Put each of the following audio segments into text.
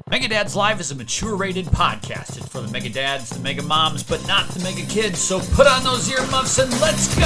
Mega Dads Live is a mature-rated podcast. It's for the Mega Dads, the Mega Moms, but not the Mega Kids. So put on those earmuffs and let's go!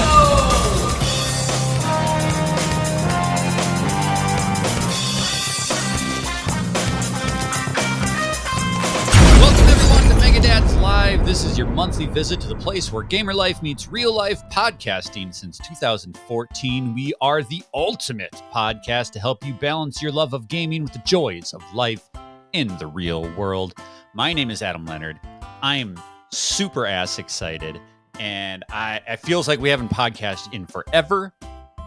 Welcome everyone to Mega Dads Live. This is your monthly visit to the place where gamer life meets real life podcasting. Since 2014, we are the ultimate podcast to help you balance your love of gaming with the joys of life in the real world. My name is Adam Leonard. I am super ass excited, and it feels like we haven't podcasted in forever.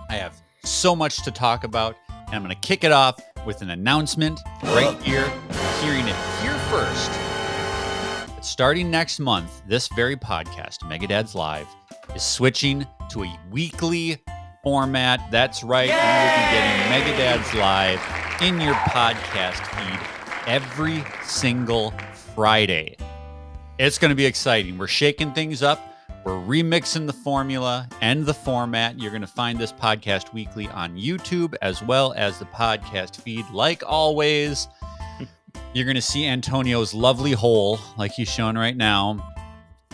I have so much to talk about, and I'm going to kick it off with an announcement right here. Hearing it here first. Starting next month, this very podcast, Mega Dads Live, is switching to a weekly format. That's right. You will be getting Mega Dads Live in your podcast feed every single Friday. It's going to be exciting. We're shaking things up. We're remixing the formula and the format. You're going to find this podcast weekly on YouTube as well as the podcast feed. Like always, you're going to see Antonio's lovely hole like he's showing right now.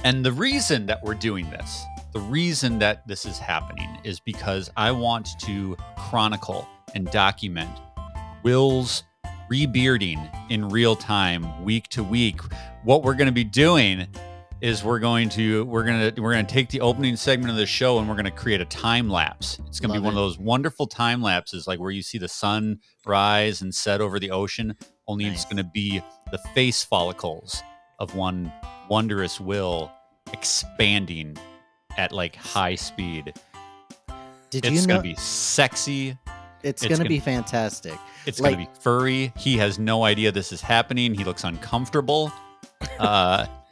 And the reason that we're doing this, the reason that this is happening is because I want to chronicle and document Will's rebearding in real time, week to week. What we're going to be doing is we're going to take the opening segment of the show and we're going to create a time lapse. It's going to be one of those wonderful time lapses, like where you see the sun rise and set over the ocean. Only It's going to be the face follicles of one wondrous Will expanding at like high speed. It's going to be sexy. It's going to be fantastic. It's going to be furry. He has no idea this is happening. He looks uncomfortable.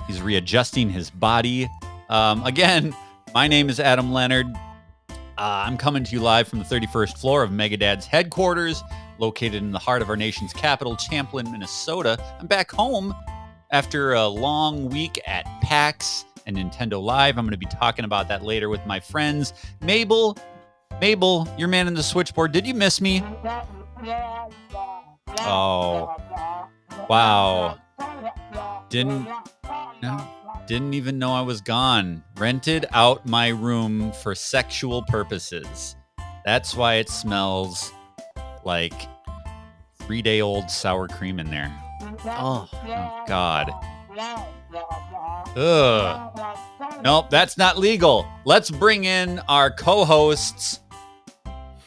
He's readjusting his body. Again, my name is Adam Leonard. I'm coming to you live from the 31st floor of Mega Dad's headquarters, located in the heart of our nation's capital, Champlin, Minnesota. I'm back home after a long week at PAX and Nintendo Live. I'm going to be talking about that later with my friends. Mabel, your man in the switchboard, did you miss me? Oh, wow. Didn't even know I was gone. Rented out my room for sexual purposes. That's why it smells like 3-day-old sour cream in there. Oh God. Ugh. Nope, that's not legal. Let's bring in our co-hosts.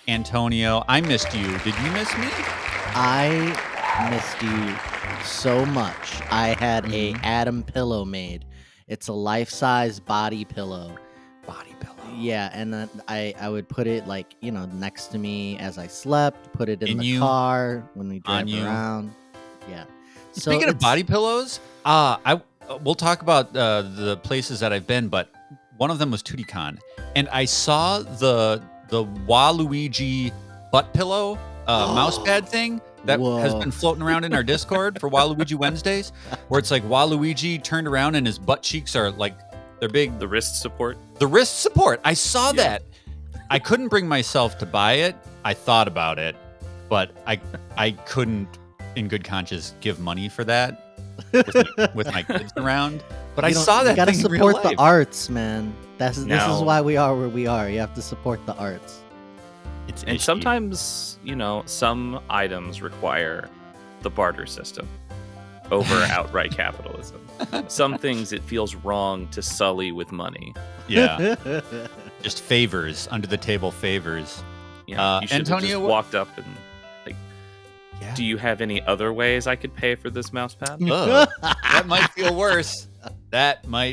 Antonio, I missed you. Did you miss me? I missed you so much. I had a Adam pillow made. It's a life-size body pillow. Yeah, and then I would put it next to me as I slept, put it in the car when we drive around. Yeah. So speaking of body pillows, we'll talk about the places that I've been, but one of them was TootyCon, and I saw the Waluigi butt pillow mouse pad thing that has been floating around in our Discord for Waluigi Wednesdays, where it's like Waluigi turned around and his butt cheeks are like, they're big. The wrist support. I saw that. I couldn't bring myself to buy it. I thought about it, but I couldn't, in good conscience, give money for that with my kids around. But I saw that. You gotta thing support in real the life. arts, man. This is why we are where we are. You have to support the arts. And sometimes, some items require the barter system over outright capitalism. Some things it feels wrong to sully with money. Yeah. Just favors, under the table favors. Yeah, you should have just walked up and do you have any other ways I could pay for this mouse pad? That might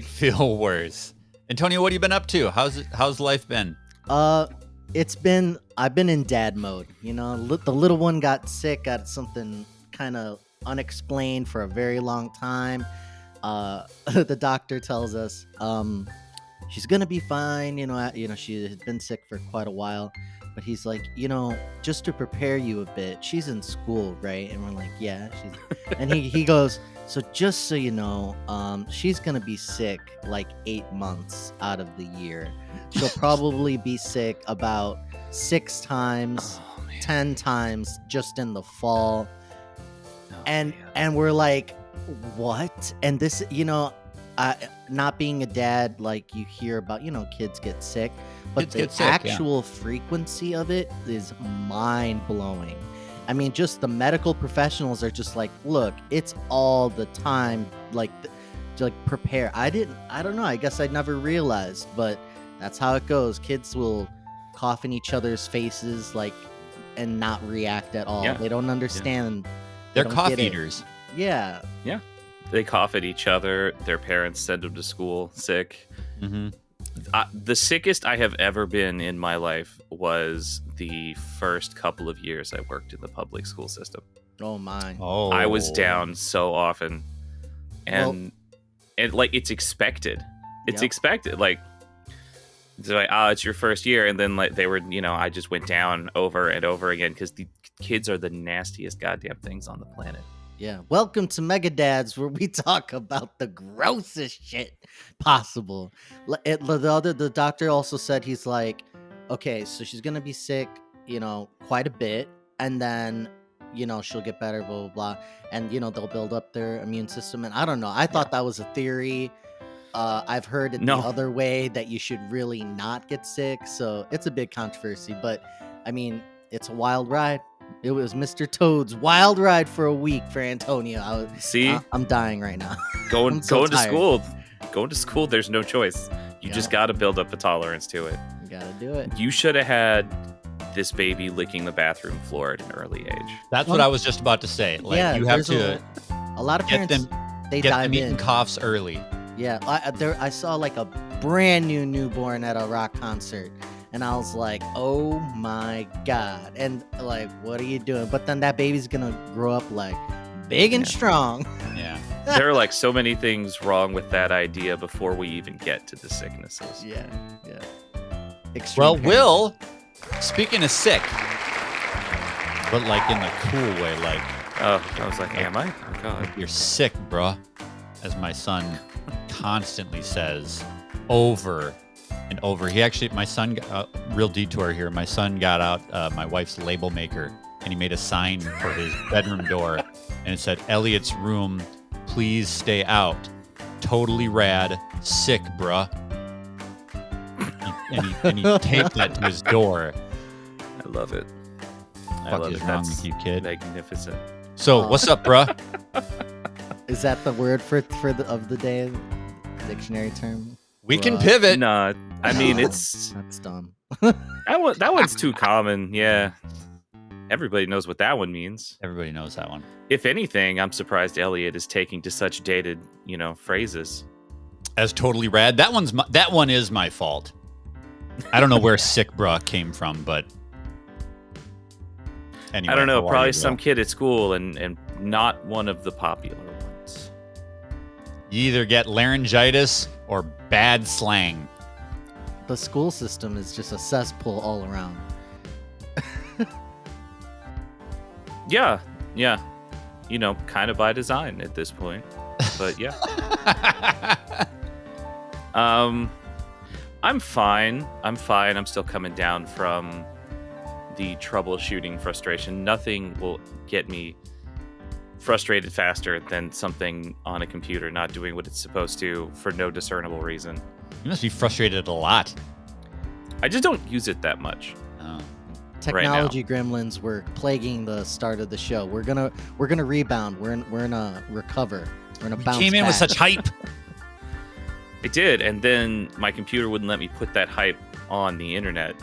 feel worse. Antonio, what have you been up to? How's life been? I've been in dad mode. The little one got sick, got something kind of unexplained for a very long time. The doctor tells us she's gonna be fine. She has been sick for quite a while, but he's like, just to prepare you a bit, she's in school, right? And we're like, yeah, she's. And he goes, so just so you know, she's gonna be sick like 8 months out of the year. She'll probably be sick about 6 times, 10 times just in the fall. and we're like, what? And this, not being a dad, like you hear about, kids get sick, but Kids the get sick, actual frequency of it is mind blowing. I mean, just the medical professionals are just like, look, it's all the time. Like prepare. I don't know. I guess I never realized, but that's how it goes. Kids will cough in each other's faces, and not react at all. Yeah. They don't understand. They're don't cough get it. eaters. Yeah. Yeah. They cough at each other. Their parents send them to school sick. Mm-hmm. The sickest I have ever been in my life was the first couple of years I worked in the public school system. Oh my. Oh, I was down so often, and it's expected. It's Yep. expected. It's like, it's your first year, and then they were, I just went down over and over again because the kids are the nastiest goddamn things on the planet. Yeah. Welcome to Mega Dads, where we talk about the grossest shit possible. The doctor also said, he's like, okay, so she's gonna be sick, quite a bit, and then she'll get better, blah blah blah, and they'll build up their immune system. And I don't know. I thought that was a theory. I've heard it the other way, that you should really not get sick. So it's a big controversy, but I mean, it's a wild ride. It was Mr. Toad's wild ride for a week for Antonio. I'm dying right now. Going so to school. Going to school, there's no choice. You just got to build up a tolerance to it. You got to do it. You should have had this baby licking the bathroom floor at an early age. That's what I was just about to say. You have to a lot of parents, they get dive them eating in. coughs early. Yeah, I saw a brand new newborn at a rock concert, and I was like, oh my God. And what are you doing? But then that baby's going to grow up big and strong. Yeah. There are so many things wrong with that idea before we even get to the sicknesses. Yeah. Extreme Well, parenting. Will, speaking of sick, but in the cool way, Oh, I was like, am I? Oh, God. you're sick, bruh, as my son constantly says over and over. My son, real detour here, my son got out my wife's label maker, and he made a sign for his bedroom door, and it said, Elliot's room, please stay out. Totally rad, sick, bruh. And he taped that to his door. I love it. What is wrong with you, kid? Magnificent. So, what's up, bruh? Is that the word for the day? Dictionary term? We can pivot. No, I mean, it's... That's dumb. that one's too common, yeah. Everybody knows what that one means. Everybody knows that one. If anything, I'm surprised Elliot is taking to such dated, phrases. As totally rad. That one is my fault. I don't know where sick bruh came from, but anyway. I don't know, how are probably you, some Will? kid at school and not one of the popular ones. You either get laryngitis or bad slang. The school system is just a cesspool all around. Yeah. Kind of by design at this point. But yeah. I'm fine. I'm still coming down from the troubleshooting frustration. Nothing will get me frustrated faster than something on a computer not doing what it's supposed to for no discernible reason. You must be frustrated a lot. I just don't use it that much. Oh. Technology gremlins were plaguing the start of the show. We're gonna rebound. We're gonna recover. We're gonna bounce Came in with back. such hype. I did, and then my computer wouldn't let me put that hype on the internet.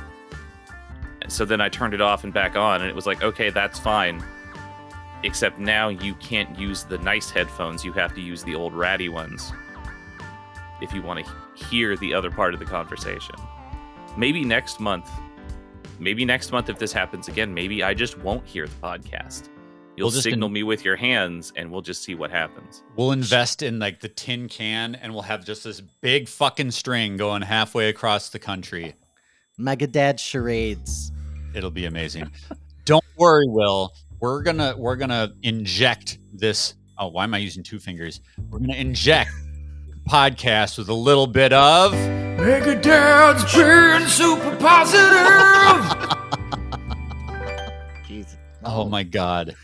So then I turned it off and back on, and it was like, okay, that's fine. Except now you can't use the nice headphones. You have to use the old ratty ones if you want to hear the other part of the conversation. Maybe next month, if this happens again, maybe I just won't hear the podcast. You'll signal me with your hands, and we'll just see what happens. We'll invest in the tin can, and we'll have just this big fucking string going halfway across the country. Mega Dad charades. It'll be amazing. Don't worry, Will. We're gonna inject this. Oh, why am I using two fingers? We're gonna inject the podcast with a little bit of Mega Dad's being super positive. Jesus. Oh my God.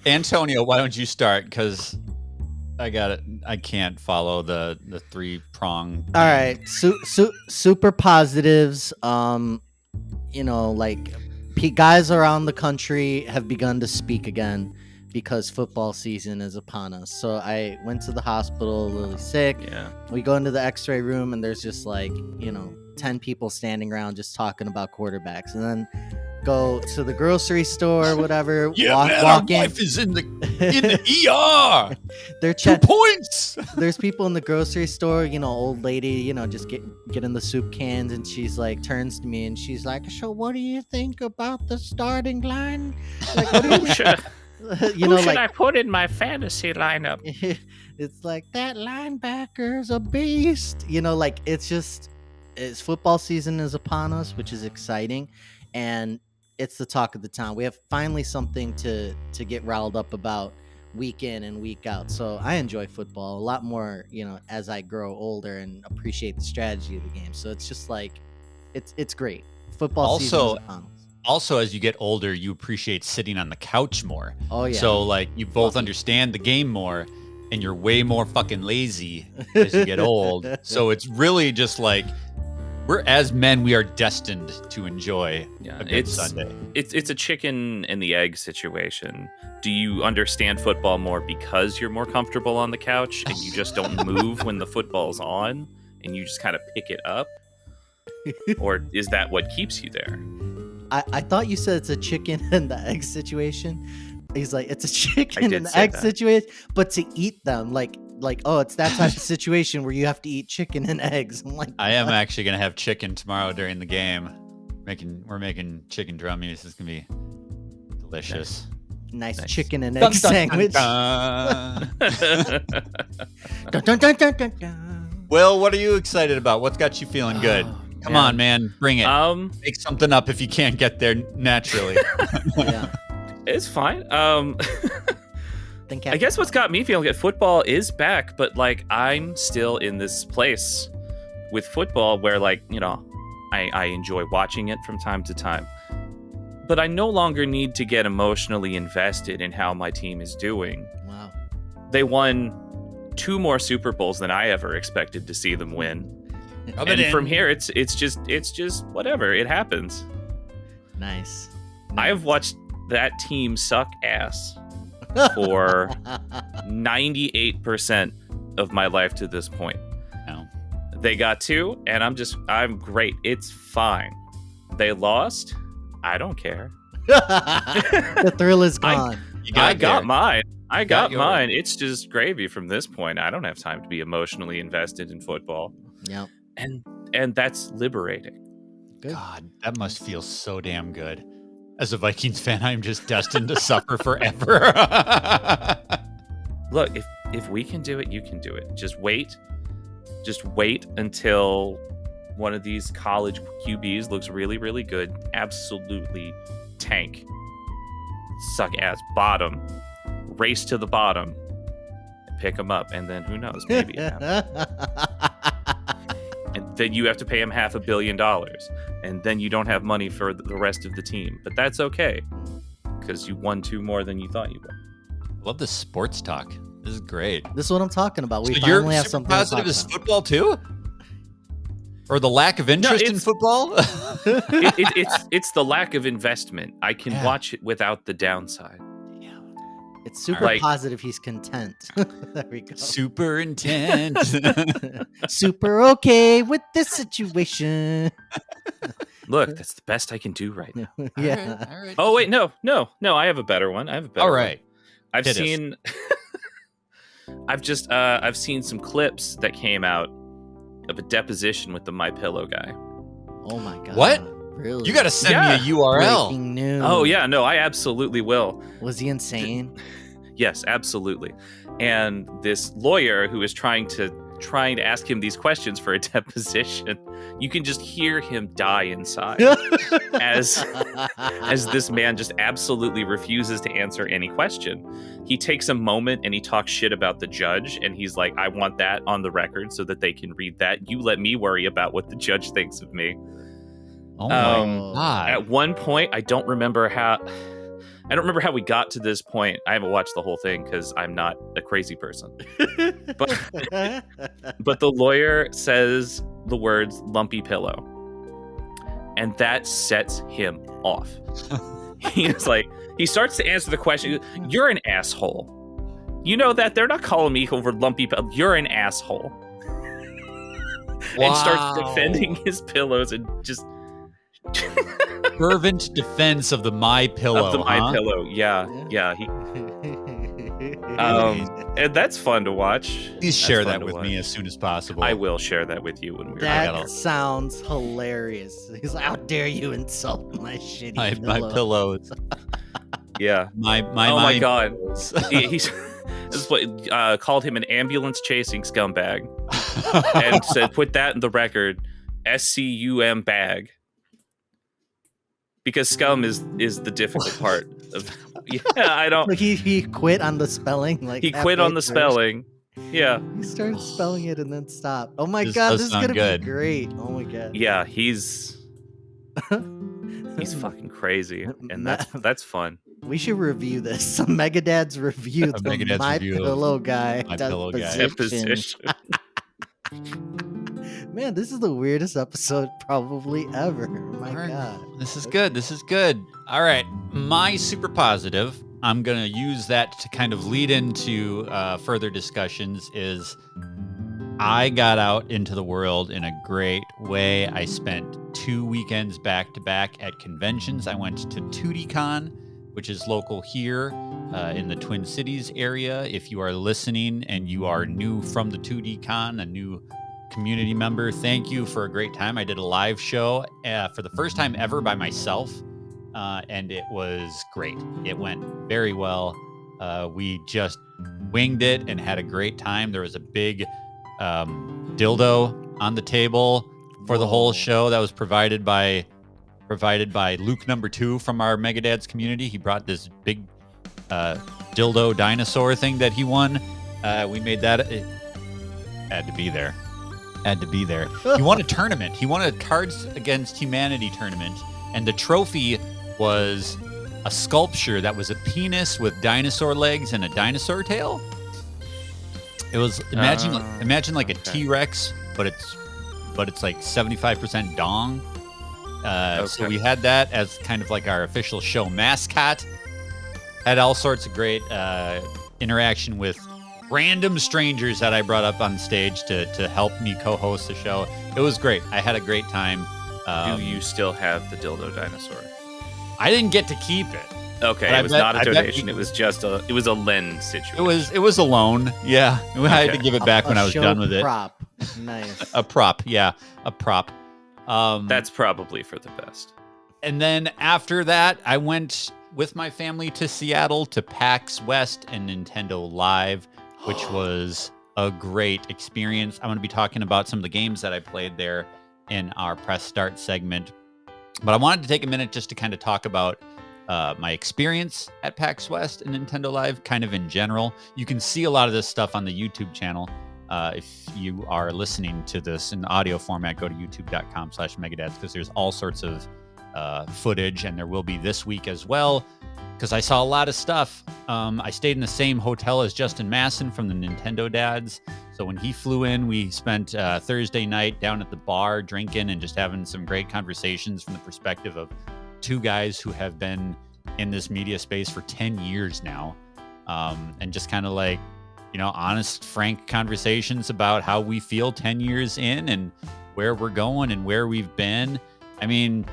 Antonio, why don't you start? Because I got it. I can't follow the 3-prong. All right, super positives. Like guys around the country have begun to speak again because football season is upon us. So I went to the hospital really sick. Yeah. We go into the x-ray room and there's just 10 people standing around just talking about quarterbacks, and then go to the grocery store or whatever. Yeah, walk our in. wife is in the ER. They're 2 points. There's people in the grocery store, old lady, just getting the soup cans, and she's like, turns to me and she's like, so what do you think about the starting line? Like, what do you think? Who should I put in my fantasy lineup? It's like, that linebacker's a beast. It's football season is upon us, which is exciting, and it's the talk of the town. We have finally something to get riled up about week in and week out. So I enjoy football a lot more, as I grow older and appreciate the strategy of the game. So it's just it's great. Football season is upon us. Also, as you get older, you appreciate sitting on the couch more. Oh yeah. So you both understand the game more, and you're way more fucking lazy as you get old. So it's really just we're, as men, we are destined to enjoy a good Sunday. It's a chicken and the egg situation. Do you understand football more because you're more comfortable on the couch and you just don't move when the football's on and you just kind of pick it up? Or is that what keeps you there? I thought you said it's a chicken and the egg situation. He's like, it's a chicken and egg situation, but to eat them, it's that type of situation where you have to eat chicken and eggs. I'm like, I am actually gonna have chicken tomorrow during the game. We're making chicken drummies. It's gonna be delicious. Nice chicken and egg sandwich. Dun. Dun, dun, dun, dun, dun, dun. Will, what are you excited about? What's got you feeling good? Come on, man, bring it. Make something up if you can't get there naturally. Yeah. It's fine. I guess what's got me feeling good, football is back, but I'm still in this place with football where I enjoy watching it from time to time. But I no longer need to get emotionally invested in how my team is doing. Wow. They won 2 more Super Bowls than I ever expected to see them win. And from here it's just whatever, it happens. Nice. I have watched that team suck ass for 98% of my life to this point. No. They got 2, and I'm great. It's fine. They lost. I don't care. The thrill is gone. I got mine. It's just gravy from this point. I don't have time to be emotionally invested in football. Yeah. And that's liberating. Good. God, that must feel so damn good. As a Vikings fan, I'm just destined to suffer forever. Look, if we can do it, you can do it. Just wait until one of these college QBs looks really, really good. Absolutely tank. Suck ass bottom. Race to the bottom. Pick them up, and then who knows? Maybe. And then you have to pay him $500 million, and then you don't have money for the rest of the team. But that's okay, because you won 2 more than you thought you would. Love this sports talk. This is great. This is what I'm talking about. We so finally have super something positive to is talk about. football too, or the lack of interest in football. It's the lack of investment. I can watch it without the downside. It's super positive. He's content. There we go. Super intense. Super okay with this situation. Look, that's the best I can do right now. Yeah. All right. Oh wait, no. I have a better one. All right. I've seen some clips that came out of a deposition with the MyPillow guy. Oh my god. What? Really? You got to send me a URL. Breaking news. Oh yeah, no, I absolutely will. Was he insane? Yes, absolutely. And this lawyer who is trying to ask him these questions for a deposition, you can just hear him die inside as this man just absolutely refuses to answer any question. He takes a moment and he talks shit about the judge, and he's like, I want that on the record so that they can read that. You let me worry about what the judge thinks of me. Oh my God. At one point, I don't remember how I don't remember how we got to this point. I haven't watched the whole thing because I'm not a crazy person. But the lawyer says the words lumpy pillow. And that sets him off. He's like, he starts to answer the question. You're an asshole. You know that they're not calling me over lumpy pillow. You're an asshole. Wow. And starts defending his pillows and just fervent defense of the My Pillow. Of the My Pillow, yeah. And that's fun to watch. Please share that with me as soon as possible. I will share that with you when we're That sounds hilarious. He's like, how dare you insult my shitty my pillows. Yeah. My God. He's called him an ambulance chasing scumbag and said, put that in the record, SCUM bag. Because scum is the difficult part of. Yeah, I don't. He quit on the spelling. Like he quit on the spelling. Yeah. He started spelling it and then stopped. Oh my God, this is gonna be great. Oh my God. Yeah, he's fucking crazy, and that's fun. We should review this. Some Megadad's review. Pillow guy. My Pillow guy. Position. Man, this is the weirdest episode probably ever. My God. This is good. This is good. All right. My super positive, I'm going to use that to kind of lead into further discussions, is I got out into the world in a great way. I spent 2 weekends back to back at conventions. I went to 2DCon, which is local here in the Twin Cities area. If you are listening and you are new from the 2DCon, a new community member, thank you for a great time. I did a live show for the first time ever by myself, and it was great. It went very well. We just winged it and had a great time. There was a big dildo on the table for the whole show that was provided by Luke number 2 from our Megadads community. He brought this big dildo dinosaur thing that he won. We made that. It had to be there. He won a tournament. He won a Cards Against Humanity tournament, and the trophy was a sculpture that was a penis with dinosaur legs and a dinosaur tail. It was imagine like a T-Rex, but it's like 75% dong. So we had that as kind of like our official show mascot. Had all sorts of great interaction with random strangers that I brought up on stage to help me co-host the show. It was great. I had a great time. Do you still have the dildo dinosaur? I didn't get to keep it. Okay, it was not a donation. It was just a lend situation. It was a loan. Yeah, I had to give it back when I was done with it. Prop, nice. A prop, yeah, a prop. That's probably for the best. And then after that, I went with my family to Seattle to PAX West and Nintendo Live, which was a great experience. I'm going to be talking about some of the games that I played there in our press start segment. But I wanted to take a minute just to kind of talk about my experience at PAX West and Nintendo Live, kind of in general. You can see a lot of this stuff on the YouTube channel. If you are listening to this in audio format, go to youtube.com/Megadads, because there's all sorts of footage, and there will be this week as well, because I saw a lot of stuff. I stayed in the same hotel as Justin Masson from the Nintendo Dads. So when he flew in, we spent Thursday night down at the bar drinking and just having some great conversations from the perspective of two guys who have been in this media space for 10 years now. And just kind of like, honest, frank conversations about how we feel 10 years in and where we're going and where we've been. I mean,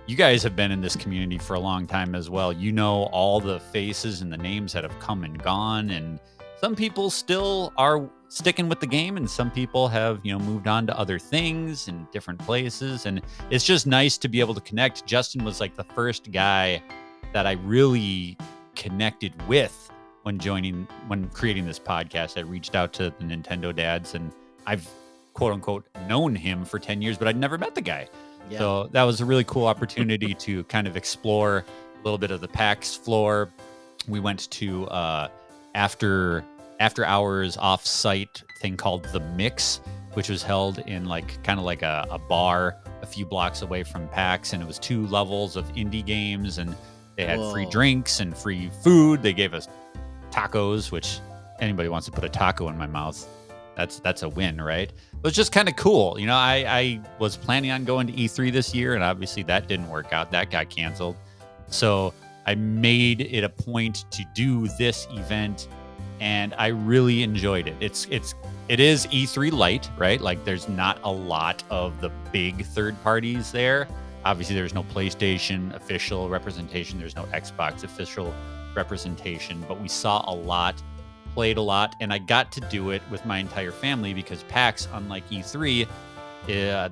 you guys have been in this community for a long time as well. You know all the faces and the names that have come and gone, and some people still are sticking with the game, and some people have, moved on to other things in different places, and it's just nice to be able to connect. Justin was like the first guy that I really connected with when creating this podcast. I reached out to the Nintendo Dads, and I've quote unquote known him for 10 years, but I'd never met the guy. Yeah. So that was a really cool opportunity to kind of explore a little bit of the PAX floor. We went to after hours off-site thing called The Mix, which was held in kind of like a bar a few blocks away from PAX, and it was 2 levels of indie games, and They had free Whoa. drinks and free food. They gave us tacos, which anybody wants to put a taco in my mouth, that's a win, right? It was just kind of cool. You know, I was planning on going to E3 this year, and obviously that didn't work out. That got canceled. So I made it a point to do this event, and I really enjoyed it. It is E3 light, right? Like there's not a lot of the big third parties there. Obviously, there's no PlayStation official representation. There's no Xbox official representation, but we saw a lot, played a lot, and I got to do it with my entire family because PAX, unlike E3,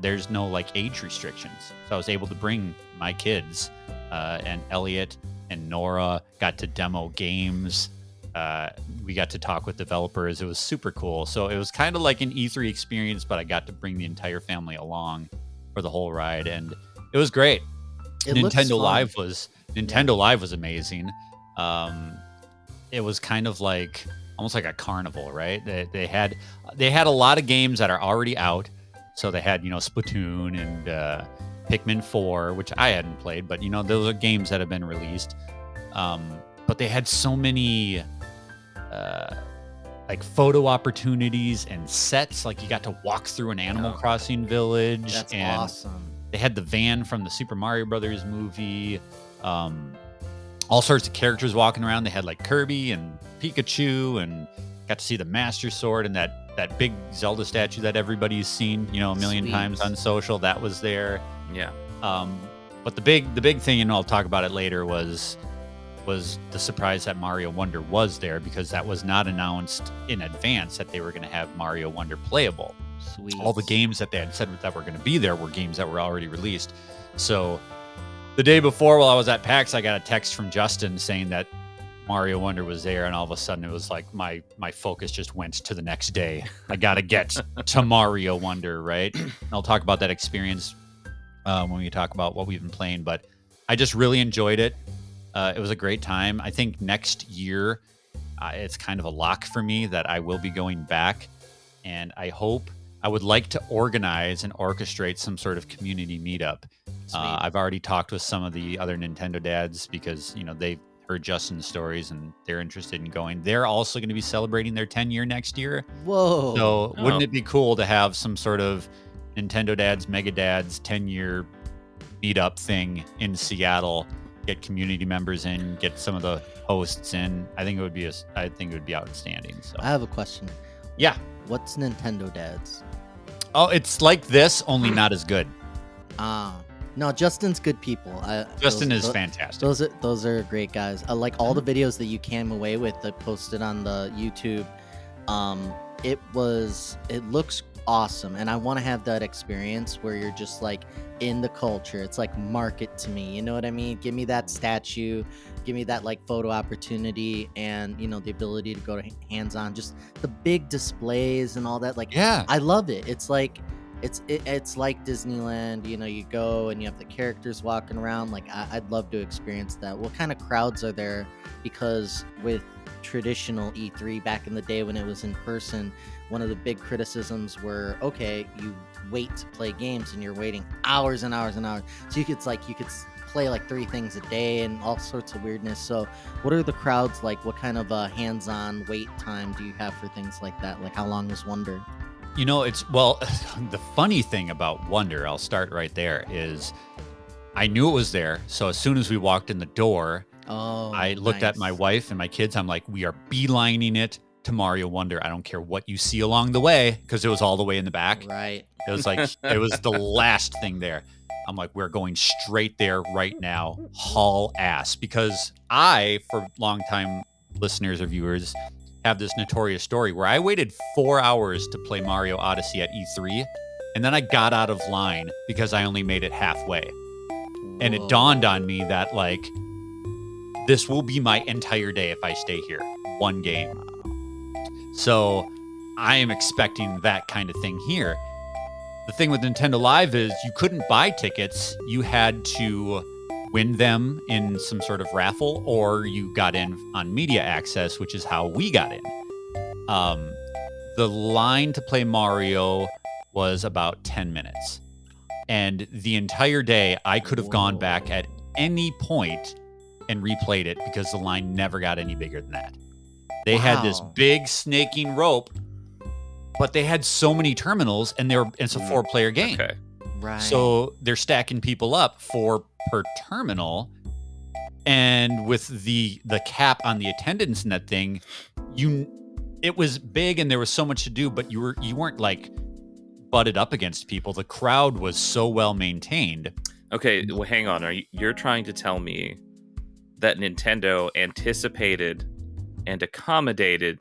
there's no like age restrictions. So I was able to bring my kids, and Elliot and Nora got to demo games. We got to talk with developers. It was super cool. So it was kind of like an E3 experience, but I got to bring the entire family along for the whole ride, and it was great. Nintendo Live was amazing. It was kind of like almost like a carnival, right? They had a lot of games that are already out. So they had, Splatoon and Pikmin 4, which I hadn't played, but those are games that have been released. But they had so many like photo opportunities and sets. Like you got to walk through an Animal Crossing village. That's and awesome. They had the van from the Super Mario Brothers movie. All sorts of characters walking around. They had like Kirby and Pikachu, and got to see the Master Sword and that big Zelda statue that everybody's seen, a million times on social. That was there. Yeah. But the big thing, and I'll talk about it later, was the surprise that Mario Wonder was there, because that was not announced in advance that they were going to have Mario Wonder playable. Sweet. All the games that they had said that were going to be there were games that were already released. So the day before, while I was at PAX, I got a text from Justin saying that Mario Wonder was there, and all of a sudden it was like my focus just went to the next day. I got to get to Mario Wonder, right? And I'll talk about that experience when we talk about what we've been playing, but I just really enjoyed it. It was a great time. I think next year it's kind of a lock for me that I will be going back, and I would like to organize and orchestrate some sort of community meetup. I've already talked with some of the other Nintendo dads because, they've heard Justin's stories and they're interested in going. They're also going to be celebrating their 10-year next year. Whoa. So wouldn't it be cool to have some sort of Nintendo dads, Mega dads 10-year meetup thing in Seattle, get community members in, get some of the hosts in? I think it would be outstanding. So I have a question. Yeah. What's Nintendo dads? Oh, it's like this, only not as good. No, Justin's good people. Justin is fantastic. Those are great guys. I like all the videos that you came away with that posted on the YouTube. It looks awesome, and I want to have that experience where you're just like in the culture. It's like market to me, you know what I mean? Give me that statue, give me that like photo opportunity, and the ability to go to hands-on, just the big displays and all that. Like, yeah, I love it. It's like it's like Disneyland. You go and you have the characters walking around. Like, I'd love to experience that. What kind of crowds are there? Because with traditional E3 back in the day when it was in person, one of the big criticisms were, okay, you wait to play games and you're waiting hours and hours and hours. So you could play like 3 things a day and all sorts of weirdness. So what are the crowds like? What kind of hands-on wait time do you have for things like that? Like, how long is Wonder? The funny thing about Wonder, I'll start right there, is I knew it was there. So as soon as we walked in the door, I looked at my wife and my kids. I'm like, we are beelining it to Mario Wonder. I don't care what you see along the way, because it was all the way in the back. Right. It was like, it was the last thing there. I'm like, we're going straight there right now, haul ass. Because for longtime listeners or viewers, have this notorious story where I waited 4 hours to play Mario Odyssey at E3, and then I got out of line because I only made it halfway. And it dawned on me that, like, this will be my entire day if I stay here. One game. So I am expecting that kind of thing here. The thing with Nintendo Live is you couldn't buy tickets. You had to win them in some sort of raffle, or you got in on media access, which is how we got in. The line to play Mario was about 10 minutes. And the entire day, I could have gone back at any point and replayed it because the line never got any bigger than that. They had this Wow. big snaking rope, but they had so many terminals, and it's a 4-player game. Okay. Right. So they're stacking people up 4 per terminal. And with the cap on the attendance in that thing, it was big and there was so much to do, but you weren't like butted up against people. The crowd was so well maintained. Okay, well, hang on. You're trying to tell me that Nintendo anticipated and accommodated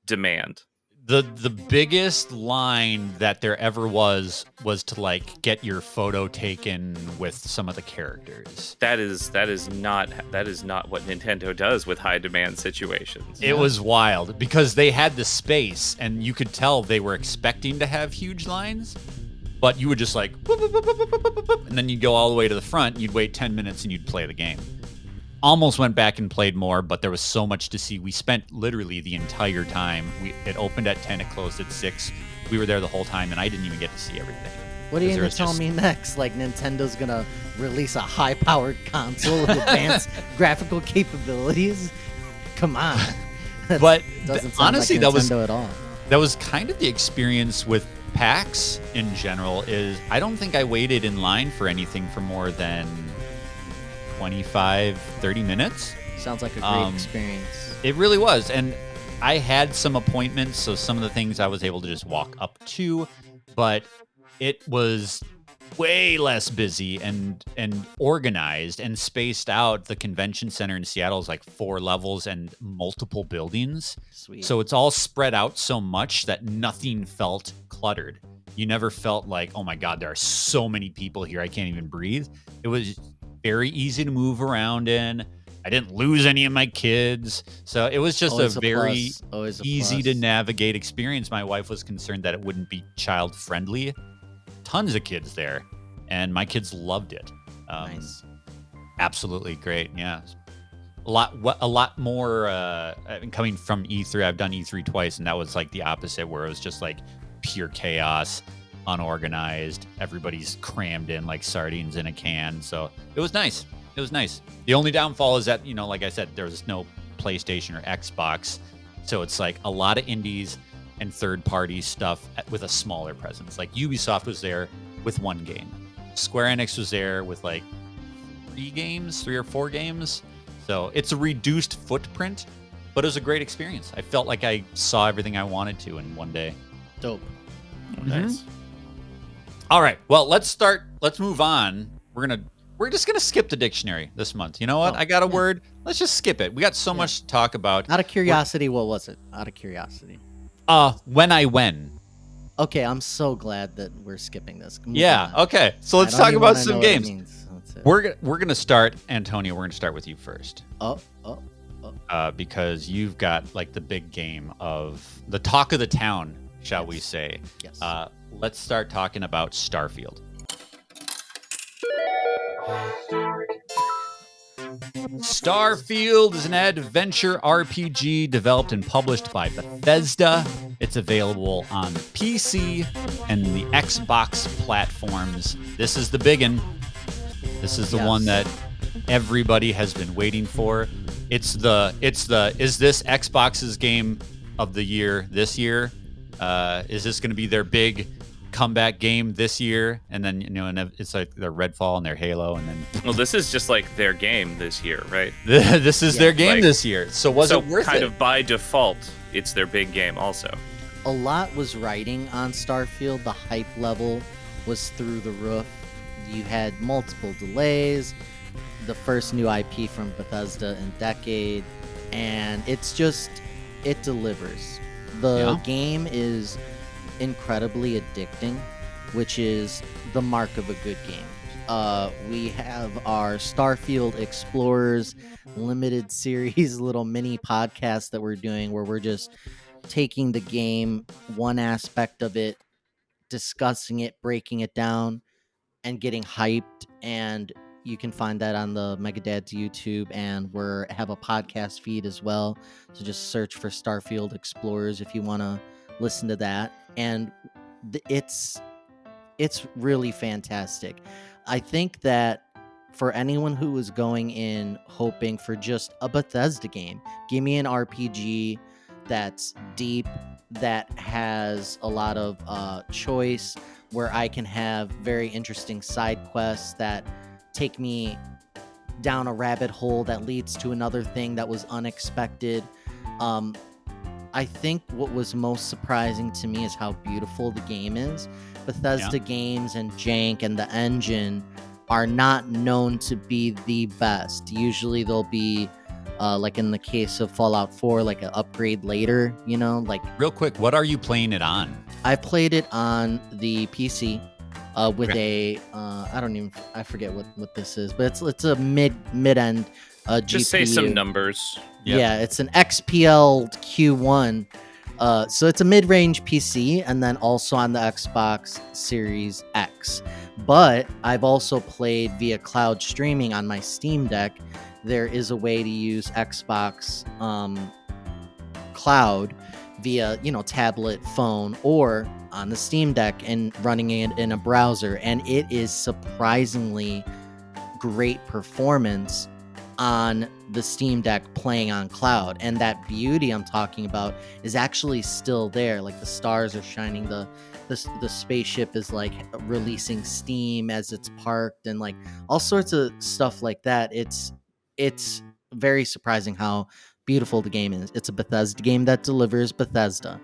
demand? The biggest line that there ever was to like get your photo taken with some of the characters. That is not what Nintendo does with high demand situations. It was wild because they had the space and you could tell they were expecting to have huge lines, but you would just like boop, boop, boop, boop, boop, boop, boop, and then you'd go all the way to the front, you'd wait 10 minutes and you'd play the game. Almost went back and played more, but there was so much to see. We spent literally the entire time. It opened at 10, it closed at 6. We were there the whole time, and I didn't even get to see everything. What are you going to tell me next? Like Nintendo's going to release a high-powered console with advanced graphical capabilities? Come on. But doesn't sound honestly, like Nintendo at all. That was kind of the experience with PAX in general. Is I don't think I waited in line for anything for more than 25, 30 minutes. Sounds like a great experience. It really was. And I had some appointments, so some of the things I was able to just walk up to, but it was way less busy and organized and spaced out. The convention center in Seattle is like 4 levels and multiple buildings. Sweet. So it's all spread out so much that nothing felt cluttered. You never felt like, oh my God, there are so many people here, I can't even breathe. It was very easy to move around in. I didn't lose any of my kids. So it was just Always a very easy to plus. navigate experience. My wife was concerned that it wouldn't be child friendly. Tons of kids there, and my kids loved it. Nice. Absolutely great. Yeah. A lot more coming from E3. I've done E3 twice, and that was like the opposite, where it was just like pure chaos, unorganized. Everybody's crammed in like sardines in a can. So it was nice. It was nice. The only downfall is that, like I said, there was no PlayStation or Xbox. So it's like a lot of indies and third-party stuff with a smaller presence. Like Ubisoft was there with 1 game. Square Enix was there with like 3 or 4 games. So it's a reduced footprint, but it was a great experience. I felt like I saw everything I wanted to in one day. Dope. Nice. All right. Well, let's move on. We're just gonna skip the dictionary this month. You know what? I got a word. Let's just skip it. We got so much to talk about. Out of curiosity, what was it? Out of curiosity. When. Okay, I'm so glad that we're skipping this. Yeah. Okay. So let's talk about some games. We're gonna start, Antonio. We're gonna start with you first. Because you've got like the big game of the talk of the town, shall we say? Yes. Let's start talking about Starfield. Starfield is an adventure RPG developed and published by Bethesda. It's available on PC and the Xbox platforms. This is the biggin'. This is the one that everybody has been waiting for. Is this Xbox's game of the year this year? Is this going to be their big comeback game this year? And then and it's like their Redfall and their Halo, and then this is just like their game this year, right? This is their game this year. So was it worth it? Kind of by default, it's their big game also. A lot was riding on Starfield. The hype level was through the roof. You had multiple delays, the first new IP from Bethesda in decade, and it delivers. The game is incredibly addicting, which is the mark of a good game. We have our Starfield Explorers limited series little mini podcast that we're doing, where we're just taking the game, one aspect of it, discussing it, breaking it down, and getting hyped. And you can find that on the Megadad's YouTube, and we have a podcast feed as well. So just search for Starfield Explorers if you want to listen to that. And it's really fantastic. I think that for anyone who was going in hoping for just a Bethesda game, give me an RPG that's deep, that has a lot of choice, where I can have very interesting side quests that take me down a rabbit hole that leads to another thing that was unexpected. I think what was most surprising to me is how beautiful the game is. Bethesda games and jank and the engine are not known to be the best. Usually they'll be like in the case of Fallout 4, like an upgrade later, like. Real quick, what are you playing it on? I played it on the PC with a I forget what this is, but it's a mid-end GPU. Just say some numbers. Yep. Yeah, it's an XPL Q1. So it's a mid-range PC, and then also on the Xbox Series X. But I've also played via cloud streaming on my Steam Deck. There is a way to use Xbox Cloud via, tablet, phone, or on the Steam Deck and running it in a browser. And it is surprisingly great performance on the Steam Deck playing on cloud. And that beauty I'm talking about is actually still there. Like the stars are shining, the spaceship is like releasing steam as it's parked, and like all sorts of stuff like that. It's very surprising how beautiful the game is. It's a Bethesda game that delivers Bethesda,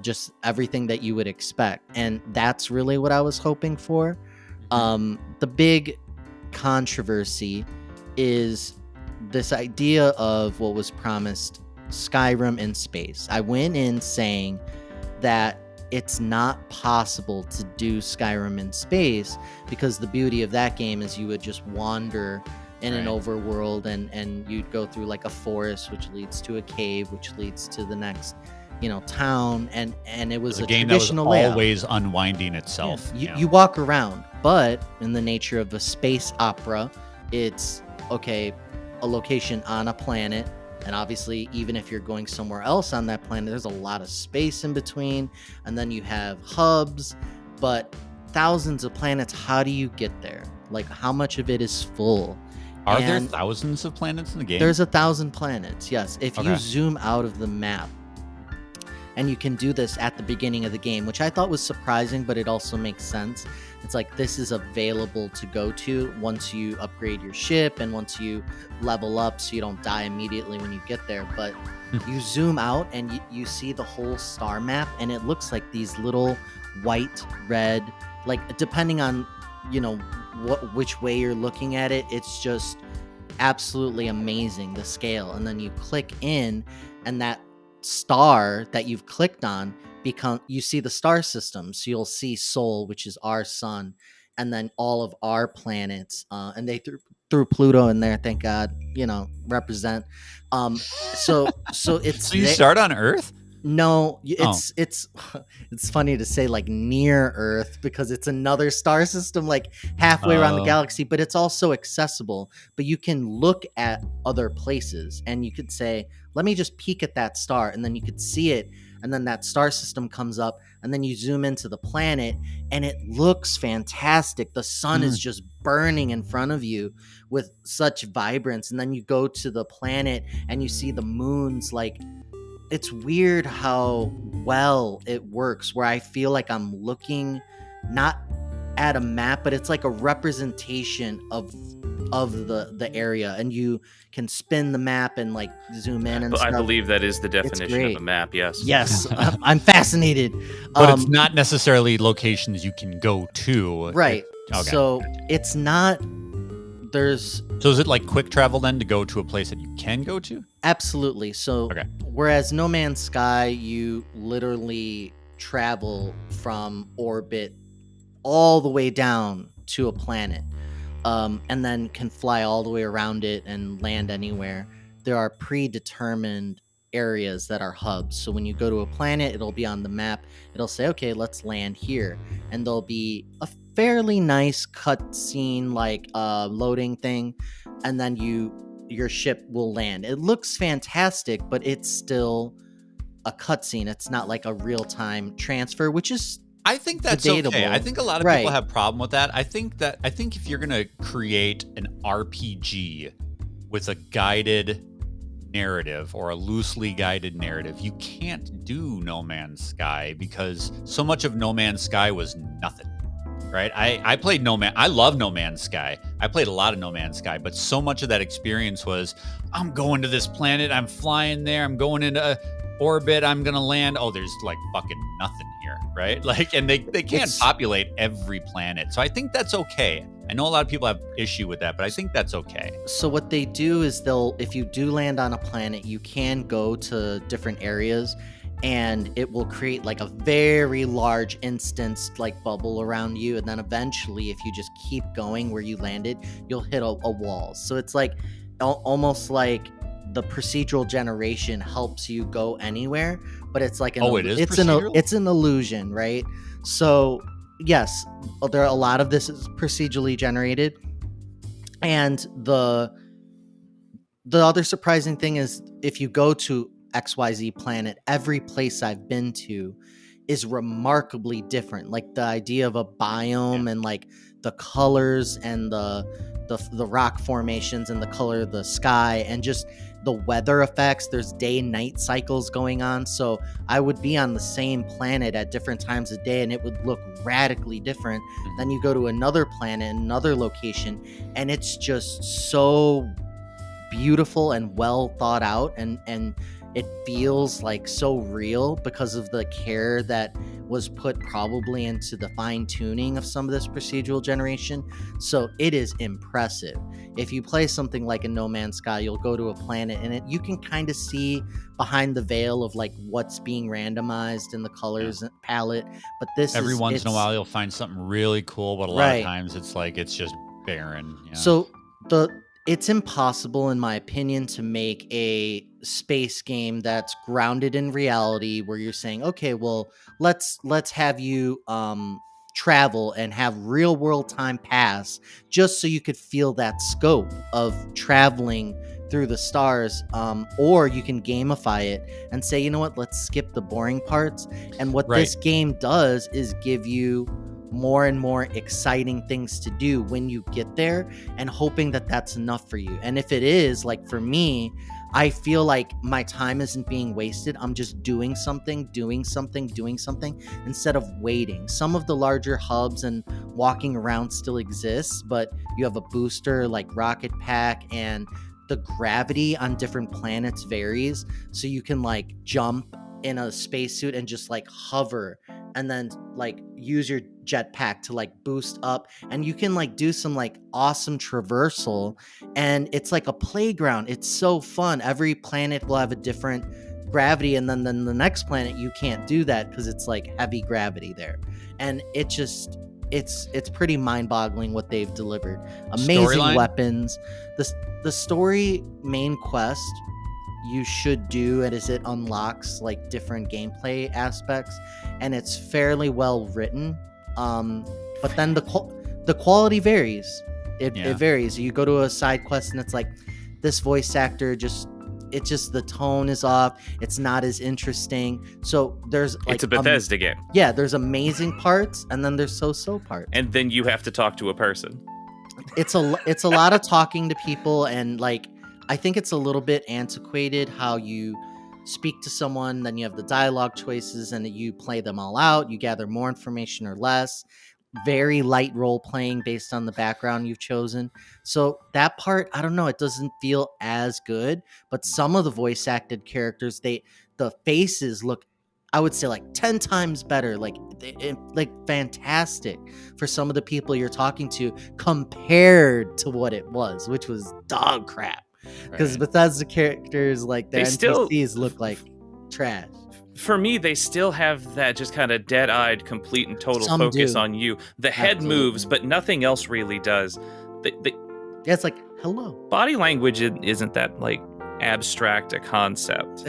just everything that you would expect. And that's really what I was hoping for. The big controversy is this idea of what was promised, Skyrim in space. I went in saying that it's not possible to do Skyrim in space because the beauty of that game is you would just wander in an overworld and you'd go through like a forest, which leads to a cave, which leads to the next town, and it was a game that was traditional layout. Always unwinding itself. You walk around, but in the nature of a space opera, it's a location on a planet, and obviously even if you're going somewhere else on that planet, there's a lot of space in between, and then you have hubs, but thousands of planets. How do you get there? Like, how much of it is full? Are there thousands of planets in the game? There's 1,000 planets, yes. If you zoom out of the map, and you can do this at the beginning of the game, which I thought was surprising, but it also makes sense. It's like this is available to go to once you upgrade your ship and once you level up so you don't die immediately when you get there. But you zoom out and you see the whole star map, and it looks like these little white, red, like depending on, which way you're looking at it, it's just absolutely amazing, the scale. And then you click in, and that star that you've clicked on you see the star system. So you'll see Sol, which is our sun, and then all of our planets, and they threw Pluto in there, thank God, represent. So it's so you start on Earth? No, it's funny to say like near Earth because it's another star system like halfway around the galaxy, but it's also accessible. But you can look at other places and you could say, let me just peek at that star, and then you could see it, and then that star system comes up, and then you zoom into the planet and it looks fantastic. The sun is just burning in front of you with such vibrance, and then you go to the planet and you see the moons. Like, it's weird how well it works, where I feel like I'm looking not at a map, but it's like a representation of the area, and you can spin the map and like zoom in and but stuff. I believe that is the definition of a map. Yes. I'm fascinated, but it's not necessarily locations you can go to, right? So it's not. So is it like quick travel then to go to a place that you can go to? Absolutely. So whereas No Man's Sky, you literally travel from orbit all the way down to a planet, and then can fly all the way around it and land anywhere. There are predetermined areas that are hubs. So when you go to a planet, it'll be on the map. It'll say, okay, let's land here. And there'll be a fairly nice cutscene, like loading thing. And then your ship will land. It looks fantastic, but it's still a cutscene. It's not like a real-time transfer, which is I think that's okay. debatable. I think a lot of Right. people have problem with that. I think if you're gonna create an RPG with a guided narrative or a loosely guided narrative, you can't do No Man's Sky because so much of No Man's Sky was nothing. Right? I played I love No Man's Sky. I played a lot of No Man's Sky, but so much of that experience was I'm going to this planet, I'm flying there, I'm going into orbit, I'm gonna land. Oh, there's like fucking nothing here, right? Like, and they can't populate every planet. So I think that's okay. I know a lot of people have issue with that, but I think that's okay. So what they do is if you do land on a planet, you can go to different areas and it will create like a very large instance like bubble around you, and then eventually if you just keep going where you landed, you'll hit a wall. So it's like almost like the procedural generation helps you go anywhere, but it's like it's an illusion, right? So yes, there are a lot of this is procedurally generated, and the other surprising thing is if you go to XYZ planet, every place I've been to is remarkably different. Like the idea of a biome and like the colors and the rock formations and the color of the sky and just the weather effects. There's day and night cycles going on. So I would be on the same planet at different times of day and it would look radically different. Then you go to another planet, another location, and it's just so beautiful and well thought out, and it feels like so real because of the care that was put probably into the fine tuning of some of this procedural generation. So it is impressive. If you play something like a No Man's Sky, you'll go to a planet and you can kind of see behind the veil of like what's being randomized in the colors palette. But every once in a while you'll find something really cool, but a lot of times it's like it's just barren. Yeah. So it's impossible, in my opinion, to make a space game that's grounded in reality where you're saying, okay, well, let's have you travel and have real world time pass just so you could feel that scope of traveling through the stars, or you can gamify it and say, you know what, let's skip the boring parts. And what this game does is give you more and more exciting things to do when you get there, and hoping that that's enough for you. And if it is, like for me, I feel like my time isn't being wasted. I'm just doing something instead of waiting. Some of the larger hubs and walking around still exists, but you have a booster like rocket pack, and the gravity on different planets varies. So you can like jump in a spacesuit and just like hover and then like use your jetpack to like boost up, and you can like do some like awesome traversal, and it's like a playground. It's so fun. Every planet will have a different gravity, and then the next planet you can't do that because it's like heavy gravity there, and it just it's pretty mind-boggling what they've delivered. Amazing Storyline? Weapons. The story main quest you should do it as it unlocks like different gameplay aspects, and it's fairly well written, but then the quality varies. It varies. You go to a side quest and it's like this voice actor just the tone is off, it's not as interesting. So there's like it's a Bethesda game. Yeah, there's amazing parts and then there's so parts, and then you have to talk to a person. It's a lot of talking to people, and like I think it's a little bit antiquated how you speak to someone, then you have the dialogue choices, and you play them all out. You gather more information or less. Very light role playing based on the background you've chosen. So that part, I don't know, it doesn't feel as good. But some of the voice acted characters, the faces look, I would say, like 10 times better, like fantastic for some of the people you're talking to compared to what it was, which was dog crap. Because Bethesda characters, like their NPCs look like trash. For me, they still have that just kind of dead-eyed, complete and total focus on you. The head moves, but nothing else really does. It's like, hello. Body language isn't that like abstract a concept,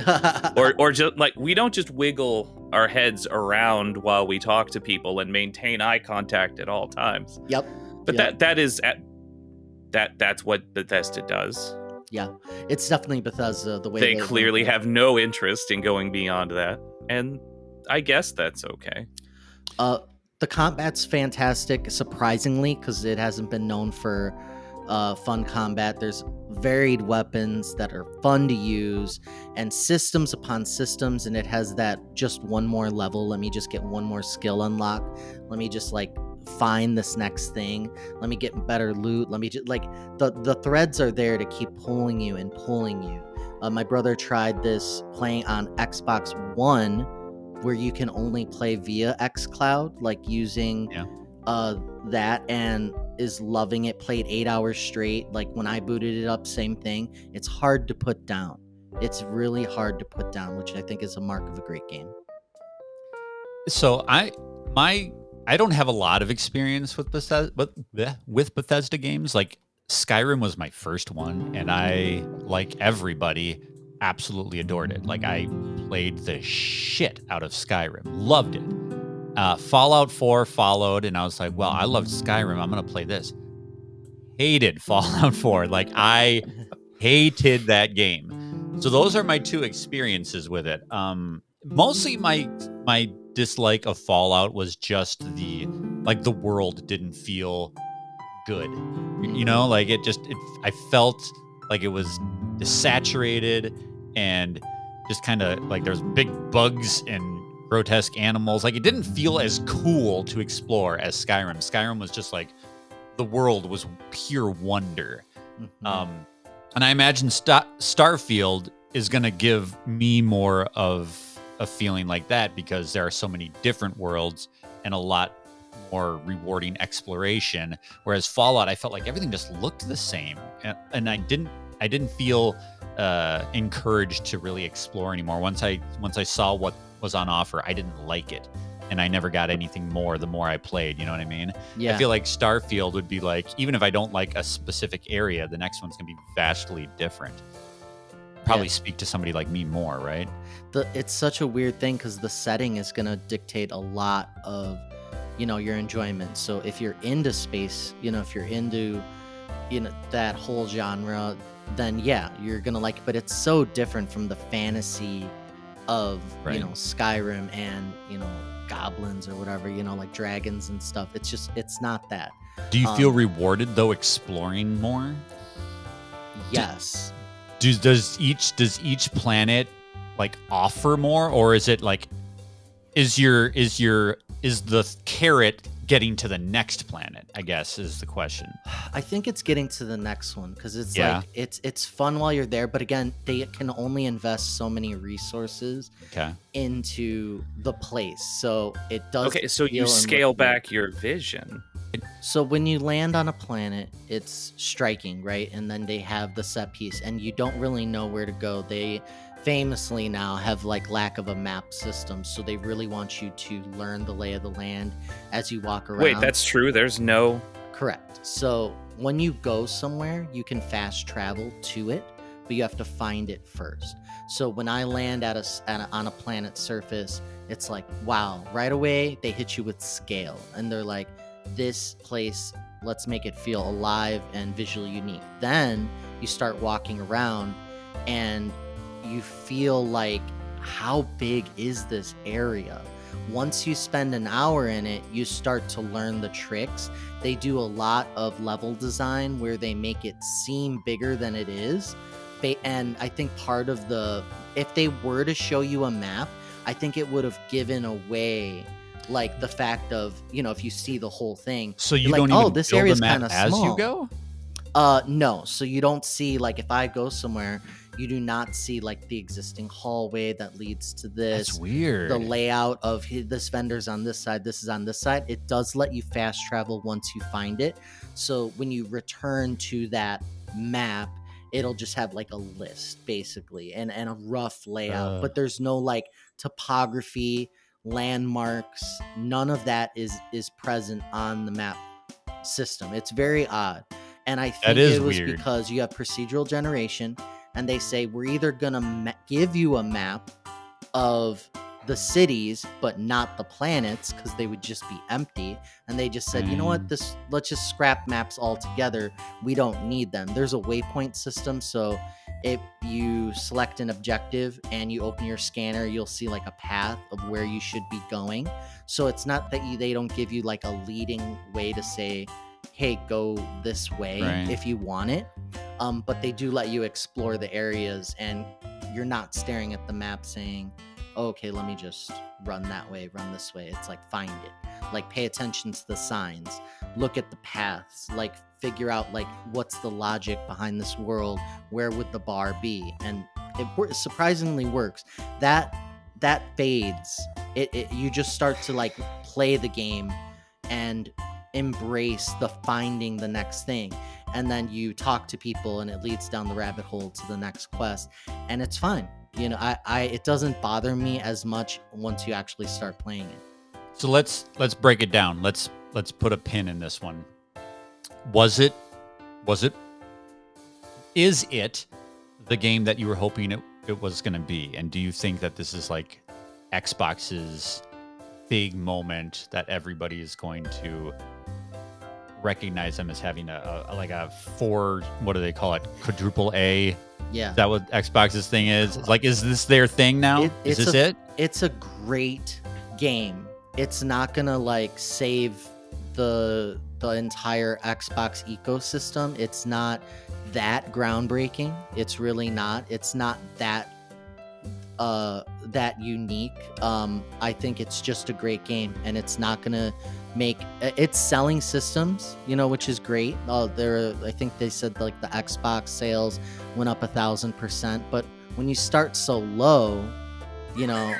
or just like we don't just wiggle our heads around while we talk to people and maintain eye contact at all times. Yep. But that's what Bethesda does. Yeah, it's definitely Bethesda. The way they clearly have no interest in going beyond that, and I guess that's okay. The combat's fantastic, surprisingly, because it hasn't been known for fun combat. There's varied weapons that are fun to use, and systems upon systems, and it has that just one more level. Let me just get one more skill unlock. Let me just like find this next thing. Let me get better loot. Let me just like the threads are there to keep pulling you and pulling you. My brother tried this playing on Xbox One, where you can only play via xCloud, like using that, and is loving it. Played 8 hours straight. Like when I booted it up, same thing. It's hard to put down. It's really hard to put down, which I think is a mark of a great game. So I don't have a lot of experience with Bethesda games. Like Skyrim was my first one, and I, like everybody, absolutely adored it. Like I played the shit out of Skyrim, loved it. Fallout 4 followed, and I was like, well, I loved Skyrim, I'm gonna play this. Hated Fallout 4. Like I hated that game. So those are my two experiences with it. Mostly my dislike of Fallout was just the world didn't feel good. You know, like I felt like it was saturated and just kind of like there's big bugs and grotesque animals. Like it didn't feel as cool to explore as Skyrim. Skyrim was just like the world was pure wonder. Mm-hmm. And I imagine Starfield is going to give me more of a feeling like that because there are so many different worlds and a lot more rewarding exploration. Whereas Fallout, I felt like everything just looked the same, and I didn't feel encouraged to really explore anymore. Once I saw what was on offer, I didn't like it, and I never got anything more the more I played. You know what I mean? Yeah. I feel like Starfield would be like, even if I don't like a specific area, the next one's gonna be vastly different. Probably speak to somebody like me more, right? It's such a weird thing because the setting is gonna dictate a lot of, your enjoyment. So if you're into space, if you're into, that whole genre, then yeah, you're gonna like it. But it's so different from the fantasy of Skyrim and goblins or whatever, like dragons and stuff. It's not that. Do you feel rewarded though exploring more? Yes. Does each planet like offer more, or is it like is the carrot getting to the next planet, I guess is the question. I think it's getting to the next one because it's like it's fun while you're there, but again, they can only invest so many resources into the place. So it does. Okay, so you scale back your vision. So when you land on a planet, it's striking, right? And then they have the set piece, and you don't really know where to go. They famously now have like lack of a map system, so they really want you to learn the lay of the land as you walk around. Wait, that's true? There's no... Correct. So when you go somewhere, you can fast travel to it, but you have to find it first. So when I land on a planet's surface, it's like, wow, right away they hit you with scale, and they're like, this place, let's make it feel alive and visually unique. Then you start walking around and you feel like, how big is this area? Once you spend an hour in it, you start to learn the tricks. They do a lot of level design where they make it seem bigger than it is. And I think part of if they were to show you a map, I think it would have given away like the fact of, if you see the whole thing. So you don't even this build area is the map kind of as small. you go? No. So you don't see, like, if I go somewhere, you do not see like the existing hallway that leads to this. That's weird. The layout of this vendor's on this side, this is on this side. It does let you fast travel once you find it. So when you return to that map, it'll just have like a list basically and a rough layout. But there's no like topography, landmarks. None of that is present on the map system. It's very odd. And I think it was weird because you have procedural generation, and they say, we're either going to give you a map of the cities, but not the planets, because they would just be empty. And they just said, you know what, let's just scrap maps altogether. We don't need them. There's a waypoint system. So if you select an objective and you open your scanner, you'll see like a path of where you should be going. So it's not that they don't give you like a leading way to say, hey, go this way if you want it. But they do let you explore the areas, and you're not staring at the map saying, oh, okay, let me just run that way, run this way. It's like, find it. Like, pay attention to the signs, look at the paths, like figure out like what's the logic behind this world, where would the bar be? And it surprisingly works. That fades. You just start to like play the game and embrace the finding the next thing, and then you talk to people and it leads down the rabbit hole to the next quest, and it's fine. You know, it doesn't bother me as much once you actually start playing it. So let's break it down. Let's put a pin in this one. Is it the game that you were hoping it was going to be? And do you think that this is like Xbox's big moment that everybody is going to recognize them as having a what do they call it? Quadruple A? Yeah. Is that what Xbox's thing is? Like, is this their thing now? Is this it? It's a great game. It's not gonna like save the entire Xbox ecosystem. It's not that groundbreaking. It's really not. It's not that unique. I think it's just a great game, and it's not gonna make it's selling systems, you know, which is great. I think they said like the Xbox sales went up 1,000%, but when you start so low, you know,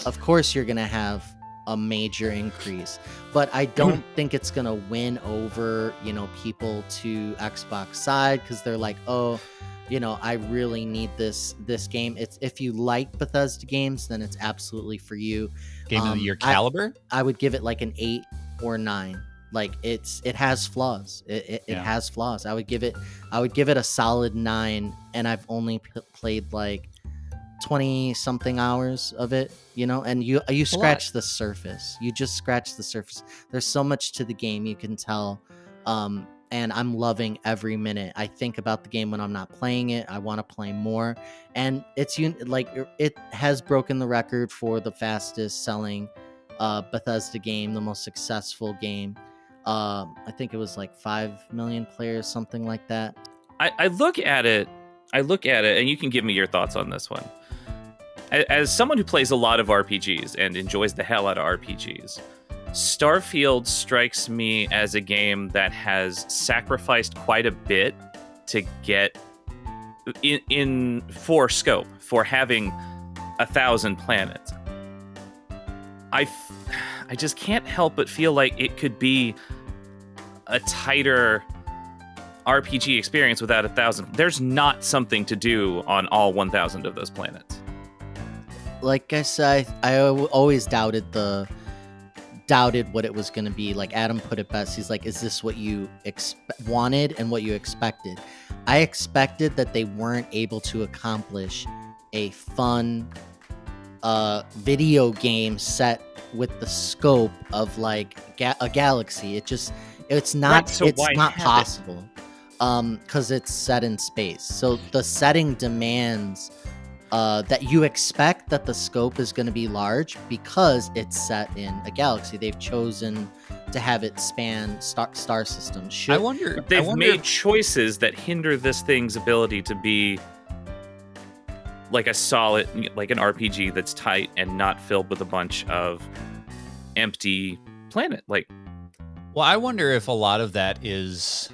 of course you're gonna have a major increase. But I don't think it's gonna win over, you know, people to Xbox side, because they're like, oh, you know, I really need this game. It's, if you like Bethesda games, then it's absolutely for you. Game of the year caliber? I would give it like an 8 or 9. Like, it has flaws. It has flaws. I would give it a solid 9, and I've only played like 20 something hours of it, you know, and you scratch the surface. You just scratch the surface. There's so much to the game, you can tell. And I'm loving every minute. I think about the game when I'm not playing it. I want to play more. And it has broken the record for the fastest selling Bethesda game, the most successful game. I think it was like 5 million players, something like that. I look at it, and you can give me your thoughts on this one. As someone who plays a lot of RPGs and enjoys the hell out of RPGs, Starfield strikes me as a game that has sacrificed quite a bit to get in for scope, for having 1,000 planets. I just can't help but feel like it could be a tighter RPG experience without 1,000. There's not something to do on all 1,000 of those planets. Like I said, I always doubted what it was going to be. Like Adam put it best. He's like, is this what you wanted and what you expected? I expected that they weren't able to accomplish a fun video game set with the scope of like a galaxy. It's not possible because it's set in space. So the setting demands that you expect that the scope is going to be large because it's set in a galaxy. They've chosen to have it span star systems. I wonder they've made choices that hinder this thing's ability to be like a solid, like an RPG that's tight and not filled with a bunch of empty planet. Like, well, I wonder if a lot of that is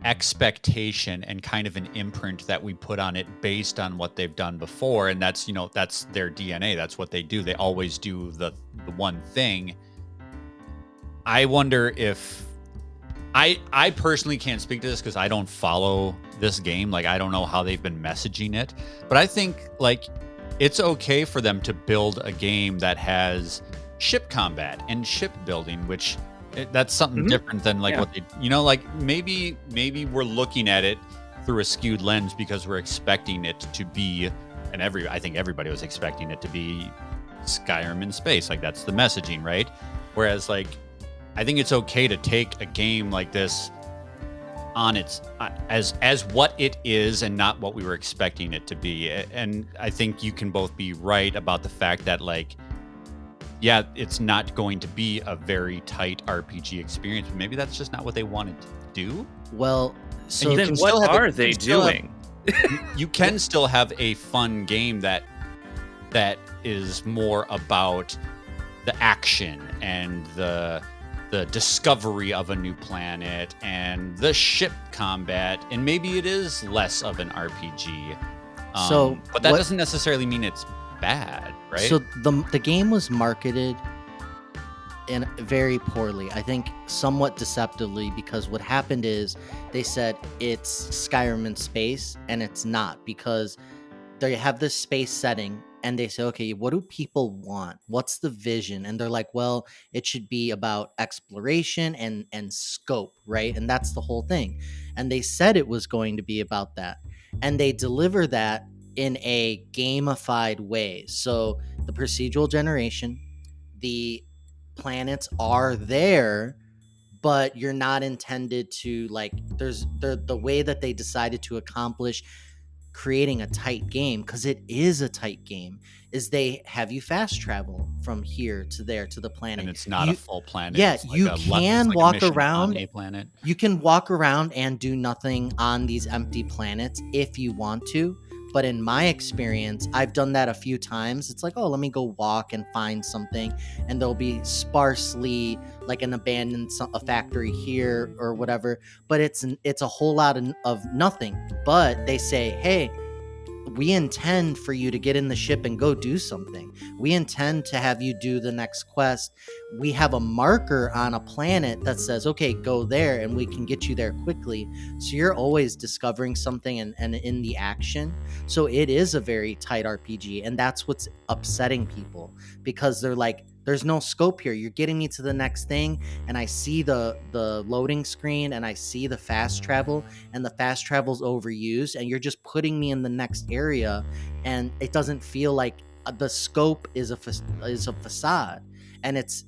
expectation and kind of an imprint that we put on it based on what they've done before, and that's their DNA. That's what they do. They always do the one thing. I wonder if I personally can't speak to this because I don't follow this game. Like, I don't know how they've been messaging it, but I think like it's okay for them to build a game that has ship combat and ship building, which that's something different than like what they, like maybe we're looking at it through a skewed lens because we're expecting it to be, and I think everybody was expecting it to be Skyrim in space. Like, that's the messaging, right? Whereas like, I think it's okay to take a game like this on its as what it is and not what we were expecting it to be. And I think you can both be right about the fact that, like, yeah, it's not going to be a very tight RPG experience, but maybe that's just not what they wanted to do. Well, so then what are they doing? You can still have a fun game that is more about the action and the discovery of a new planet and the ship combat, and maybe it is less of an RPG. But that doesn't necessarily mean it's bad, right? So the game was marketed in very poorly, I think somewhat deceptively, because what happened is they said it's Skyrim in space, and it's not, because they have this space setting and they say, okay, what do people want? What's the vision? And they're like, well, it should be about exploration and scope, right? And that's the whole thing. And they said it was going to be about that. And they deliver that in a gamified way. So the procedural generation, the planets are there, but you're not intended to, like, there's the way that they decided to accomplish creating a tight game, because it is a tight game, is they have you fast travel from here to there to the planet, and it's not a full planet. Yeah, it's like you can walk around a planet. You can walk around and do nothing on these empty planets if you want to. But in my experience, I've done that a few times. It's like, oh, let me go walk and find something. And there'll be sparsely, like, an abandoned a factory here or whatever. But it's a whole lot of nothing. But they say, hey, we intend for you to get in the ship and go do something. We intend to have you do the next quest. We have a marker on a planet that says, okay, go there, and we can get you there quickly. So you're always discovering something and in the action. So it is a very tight RPG, and that's what's upsetting people, because they're like, there's no scope here. You're getting me to the next thing, and I see the loading screen, and I see the fast travel, and the fast travel's overused, and you're just putting me in the next area, and it doesn't feel like the scope is a facade. And it's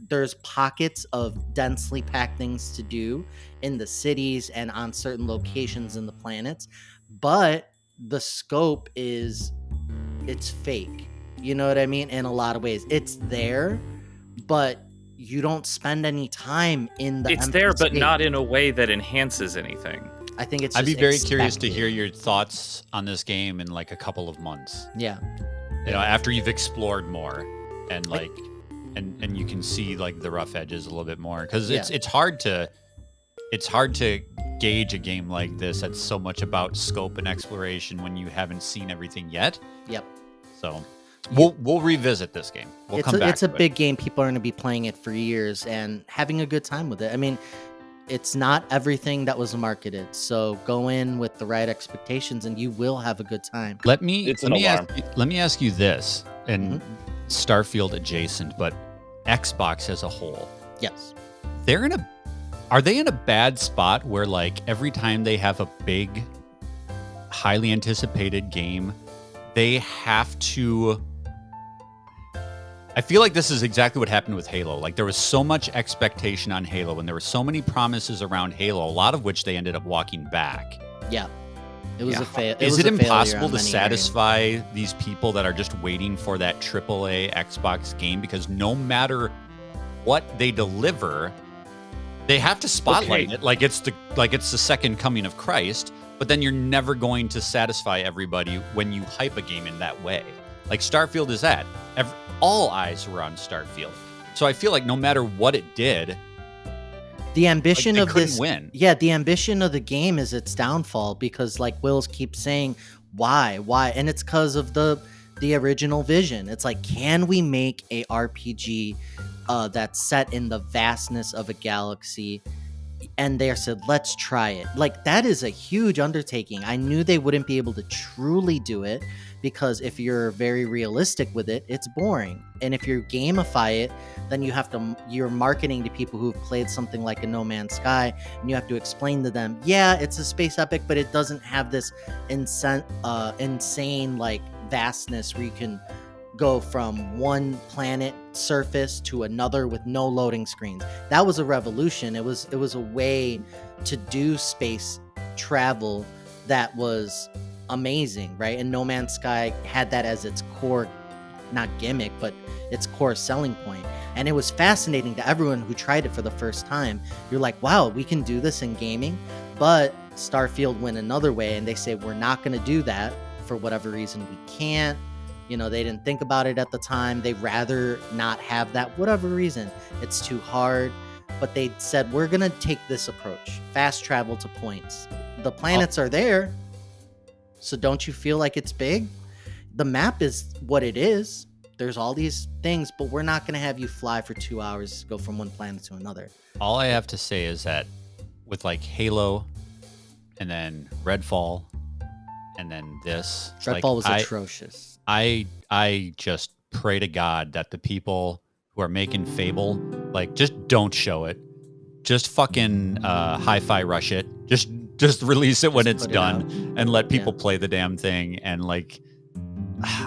there's pockets of densely packed things to do in the cities and on certain locations in the planets, but the scope it's fake. You know what I mean? In a lot of ways, it's there, but you don't spend any time in the. It's there, but not in a way that enhances anything. I think it's. I'd just be very curious to hear your thoughts on this game in like a couple of months. Yeah. You know, after you've explored more, and like, and you can see like the rough edges a little bit more, because it's hard to gauge a game like this that's so much about scope and exploration when you haven't seen everything yet. Yep. So. We'll revisit this game. It's a big game. People are going to be playing it for years and having a good time with it. I mean, it's not everything that was marketed. So go in with the right expectations and you will have a good time. Let me ask you this, and Starfield adjacent, but Xbox as a whole. Yes. Are they in a bad spot where, like, every time they have a big, highly anticipated game, they have to... I feel like this is exactly what happened with Halo. Like, there was so much expectation on Halo, and there were so many promises around Halo, a lot of which they ended up walking back. Yeah. It was a fail. Is it impossible to satisfy these people that are just waiting for that AAA Xbox game? Because no matter what they deliver, they have to spotlight it like it's the second coming of Christ, but then you're never going to satisfy everybody when you hype a game in that way. Like Starfield is that. All eyes were on Starfield. So I feel like no matter what it did, the ambition of this win. Yeah, the ambition of the game is its downfall, because like Wills keeps saying, why? And it's because of the original vision. It's like, can we make a RPG that's set in the vastness of a galaxy? And they said, let's try it. Like, that is a huge undertaking. I knew they wouldn't be able to truly do it, because if you're very realistic with it, it's boring. And if you gamify it, then you're marketing to people who've played something like a No Man's Sky, and you have to explain to them, yeah, it's a space epic, but it doesn't have this insane like vastness where you can go from one planet surface to another with no loading screens. That was a revolution. It was a way to do space travel that was amazing, right? And No Man's Sky had that as its core, not gimmick, but its core selling point. And it was fascinating to everyone who tried it for the first time. You're like, wow, we can do this in gaming. But Starfield went another way, and they say, we're not going to do that for whatever reason. We can't. You know, they didn't think about it at the time. They'd rather not have that, whatever reason. It's too hard. But they said, we're going to take this approach. Fast travel to points. The planets are there. So don't you feel like it's big? The map is what it is. There's all these things, but we're not going to have you fly for 2 hours to go from one planet to another. All I have to say is that with like Halo and then Redfall and then this. Redfall was atrocious. I just pray to God that the people who are making Fable, like, just don't show it. Just fucking hi-fi rush it. Just release it when it's done and let people play the damn thing. And like,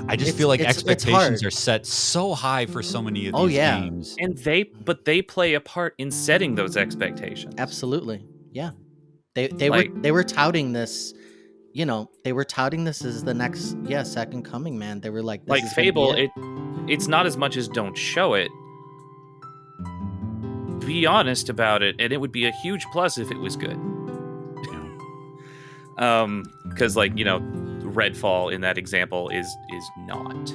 I just feel like expectations are set so high for so many of these games. And they play a part in setting those expectations. Absolutely. Yeah. They were touting this, you know, they were touting this as the next, second coming, man. They were like, this is Fable, it's not as much as don't show it. Be honest about it, and it would be a huge plus if it was good. Because like, you know, Redfall in that example is not.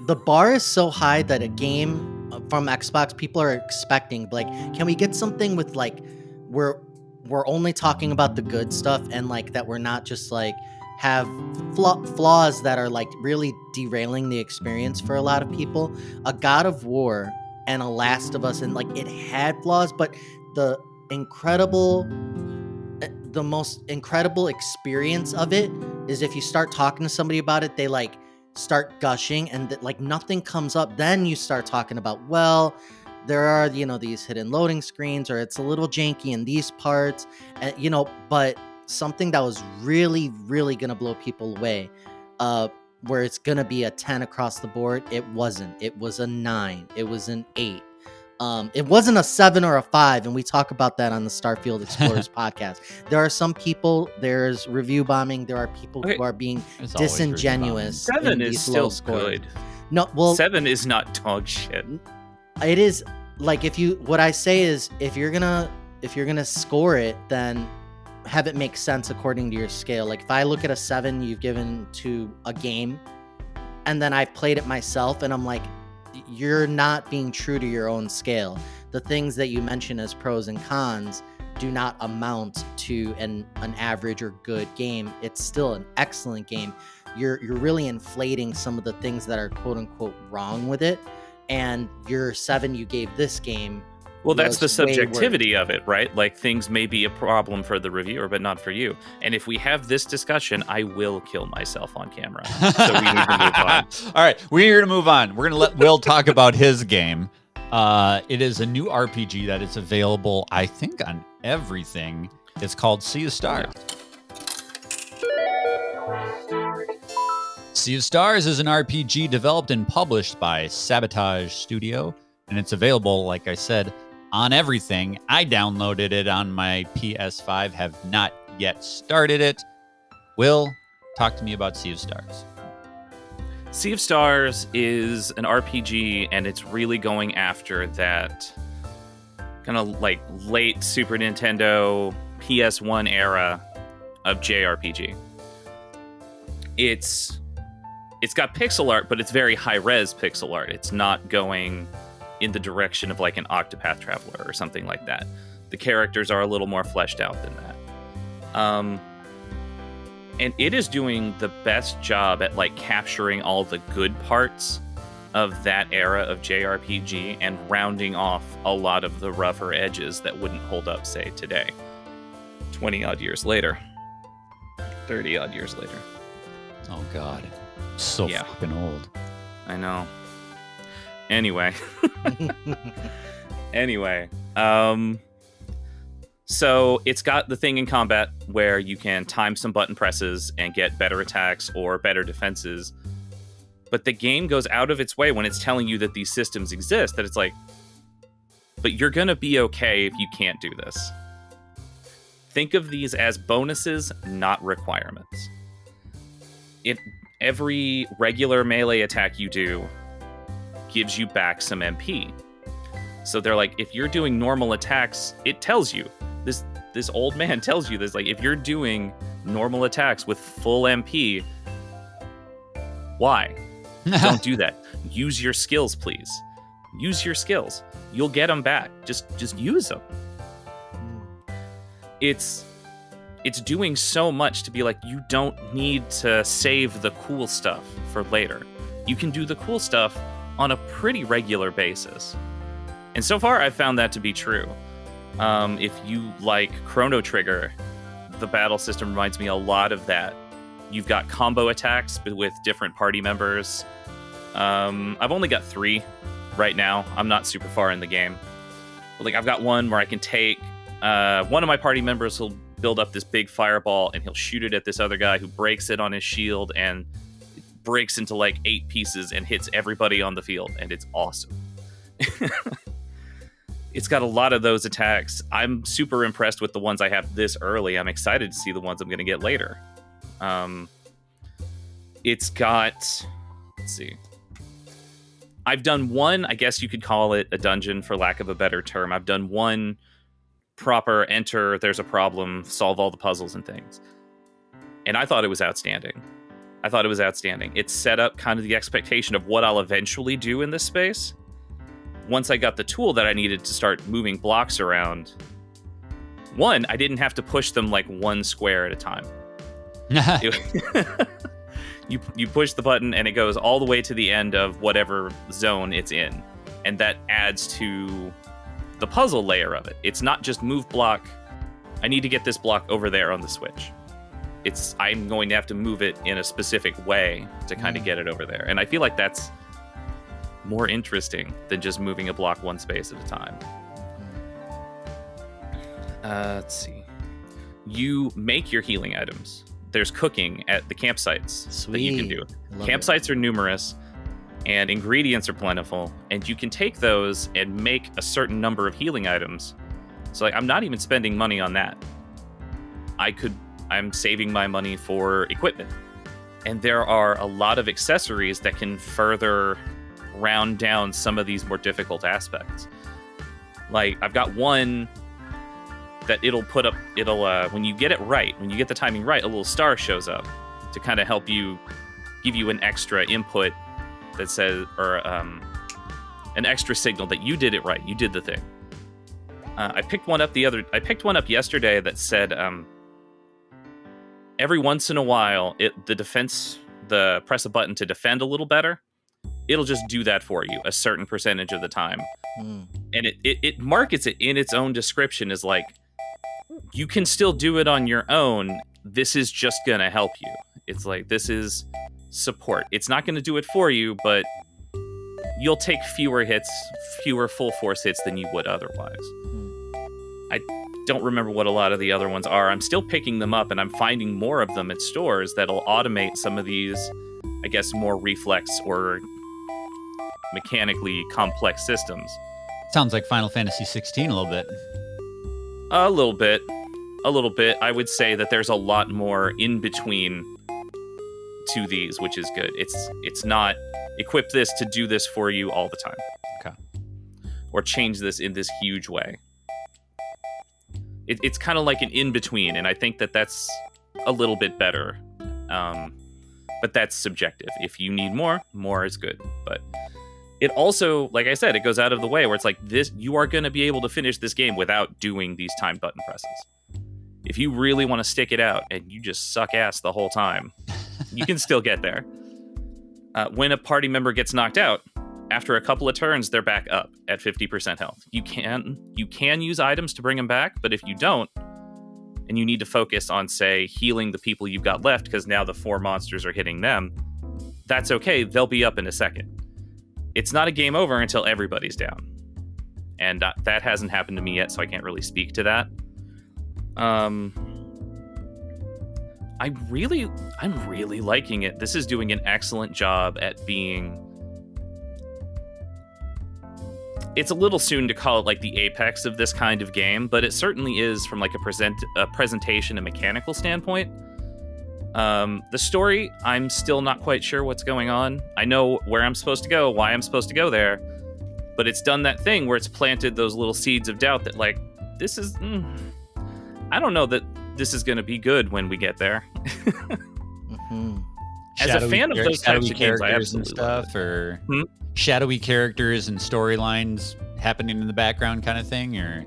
The bar is so high that a game from Xbox, people are expecting, like, can we get something with like we're only talking about the good stuff, and like that we're not just like have flaws that are like really derailing the experience for a lot of people. A God of War and a Last of Us, and like it had flaws, but the most incredible experience of it is if you start talking to somebody about it, they like start gushing, and like nothing comes up. Then you start talking about, well, there are, you know, these hidden loading screens, or it's a little janky in these parts, and, you know, but something that was really, really going to blow people away, where it's going to be a 10 across the board. It wasn't. It was a 9. It was an 8. It wasn't a 7 or a 5, and we talk about that on the Starfield Explorers podcast. There are some people, there's review bombing, there are people who are being disingenuous. 7 is still good. No, well, 7 is not dog shit. It is, like, what I say is, if you're gonna score it, then have it make sense according to your scale. Like, if I look at a 7 you've given to a game, and then I've played it myself, and I'm like, you're not being true to your own scale. The things that you mention as pros and cons do not amount to an average or good game. It's still an excellent game. You're really inflating some of the things that are quote unquote wrong with it, and your 7 you gave this game. Well, that's the subjectivity of it, right? Like, things may be a problem for the reviewer, but not for you. And if we have this discussion, I will kill myself on camera. So we need to move on. All right, we're here to move on. We're going to let Will talk about his game. It is a new RPG that is available, I think, on everything. It's called Sea of Stars. Sea of Stars is an RPG developed and published by Sabotage Studio, and it's available, like I said, on everything. I downloaded it on my PS5, have not yet started it. Will, talk to me about Sea of Stars. Sea of Stars is an RPG, and it's really going after that kind of like late Super Nintendo, PS1 era of JRPG. It's got pixel art, but it's very high-res pixel art. It's not going in the direction of like an Octopath Traveler or something like that. The characters are a little more fleshed out than that. And it is doing the best job at like capturing all the good parts of that era of JRPG and rounding off a lot of the rougher edges that wouldn't hold up, say, today. 20-odd years later. 30-odd years later. Oh, God. So fucking old. I know. Anyway. So it's got the thing in combat where you can time some button presses and get better attacks or better defenses But the game goes out of its way when it's telling you that these systems exist, that it's like, but you're going to be okay if you can't do this. Think of these as bonuses, not requirements. Every regular melee attack you do gives you back some MP. So they're like, if you're doing normal attacks, it tells you. This old man tells you this. Like, if you're doing normal attacks with full MP, why? Don't do that. Use your skills, please. Use your skills. You'll get them back. Just use them. It's doing so much to be like, you don't need to save the cool stuff for later. You can do the cool stuff on a pretty regular basis. And so far, I've found that to be true. If you like Chrono Trigger, the battle system reminds me a lot of that. You've got combo attacks with different party members. I've only got 3 right now. I'm not super far in the game. But like, I've got one where I can take one of my party members will build up this big fireball and he'll shoot it at this other guy who breaks it on his shield and it breaks into like 8 pieces and hits everybody on the field, and it's awesome. It's got a lot of those attacks. I'm super impressed with the ones I have this early. I'm excited to see the ones I'm going to get later. It's got, let's see. I've done one, I guess you could call it a dungeon for lack of a better term. I've done one proper enter, there's a problem, solve all the puzzles and things. And I thought it was outstanding. It set up kind of the expectation of what I'll eventually do in this space. Once I got the tool that I needed to start moving blocks around, one, I didn't have to push them like one square at a time. You push the button and it goes all the way to the end of whatever zone it's in. And that adds to the puzzle layer of it. It's not just move block. I need to get this block over there on the Switch. I'm going to have to move it in a specific way to kind of get it over there. And I feel like that's more interesting than just moving a block one space at a time. Let's see. You make your healing items. There's cooking at the campsites that you can do. Campsites are numerous, and ingredients are plentiful, and you can take those and make a certain number of healing items. So like, I'm not even spending money on that. I'm saving my money for equipment. And there are a lot of accessories that can further round down some of these more difficult aspects. Like, I've got one that when you get it right, when you get the timing right, a little star shows up to kind of help you, give you an extra input that says, or an extra signal that you did it right, you did the thing. I picked one up yesterday that said, every once in a while, the press a button to defend a little better, it'll just do that for you a certain percentage of the time. And it markets it in its own description as like, you can still do it on your own. This is just going to help you. It's like, this is support. It's not going to do it for you, but you'll take fewer full force hits than you would otherwise. I don't remember what a lot of the other ones are. I'm still picking them up, and I'm finding more of them at stores that'll automate some of these, I guess, more reflex or mechanically complex systems. Sounds like Final Fantasy 16 a little bit. A little bit. I would say that there's a lot more in between to these, which is good. It's not equip this to do this for you all the time. Okay. Or change this in this huge way. It's kind of like an in-between, and I think that that's a little bit better. But that's subjective. If you need more is good. But it also, like I said, it goes out of the way where it's like, this, you are going to be able to finish this game without doing these time button presses. If you really want to stick it out and you just suck ass the whole time, you can still get there. When a party member gets knocked out, after a couple of turns, they're back up at 50% health. You can use items to bring them back, but if you don't, and you need to focus on, say, healing the people you've got left because now the 4 monsters are hitting them, that's okay. They'll be up in a second. It's not a game over until everybody's down. And that hasn't happened to me yet, so I can't really speak to that. I'm really liking it. This is doing an excellent job at being. It's a little soon to call it like the apex of this kind of game, but it certainly is from like a presentation and mechanical standpoint. The story, I'm still not quite sure what's going on. I know where I'm supposed to go, why I'm supposed to go there, but it's done that thing where it's planted those little seeds of doubt that like, this is... I don't know that this is going to be good when we get there. Mm-hmm. As a fan of those types of games, I absolutely love it. Or shadowy characters and storylines happening in the background kind of thing, or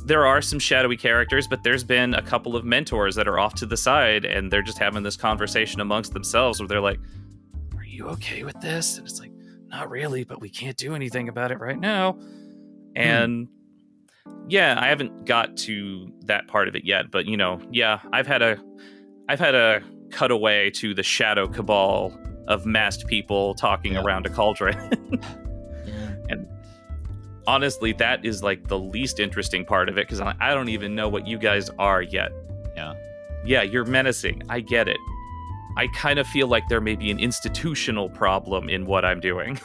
there are some shadowy characters, but there's been a couple of mentors that are off to the side and they're just having this conversation amongst themselves where they're like, are you okay with this? And it's like, not really, but we can't do anything about it right now. And yeah, I haven't got to that part of it yet, but I've had a cutaway to the shadow cabal of masked people talking around a cauldron. And honestly, that is like the least interesting part of it, because I don't even know what you guys are yet. Yeah, you're menacing. I get it. I kind of feel like there may be an institutional problem in what I'm doing.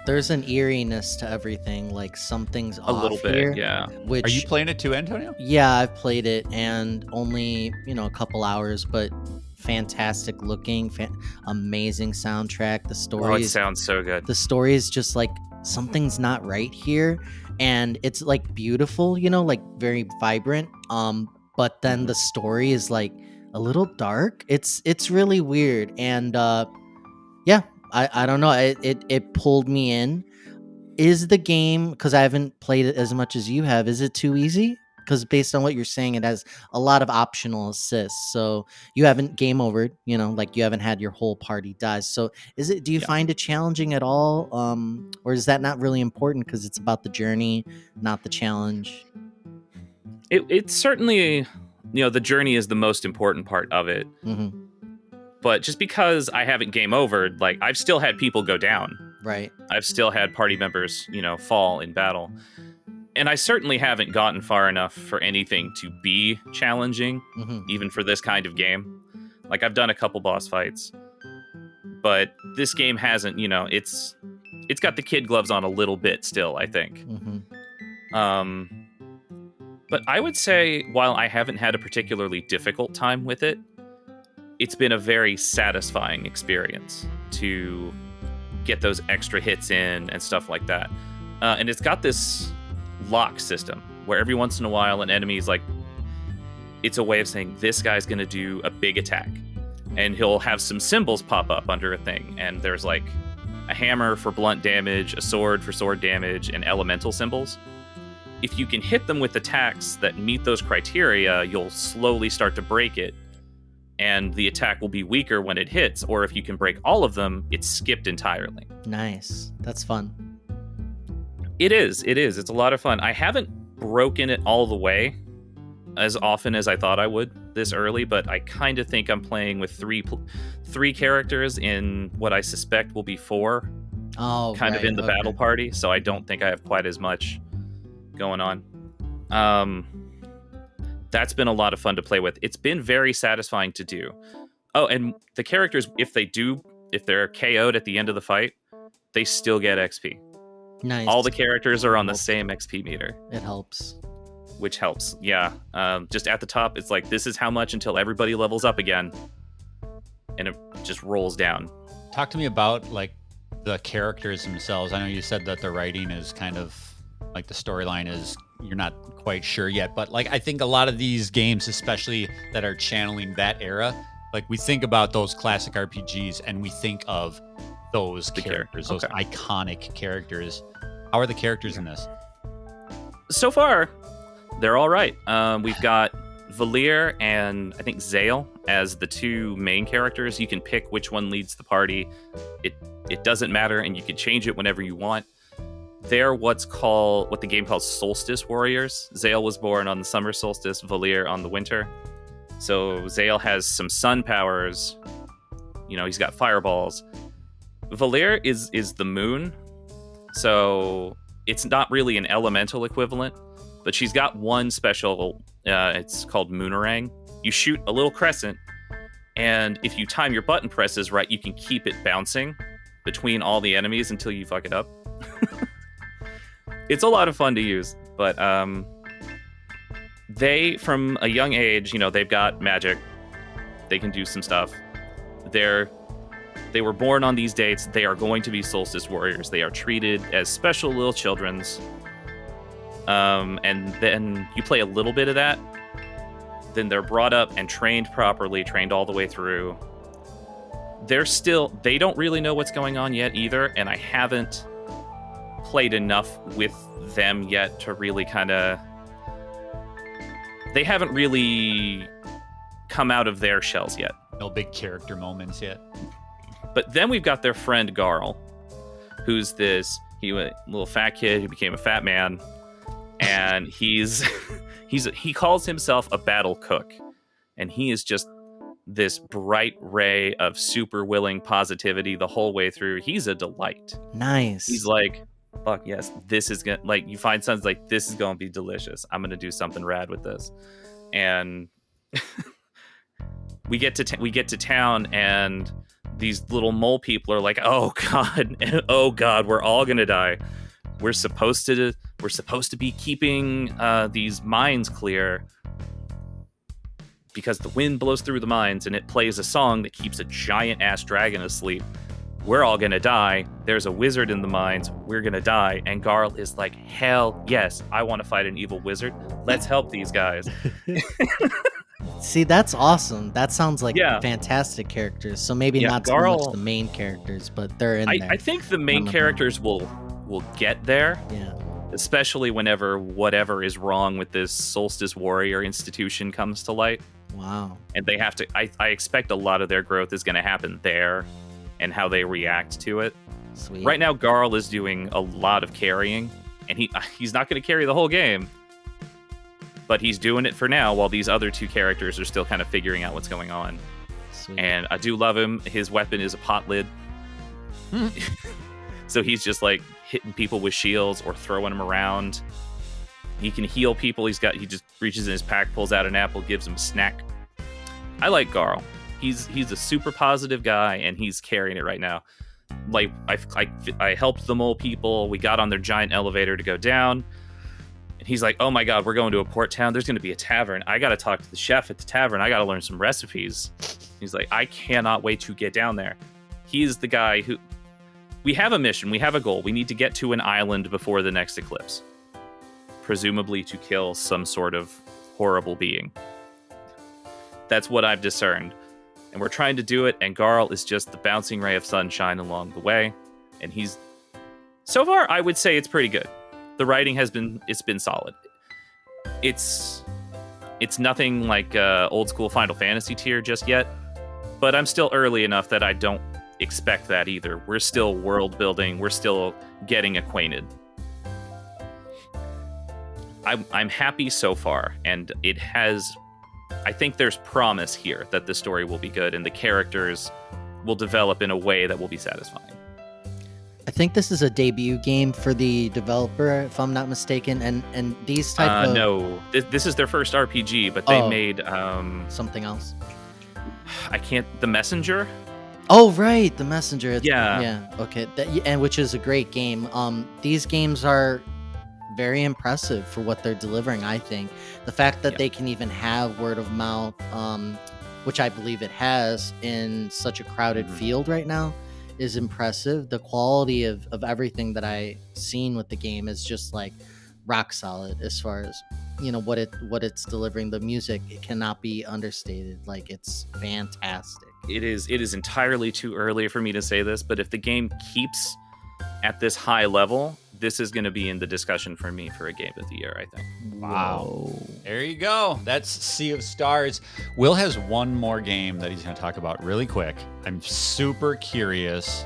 There's an eeriness to everything, like something's off a little bit here, yeah. Which, are you playing it too, Antonio? Yeah, I've played it, and only a couple hours, but fantastic looking, amazing soundtrack. The story it sounds so good. The story is just like something's not right here, and it's like beautiful, like very vibrant. But then the story is like a little dark. It's really weird, and I don't know. It pulled me in. Is the game, because I haven't played it as much as you have, is it too easy? Because based on what you're saying, it has a lot of optional assists. So you haven't game overed, like you haven't had your whole party die. So do you find it challenging at all? Or is that not really important because it's about the journey, not the challenge? It's certainly, the journey is the most important part of it. Mm-hmm. But just because I haven't game overed, like I've still had people go down. Right. I've still had party members, fall in battle. And I certainly haven't gotten far enough for anything to be challenging, even for this kind of game. Like I've done a couple boss fights, but this game hasn't, it's got the kid gloves on a little bit still, I think. But I would say while I haven't had a particularly difficult time with it, it's been a very satisfying experience to get those extra hits in and stuff like that. And it's got this lock system where every once in a while an enemy is like, it's a way of saying this guy's going to do a big attack. And he'll have some symbols pop up under a thing. And there's like a hammer for blunt damage, a sword for sword damage, and elemental symbols. If you can hit them with attacks that meet those criteria, you'll slowly start to break it. And the attack will be weaker when it hits, or if you can break all of them, it's skipped entirely. Nice. That's fun. It is. It's a lot of fun. I haven't broken it all the way as often as I thought I would this early, but I kind of think I'm playing with three characters in what I suspect will be 4. Oh, kind of in the battle party, so I don't think I have quite as much going on. That's been a lot of fun to play with. It's been very satisfying to do. Oh, and the characters, if they're KO'd at the end of the fight, they still get XP. Nice. All the characters are on the same XP meter. It helps. Which helps, yeah. Just at the top, it's like, this is how much until everybody levels up again. And it just rolls down. Talk to me about, like, the characters themselves. I know you said that the writing is kind of, like, the storyline is, you're not quite sure yet, but like I think a lot of these games, especially that are channeling that era, like we think about those classic RPGs and we think of those characters, those iconic characters. How are the characters in this? So far, they're all right. We've got Valir and I think Zale as the 2 main characters. You can pick which one leads the party. It doesn't matter, and you can change it whenever you want. They're what the game calls solstice warriors. Zale was born on the summer solstice, Valir on the winter. So Zale has some sun powers. He's got fireballs. Valir is the moon. So it's not really an elemental equivalent, but she's got one special, it's called Moonerang, You shoot a little crescent, and if you time your button presses right, you can keep it bouncing between all the enemies until you fuck it up. It's a lot of fun to use, but they, from a young age, they've got magic. They can do some stuff. They were born on these dates. They are going to be solstice warriors. They are treated as special little children's. And then you play a little bit of that. Then they're brought up and trained properly, trained all the way through. They don't really know what's going on yet either, and I haven't played enough with them yet to really they haven't really come out of their shells yet. No big character moments yet. But then we've got their friend Garl, who's he was a little fat kid who became a fat man, and he calls himself a battle cook, and he is just this bright ray of super willing positivity the whole way through. He's a delight. Nice. He's like, fuck yes, this is gonna, like, you find something like, this is gonna be delicious. I'm gonna do something rad with this. And we get to town, and these little mole people are like, oh god, we're all gonna die. We're supposed to be keeping these mines clear because the wind blows through the mines and it plays a song that keeps a giant ass dragon asleep. We're all gonna die. There's a wizard in the mines. We're gonna die. And Garl is like, hell yes, I want to fight an evil wizard. Let's help these guys. See, that's awesome. That sounds like fantastic characters. So maybe not so much the main characters, but they're in there. I think the main characters will get there. Yeah. Especially whenever whatever is wrong with this Solstice Warrior institution comes to light. Wow. And they have to, I expect a lot of their growth is going to happen there and how they react to it. Sweet. Right now, Garl is doing a lot of carrying, and he's not going to carry the whole game. But he's doing it for now while these other two characters are still kind of figuring out what's going on. Sweet. And I do love him. His weapon is a pot lid. So he's just like hitting people with shields or throwing them around. He can heal people. He just reaches in his pack, pulls out an apple, gives him a snack. I like Garl. He's a super positive guy, and he's carrying it right now. Like I helped the mole people. We got on their giant elevator to go down. And he's like, oh my god, we're going to a port town. There's going to be a tavern. I got to talk to the chef at the tavern. I got to learn some recipes. He's like, I cannot wait to get down there. He's the guy who... We have a mission. We have a goal. We need to get to an island before the next eclipse. Presumably to kill some sort of horrible being. That's what I've discerned. And we're trying to do it, and Garl is just the bouncing ray of sunshine along the way. And he's... So far, I would say it's pretty good. The writing it's been solid. It's nothing like old school Final Fantasy tier just yet, but I'm still early enough that I don't expect that either. We're still world building. We're still getting acquainted. I'm happy so far, and it has... I think there's promise here that the story will be good and the characters will develop in a way that will be satisfying. I think this is a debut game for the developer, if I'm not mistaken, and these type of... No, this is their first RPG, but they made... something else? The Messenger? Oh, right, The Messenger. Yeah. Okay, and which is a great game. These games are very impressive for what they're delivering, I think. The fact that they can even have word of mouth, which I believe it has in such a crowded field right now, is impressive. The quality of everything that I've seen with the game is just like rock solid as far as what it's delivering. The music, it cannot be understated. Like, it's fantastic. It is entirely too early for me to say this, but if the game keeps at this high level, this is going to be in the discussion for me for a game of the year, I think. Wow. Whoa. There you go. That's Sea of Stars. Will has one more game that he's going to talk about really quick. I'm super curious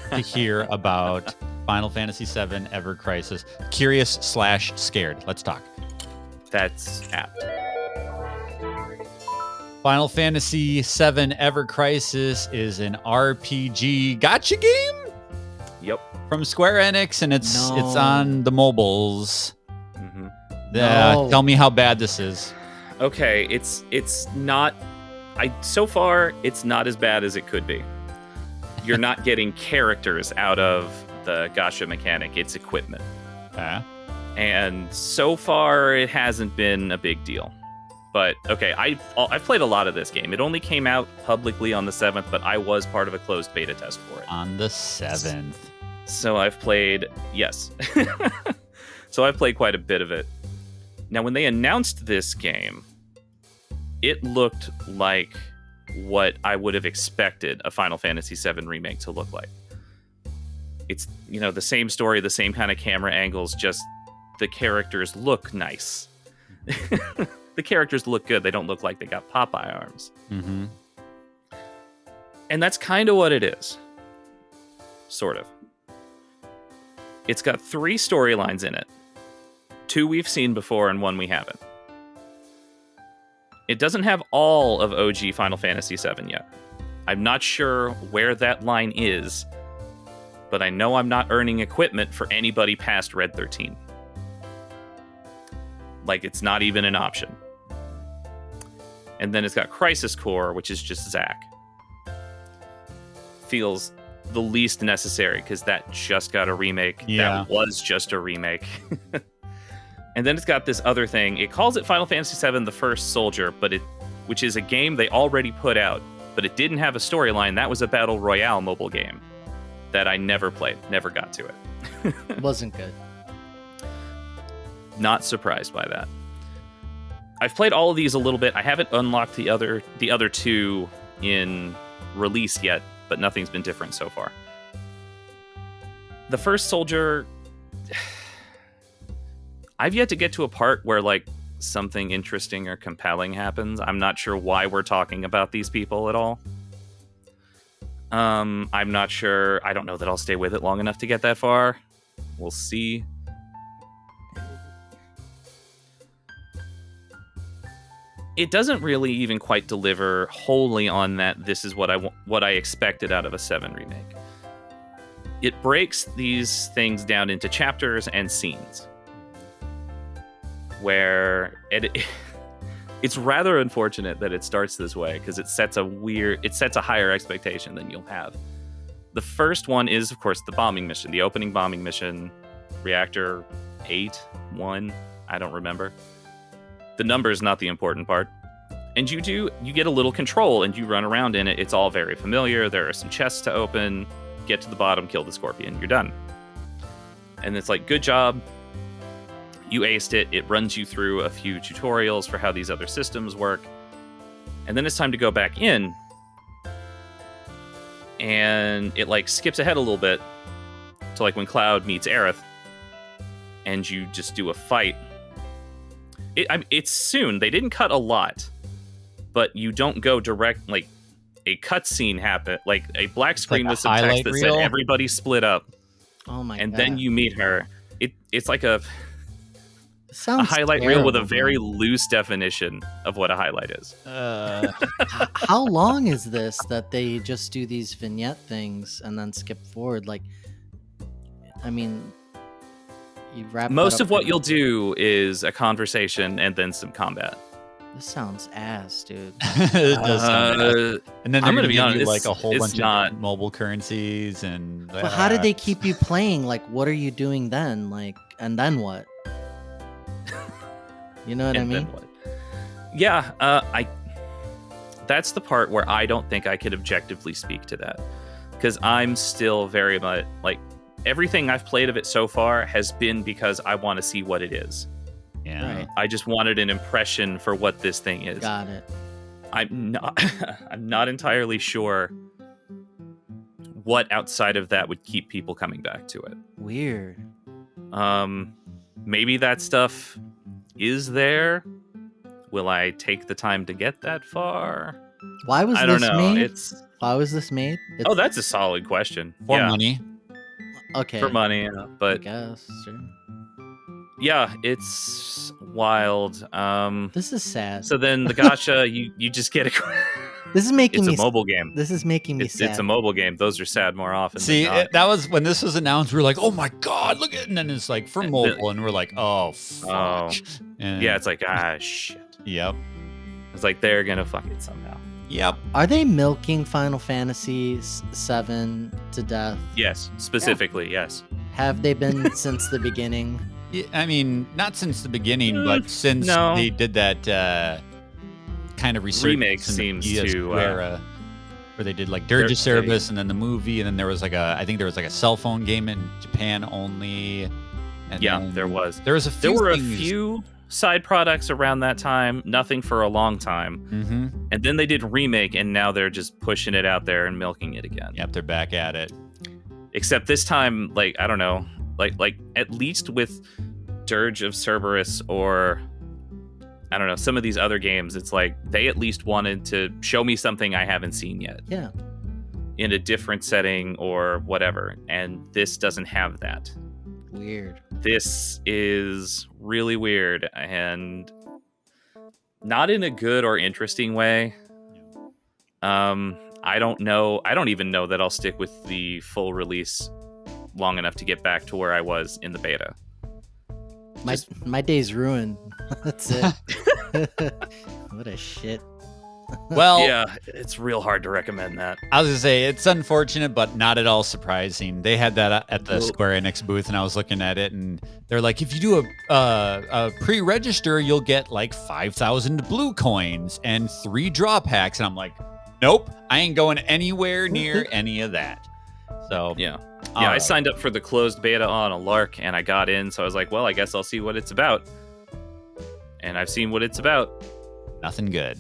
to hear about Final Fantasy VII Ever Crisis. Curious/scared. Let's talk. That's apt. Final Fantasy VII Ever Crisis is an RPG gacha game? Yep. From Square Enix, and it's on the mobiles. No. Tell me how bad this is. okay, it's not. So far, it's not as bad as it could be. You're not getting characters out of the gacha mechanic; it's equipment. And so far, it hasn't been a big deal. But okay, I've played a lot of this game. It only came out publicly on the 7th, but I was part of a closed beta test for it. On the 7th. So I've played, yes. So I've played quite a bit of it. Now, when they announced this game, it looked like what I would have expected a Final Fantasy VII remake to look like. It's, the same story, the same kind of camera angles, just the characters look nice. The characters look good. They don't look like they got Popeye arms. Mm-hmm. And that's kind of what it is. Sort of. It's got 3 storylines in it. 2 we've seen before and 1 we haven't. It doesn't have all of OG Final Fantasy VII yet. I'm not sure where that line is, but I know I'm not earning equipment for anybody past Red 13. Like, it's not even an option. And then it's got Crisis Core, which is just Zack. Feels the least necessary, because that just got a remake. Yeah. That was just a remake. And then it's got this other thing. It calls it Final Fantasy VII The First Soldier, which is a game they already put out, but it didn't have a storyline. That was a Battle Royale mobile game that I never played, never got to it. It wasn't good. Not surprised by that. I've played all of these a little bit. I haven't unlocked the other 2 in release yet, but nothing's been different so far. The First Soldier, I've yet to get to a part where like something interesting or compelling happens. I'm not sure why we're talking about these people at all. I'm not sure. I don't know that I'll stay with it long enough to get that far. We'll see. It doesn't really even quite deliver wholly on that. This is what I expected out of a 7 remake. It breaks these things down into chapters and scenes, where it's rather unfortunate that it starts this way, because it sets a higher expectation than you'll have. The first one is, of course, the bombing mission, the opening bombing mission, Reactor 8-1. I don't remember. The number is not the important part. And you get a little control, and you run around in it. It's all very familiar. There are some chests to open. Get to the bottom, kill the scorpion. You're done. And it's like, good job. You aced it. It runs you through a few tutorials for how these other systems work. And then it's time to go back in. And it like skips ahead a little bit to like when Cloud meets Aerith. And you just do a fight. It's soon. They didn't cut a lot, but you don't go direct. Like a cutscene happened, like a black screen like with some text that reel? said everybody split up. Oh my god! And then you meet her. It's like a Sounds highlight terrible, reel with a very man. loose definition of what a highlight is. How long is this that they just do these vignette things and then skip forward? Like, I mean, you wrap Most that up of what in- you'll do is a conversation and then some combat. This sounds ass, dude. It does sound bad. And then they're I'm going gonna to be give honest, you like a whole it's bunch not- of mobile currencies and. But how did they keep you playing? Like, what are you doing then? Like, and then what? You know what I And then mean? what? Yeah, that's the part where I don't think I could objectively speak to that, because I'm still very much like, everything I've played of it so far has been because I want to see what it is. Yeah. Right. I just wanted an impression for what this thing is. Got it. I'm not entirely sure what outside of that would keep people coming back to it. Weird. Maybe that stuff is there. Will I take the time to get that far? Why was I don't this know. made? Why was this made? Oh, that's a solid question. For Yeah, money. Okay. for money. Yeah. I But guess. Sure. yeah, it's wild. This is sad. So then the gacha, you just get This is making it's me. a mobile game. This is making me sad. It's a mobile game. Those are sad more often. See, than not. that was when this was announced. We were like, "Oh my god, look at!" it. And then it's like for And mobile, and we're like, "Oh fuck." Oh. And Yeah, it's like, shit. Yep. It's like they're gonna fuck it somehow. Yep. Are they milking Final Fantasy VII to death? Yes, specifically, yes. Have they been since the beginning? Yeah, I mean, not since the beginning, but since they did that kind of remake seems seems to where they did like Dirge Service and then the movie, and then there was like I think there was like a cell phone game in Japan only. And there was. There was a few. There were a few side products around that time, nothing for a long time. Mm-hmm. And then they did remake, and now they're just pushing it out there and milking it again. Yep, they're back at it. Except this time, like, I don't know, like at least with Dirge of Cerberus or I don't know, some of these other games, it's like they at least wanted to show me something I haven't seen yet. Yeah. In a different setting or whatever. And this doesn't have that. Weird. This is really weird and not in a good or interesting way. I don't know. I don't even know that I'll stick with the full release long enough to get back to where I was in the beta. My day's ruined. That's it. What a shit. Well, yeah, it's real hard to recommend that. I was gonna say it's unfortunate, but not at all surprising. They had that at the Square Enix booth, and I was looking at it, and they're like, if you do a pre-register, you'll get like 5,000 blue coins and 3 draw packs, and I'm like, nope, I ain't going anywhere near any of that. So yeah, I signed up for the closed beta on a lark, and I got in, so I was like, well, I guess I'll see what it's about, and I've seen what it's about. Nothing good.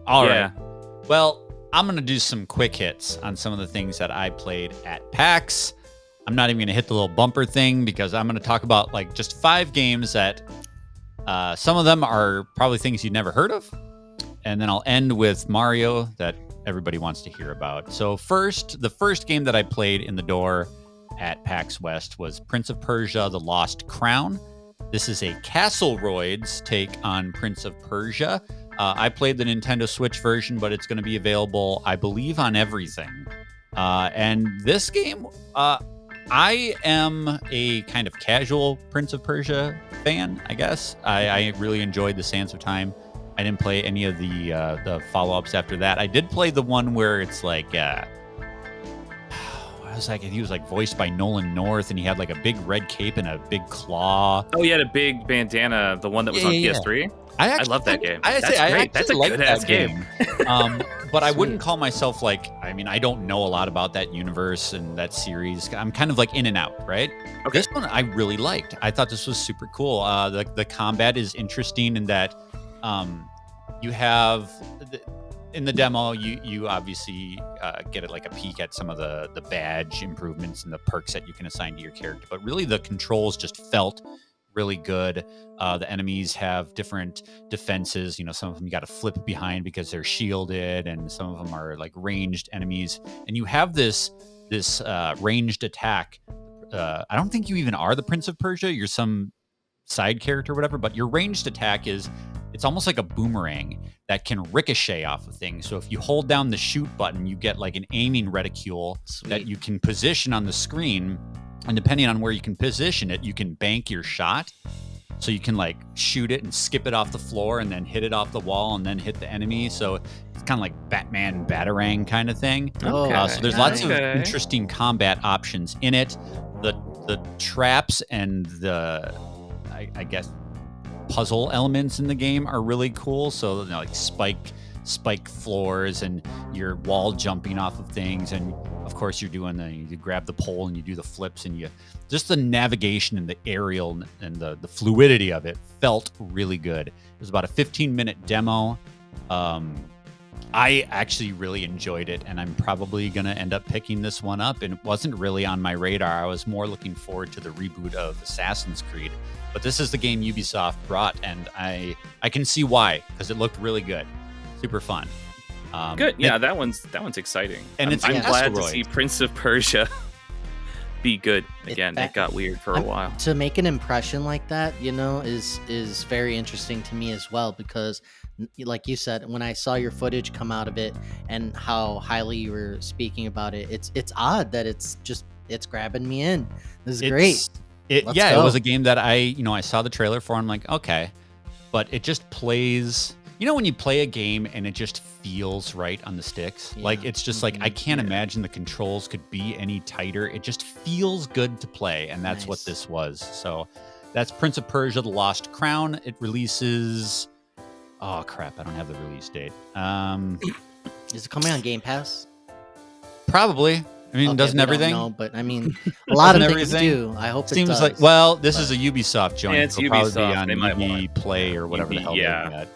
All right. Well, I'm going to do some quick hits on some of the things that I played at PAX. I'm not even going to hit the little bumper thing because I'm going to talk about like just 5 games that some of them are probably things you'd never heard of. And then I'll end with Mario that everybody wants to hear about. So the first game that I played in the door at PAX West was Prince of Persia: The Lost Crown. This is a Castleroids take on Prince of Persia. I played the Nintendo Switch version, but it's going to be available, I believe, on everything. And this game, I am a kind of casual Prince of Persia fan, I guess. I really enjoyed the Sands of Time. I didn't play any of the follow-ups after that. I did play the one where it's like... he was like voiced by Nolan North, and he had like a big red cape and a big claw. Oh, he had a big bandana, the one that was on PS3. I love that game. That's great. That's a good-ass game. But I wouldn't call myself like, I mean, I don't know a lot about that universe and that series. I'm kind of like in and out, right? Okay. This one I really liked. I thought this was super cool. The combat is interesting in that you have... in the demo, you obviously get like a peek at some of the badge improvements and the perks that you can assign to your character. But really, the controls just felt really good. The enemies have different defenses. You know, some of them you got to flip behind because they're shielded, and some of them are like ranged enemies. And you have this ranged attack. I don't think you even are the Prince of Persia. You're some side character or whatever. But your ranged attack it's almost like a boomerang that can ricochet off of things. So if you hold down the shoot button, you get like an aiming reticule that you can position on the screen. And depending on where you can position it, you can bank your shot. So you can like shoot it and skip it off the floor and then hit it off the wall and then hit the enemy. So it's kind of like Batman Batarang kind of thing. Okay. So there's lots of interesting combat options in it. The traps and the, I guess, puzzle elements in the game are really cool. So like spike floors, and you're wall jumping off of things, and of course you're doing you grab the pole and you do the flips, and just the navigation and the aerial and the fluidity of it felt really good. It was about a 15-minute demo. I actually really enjoyed it, and I'm probably gonna end up picking this one up. And it wasn't really on my radar. I was more looking forward to the reboot of Assassin's Creed. But this is the game Ubisoft brought, and I can see why, because it looked really good, super fun. Good, yeah, that one's exciting, and I'm glad to see Prince of Persia be good again. It got weird for a while. To make an impression like that, is very interesting to me as well, because, like you said, when I saw your footage come out of it and how highly you were speaking about it, it's odd that it's grabbing me in. This is great. It was a game that I saw the trailer for. I'm like, okay, but it just plays. You know when you play a game and it just feels right on the sticks? Yeah. Like it's just like I can't imagine the controls could be any tighter. It just feels good to play, and that's what this was. So that's Prince of Persia: The Lost Crown. It releases. Oh crap! I don't have the release date. Is it coming on Game Pass? Probably. I mean, doesn't everything? No, but I mean, a lot of things everything? do. I hope Seems it does. like. Well, this is a Ubisoft joint. Yeah, it's It'll probably Ubisoft. be They might on want Ubi Play or whatever the hell they yeah. had.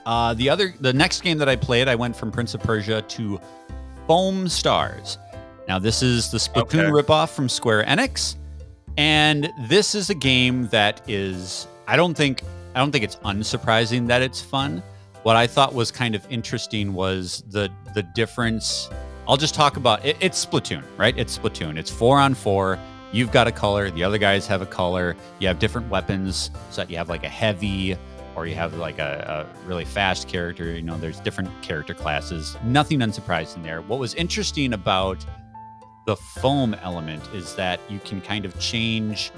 The next game that I played, I went from Prince of Persia to Foamstars. Now, this is the Splatoon ripoff from Square Enix, and this is a game that is. I don't think it's unsurprising that it's fun. What I thought was kind of interesting was the difference. I'll just talk about it. It's Splatoon, right? It's Splatoon. It's 4-on-4. You've got a color. The other guys have a color. You have different weapons. So that you have like a heavy, or you have like a really fast character. You know, there's different character classes. Nothing unsurprising there. What was interesting about the foam element is that you can kind of change,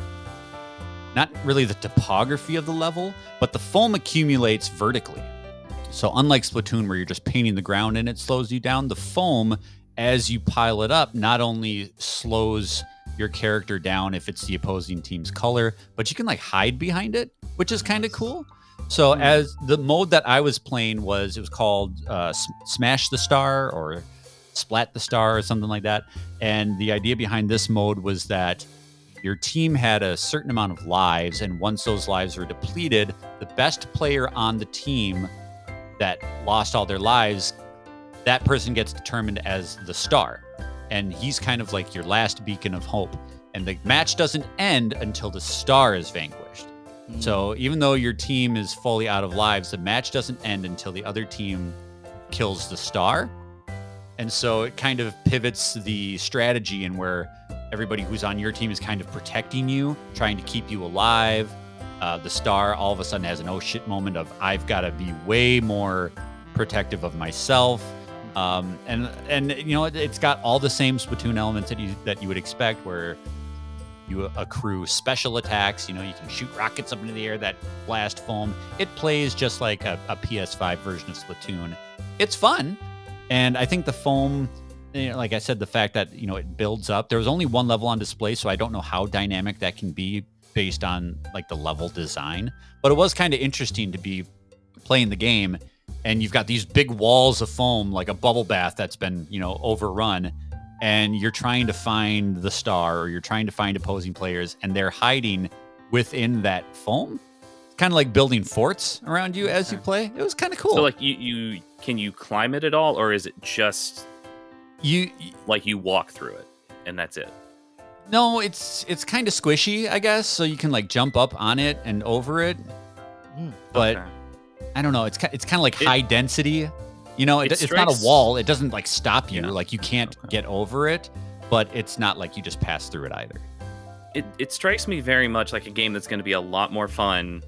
not really the topography of the level, but the foam accumulates vertically. So unlike Splatoon, where you're just painting the ground and it slows you down, the foam, as you pile it up, not only slows your character down if it's the opposing team's color, but you can like hide behind it, which is kind of cool. So as the mode that I was playing it was called Smash the Star or Splat the Star or something like that. And the idea behind this mode was that your team had a certain amount of lives, and once those lives were depleted, the best player on the team that lost all their lives, that person gets determined as the star. And he's kind of like your last beacon of hope. And the match doesn't end until the star is vanquished. So even though your team is fully out of lives, the match doesn't end until the other team kills the star. And so it kind of pivots the strategy in where everybody who's on your team is kind of protecting you, trying to keep you alive. The star all of a sudden has an oh shit moment of I've got to be way more protective of myself. And you know, it's got all the same Splatoon elements that you would expect, where you accrue special attacks. You know, you can shoot rockets up into the air that blast foam. It plays just like a PS5 version of Splatoon. It's fun. And I think the foam, you know, like I said, the fact that, you know, it builds up. There was only one level on display, so I don't know how dynamic that can be based on like the level design. But it was kind of interesting to be playing the game, and you've got these big walls of foam, like a bubble bath that's been, you know, overrun, and you're trying to find the star, or you're trying to find opposing players, and they're hiding within that foam. It's kind of like building forts around you as you play. It was kind of cool. So like you can you climb it at all, or is it just you walk through it and that's it? No, it's kind of squishy, I guess. So you can like jump up on it and over it, but I don't know. It's kind of like high density. You know, it's not a wall. It doesn't like stop you. Like you can't get over it, but it's not like you just pass through it either. It strikes me very much like a game that's going to be a lot more fun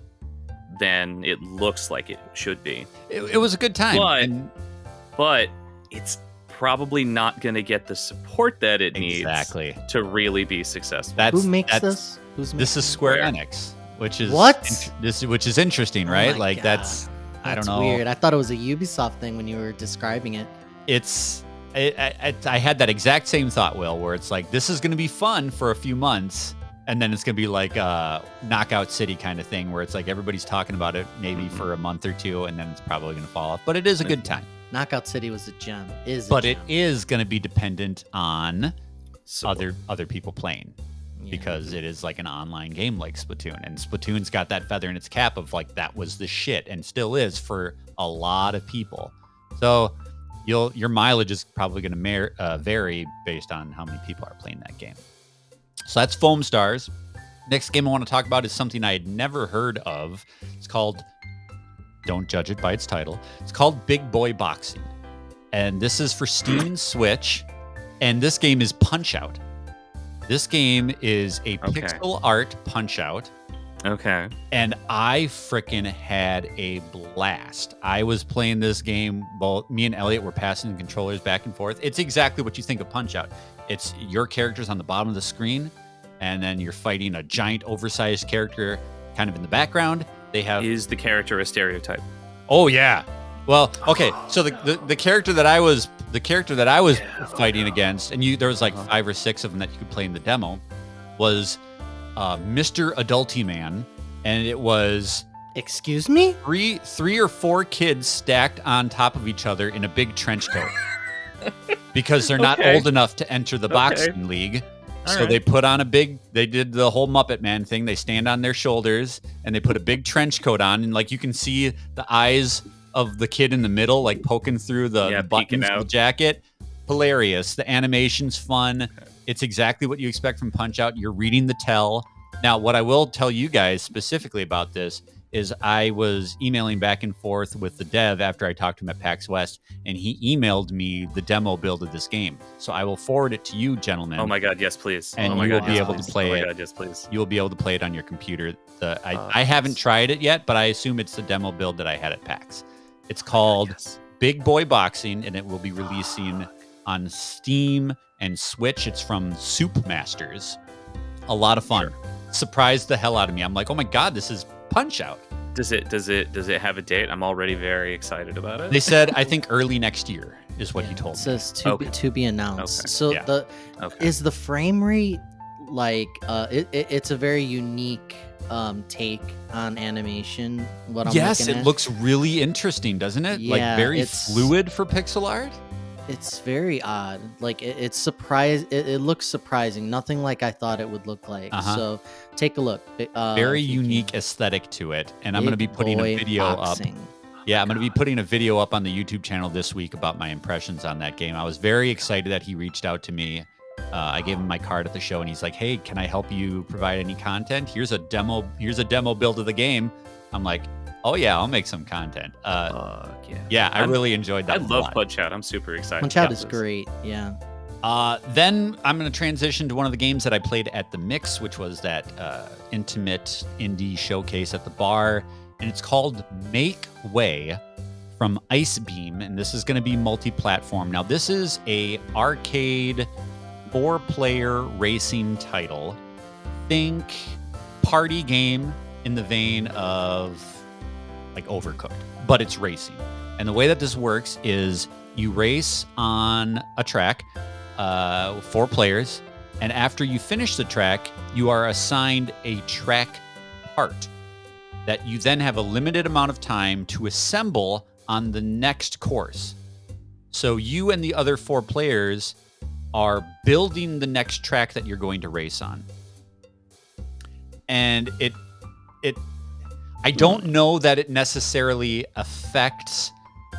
than it looks like it should be. It was a good time, but it's probably not going to get the support that it needs to really be successful. Who makes this? This is Square Enix, which is which is interesting, right? Like God. That's I don't know. Weird. I thought it was a Ubisoft thing when you were describing it. I had that exact same thought, Will, where it's like this is going to be fun for a few months, and then it's going to be like a Knockout City kind of thing, where it's like everybody's talking about it maybe for a month or two, and then it's probably going to fall off. But it is a good time. Knockout City was a gem. It is going to be dependent on other people playing, because it is like an online game like Splatoon, and Splatoon's got that feather in its cap of like that was the shit and still is for a lot of people. So your mileage is probably going to vary based on how many people are playing that game. So that's Foamstars. Next game I want to talk about is something I had never heard of. It's called, don't judge it by its title, it's called Big Boy Boxing. And this is for Steam and Switch. And this game is Punch-Out. This game is a pixel art Punch-Out. Okay. And I frickin' had a blast. I was playing this game, both me and Elliot were passing the controllers back and forth. It's exactly what you think of Punch-Out. It's your character's on the bottom of the screen, and then you're fighting a giant oversized character kind of in the background, They have. Is the character a stereotype? Oh yeah. Well, okay. So the character that I was fighting against, and there was like 5 or 6 of them that you could play in the demo, was Mr. Adulty Man, and it was. Excuse me? 3 or 4 kids stacked on top of each other in a big trench coat because they're not old enough to enter the boxing league. So they put on they did the whole Muppet Man thing. They stand on their shoulders and they put a big trench coat on, and like you can see the eyes of the kid in the middle, like poking through the buttons of the jacket. Hilarious. The animation's fun. It's exactly what you expect from Punch-Out. You're reading the tell. Now, what I will tell you guys specifically about this is I was emailing back and forth with the dev after I talked to him at PAX West, and he emailed me the demo build of this game. So I will forward it to you, gentlemen. Oh my God, yes, please. And you will be able to play it. Oh my God, yes, please. You will be able to play it on your computer. I haven't tried it yet, but I assume it's the demo build that I had at PAX. It's called Big Boy Boxing, and it will be releasing on Steam and Switch. It's from Soup Masters. A lot of fun. Sure. Surprised the hell out of me. I'm like, oh my God, this is Punch-Out. Does it have a date? I'm already very excited about it. They said I think early next year is what he told me. It says to be announced. Okay. So is the frame rate like it's a very unique take on animation. Yes, it looks really interesting, doesn't it? Yeah, like very fluid for pixel art. It's very odd. Like it's surprise. It looks surprising. Nothing like I thought it would look like. So take a look. Very unique aesthetic to it, and I'm going to be putting a video up. Yeah, I'm going to be putting a video up on the YouTube channel this week about my impressions on that game. I was very excited that he reached out to me. I gave him my card at the show, and he's like, "Hey, can I help you provide any content? Here's a demo build of the game." I'm like, "Oh yeah, I'll make some content." I really enjoyed that. I love Punch-Out. I'm super excited. Punch-Out is great. Yeah. Then I'm going to transition to one of the games that I played at the Mix, which was that intimate indie showcase at the bar, and it's called Make Way from Icebeam, and this is going to be multi-platform. Now, this is a arcade 4-player racing title. Think party game in the vein of like Overcooked, but it's racing. And the way that this works is you race on a track, 4 players, and after you finish the track, you are assigned a track part that you then have a limited amount of time to assemble on the next course. So you and the other 4 players are building the next track that you're going to race on. And I don't know that it necessarily affects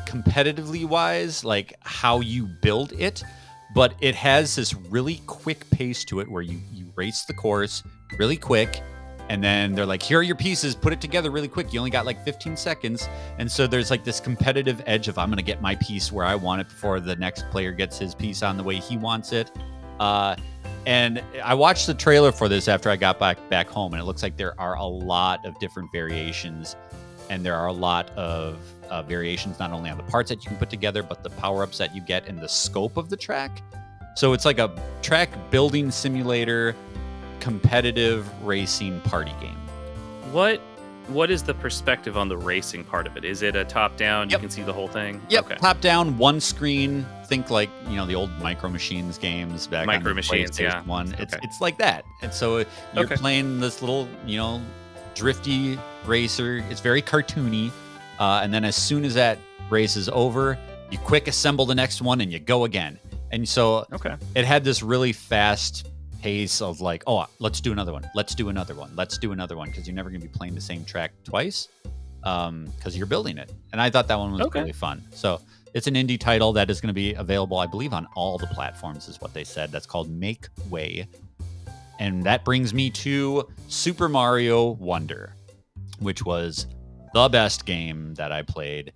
competitively wise, like how you build it, but it has this really quick pace to it where you race the course really quick, and then they're like, here are your pieces, put it together really quick. You only got like 15 seconds. And so there's like this competitive edge of I'm going to get my piece where I want it before the next player gets his piece on the way he wants it. And I watched the trailer for this after I got back home, and it looks like there are a lot of different variations, and there are a lot of variations not only on the parts that you can put together, but the power-ups that you get and the scope of the track. So it's like a track building simulator, competitive racing party game. What is the perspective on the racing part of it? Is it a top-down? You can see the whole thing? Yep, okay. Top-down, one screen. Think like, the old Micro Machines games back on the PlayStation 1. Okay. It's like that. And so you're playing this little, drifty racer. It's very cartoony. And then as soon as that race is over, you quick assemble the next one and you go again. And so it had this really fast pace of like, oh, let's do another one. Let's do another one. Let's do another one. Because you're never going to be playing the same track twice because you're building it. And I thought that one was really fun. So it's an indie title that is going to be available, I believe, on all the platforms is what they said. That's called Make Way. And that brings me to Super Mario Wonder, which was the best game that I played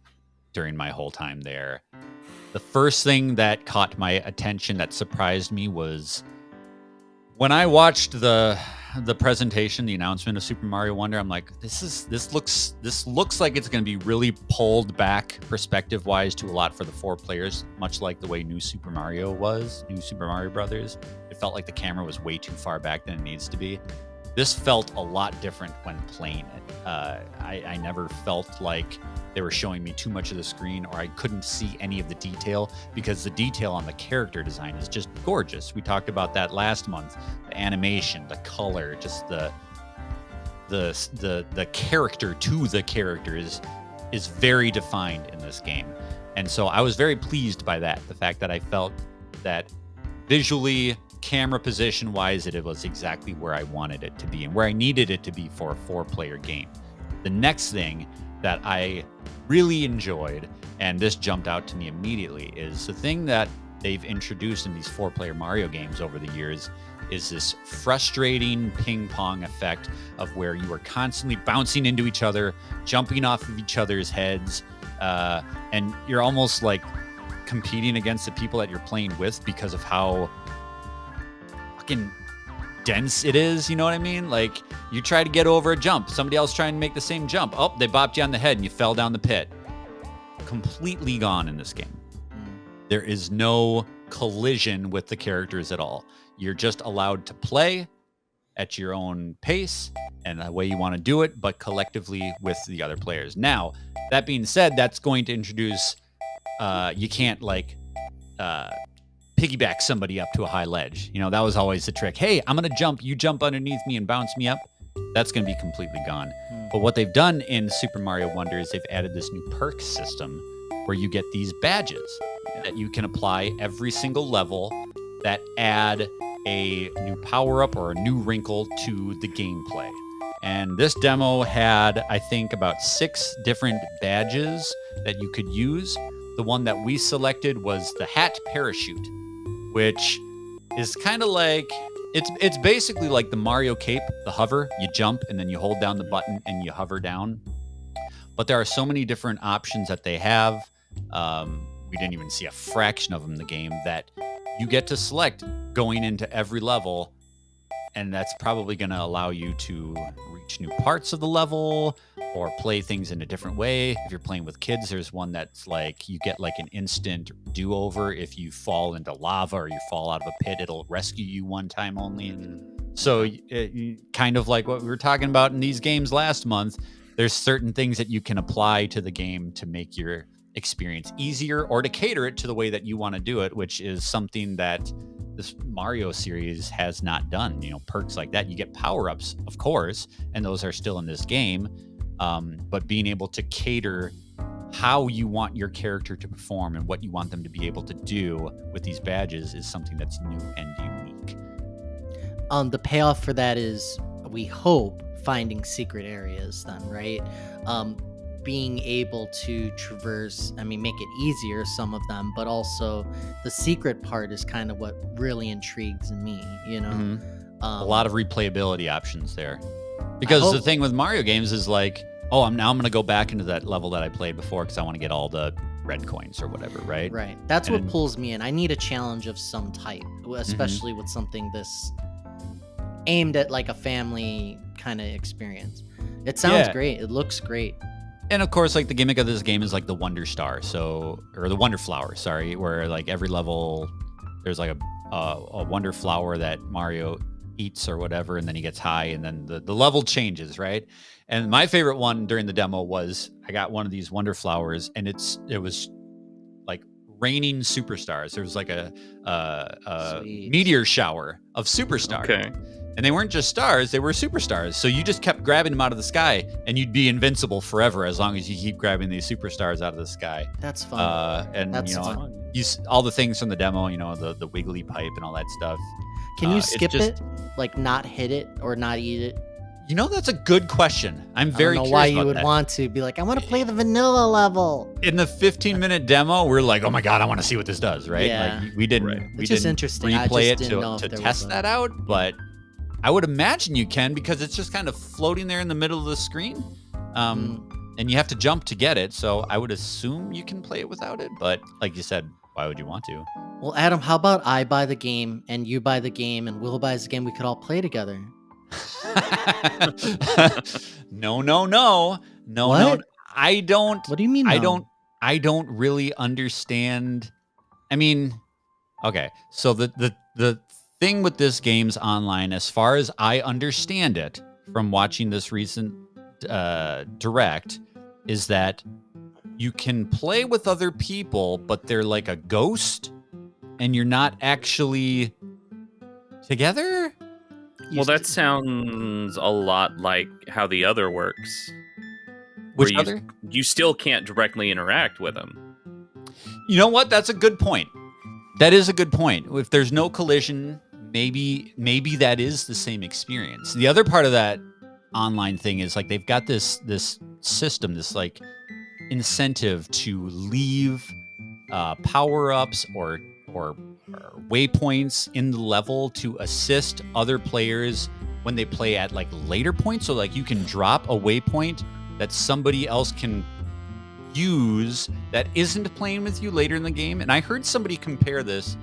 during my whole time there. The first thing that caught my attention that surprised me was when I watched the presentation, the announcement of Super Mario Wonder. I'm like, this looks like it's going to be really pulled back perspective wise to a lot for the 4 players, much like the way New Super Mario Brothers. It felt like the camera was way too far back than it needs to be. this felt a lot different when playing it. I never felt like they were showing me too much of the screen, or I couldn't see any of the detail, because the detail on the character design is just gorgeous. We talked about that last month. The animation, the color, just the character to the character is very defined in this game. And so I was very pleased by that. The fact that I felt that visually, camera position wise, it was exactly where I wanted it to be and where I needed it to be for a 4-player game. The next thing that I really enjoyed, and this jumped out to me immediately, is the thing that they've introduced in these 4-player Mario games over the years is this frustrating ping pong effect of where you are constantly bouncing into each other, jumping off of each other's heads, and you're almost like competing against the people that you're playing with because of how fucking dense it is. You know what I mean? Like, you try to get over a jump, somebody else trying to make the same jump. Oh, they bopped you on the head and you fell down the pit. Completely gone in this game. There is no collision with the characters at all. You're just allowed to play at your own pace and the way you want to do it, but collectively with the other players. Now, that being said, that's going to introduce, you can't like piggyback somebody up to a high ledge. You know, that was always the trick. Hey, I'm going to jump, you jump underneath me and bounce me up. That's going to be completely gone. But what they've done in Super Mario Wonder is they've added this new perk system where you get these badges that you can apply every single level that add a new power-up or a new wrinkle to the gameplay. And this demo had, I think, about 6 different badges that you could use. The one that we selected was the hat parachute, which is kind of like, it's basically like the Mario cape, the hover. You jump and then you hold down the button and you hover down. But there are so many different options that they have. We didn't even see a fraction of them in the game that you get to select going into every level. And that's probably going to allow you to reach new parts of the level or play things in a different way. If you're playing with kids, there's one that's like you get like an instant do-over. If you fall into lava or you fall out of a pit, it'll rescue you one time only. So kind of like what we were talking about in these games last month, there's certain things that you can apply to the game to make your experience easier or to cater it to the way that you want to do it, which is something that this Mario series has not done. You know, perks like that. You get power-ups, of course, and those are still in this game. But being able to cater how you want your character to perform and what you want them to be able to do with these badges is something that's new and unique. The payoff for that is, we hope, finding secret areas then, right? Being able to traverse, make it easier, some of them, but also the secret part is kind of what really intrigues me, you know? A lot of replayability options there. Because the thing with Mario games is like, I'm going to go back into that level that I played before because I want to get all the red coins or whatever, right? Right. That's what pulls me in. I need a challenge of some type, especially with something this aimed at like a family kind of experience. It sounds great. It looks great. And of course, like the gimmick of this game is like the Wonder Star, or the Wonder Flower, where like every level there's like a Wonder Flower that Mario eats or whatever, and then he gets high, and then the level changes, right? And my favorite one during the demo was I got one of these Wonder Flowers, and it was like raining superstars. There was like a meteor shower of superstars. Okay. And they weren't just stars, they were superstars. So you just kept grabbing them out of the sky, and you'd be invincible forever as long as you keep grabbing these superstars out of the sky. That's fun. That's fun. All the things from the demo, the wiggly pipe and all that stuff. Can you skip it? Like not hit it or not eat it? That's a good question. I'm very curious why you about would that. Want to be like, I want to play the vanilla level. In the 15-minute demo, we're like, oh my God, I want to see what this does, right? Yeah. Like, we didn't interesting. replay it to test that out, but I would imagine you can, because it's just kind of floating there in the middle of the screen. And you have to jump to get it. So I would assume you can play it without it. But like you said, why would you want to? Well, Adam, how about I buy the game and you buy the game and Will buys the game? We could all play together. No. What? I don't. What do you mean? No? I don't really understand. Okay. So the thing with this game's online, as far as I understand it from watching this recent direct, is that you can play with other people, but they're like a ghost, and you're not actually together. Well, that sounds a lot like how the other works. Which where other? You still can't directly interact with them. You know what? That's a good point. That is a good point. If there's no collision, maybe that is the same experience. The other part of that online thing is like they've got this system, this like incentive to leave power-ups or waypoints in the level to assist other players when they play at like later points. So like you can drop a waypoint that somebody else can use that isn't playing with you later in the game. And I heard somebody compare this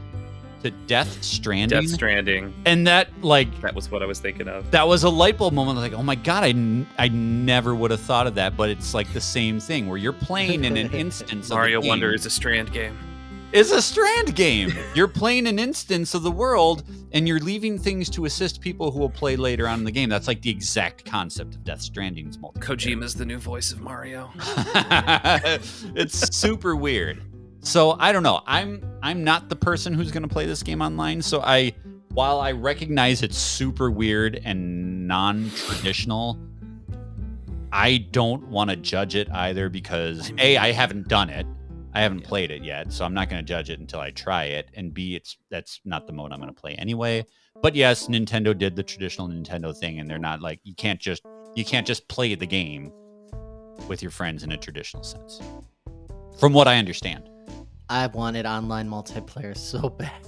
to Death Stranding. And that was what I was thinking of. That was a light bulb moment. Like, oh my God, I never would have thought of that. But it's like the same thing where you're playing in an instance of Mario the game. Wonder is a Strand game. It's a Strand game. You're playing an instance of the world, and you're leaving things to assist people who will play later on in the game. That's like the exact concept of Death Stranding's multiplayer. Kojima's the new voice of Mario. It's super weird. So I don't know. I'm not the person who's going to play this game online. So while I recognize it's super weird and non-traditional, I don't want to judge it either because A, I haven't done it. I haven't played it yet, so I'm not going to judge it until I try it. And B, that's not the mode I'm going to play anyway. But yes, Nintendo did the traditional Nintendo thing, and they're not like you can't just play the game with your friends in a traditional sense. From what I understand, I wanted online multiplayer so bad.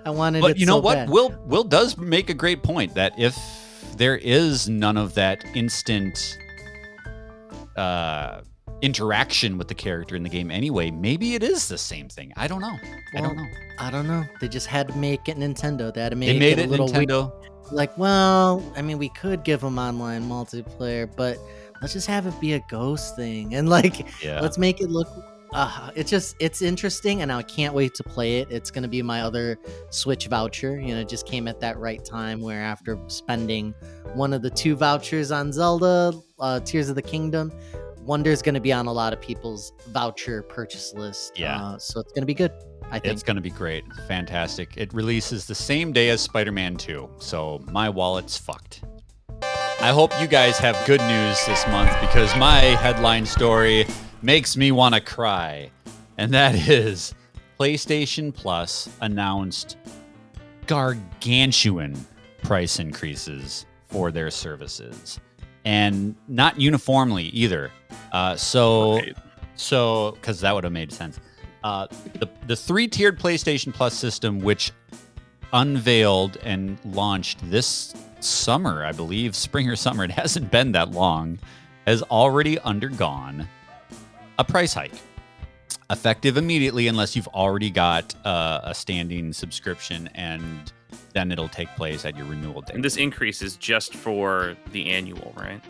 I wanted but it you know so what? bad. Will does make a great point that if there is none of that instant interaction with the character in the game anyway, maybe it is the same thing. I don't know. I don't know. They just had to make it Nintendo. They had to make They made it a little Nintendo. weird. Like, well, I mean, we could give them online multiplayer, but let's just have it be a ghost thing. And like, let's make it look... it's interesting, and I can't wait to play it. It's going to be my other Switch voucher. You know, it just came at that right time where after spending one of the 2 vouchers on Zelda, Tears of the Kingdom, Wonder's going to be on a lot of people's voucher purchase list. Yeah. So it's going to be good, I think. It's going to be great. It's fantastic. It releases the same day as Spider-Man 2, so my wallet's fucked. I hope you guys have good news this month because my headline story makes me want to cry. And that is PlayStation Plus announced gargantuan price increases for their services. And not uniformly either. So because that would have made sense. The 3-tiered PlayStation Plus system, which unveiled and launched this summer, I believe, spring or summer, it hasn't been that long, has already undergone a price hike. Effective immediately unless you've already got a standing subscription, and then it'll take place at your renewal date. And this increase is just for the annual, right?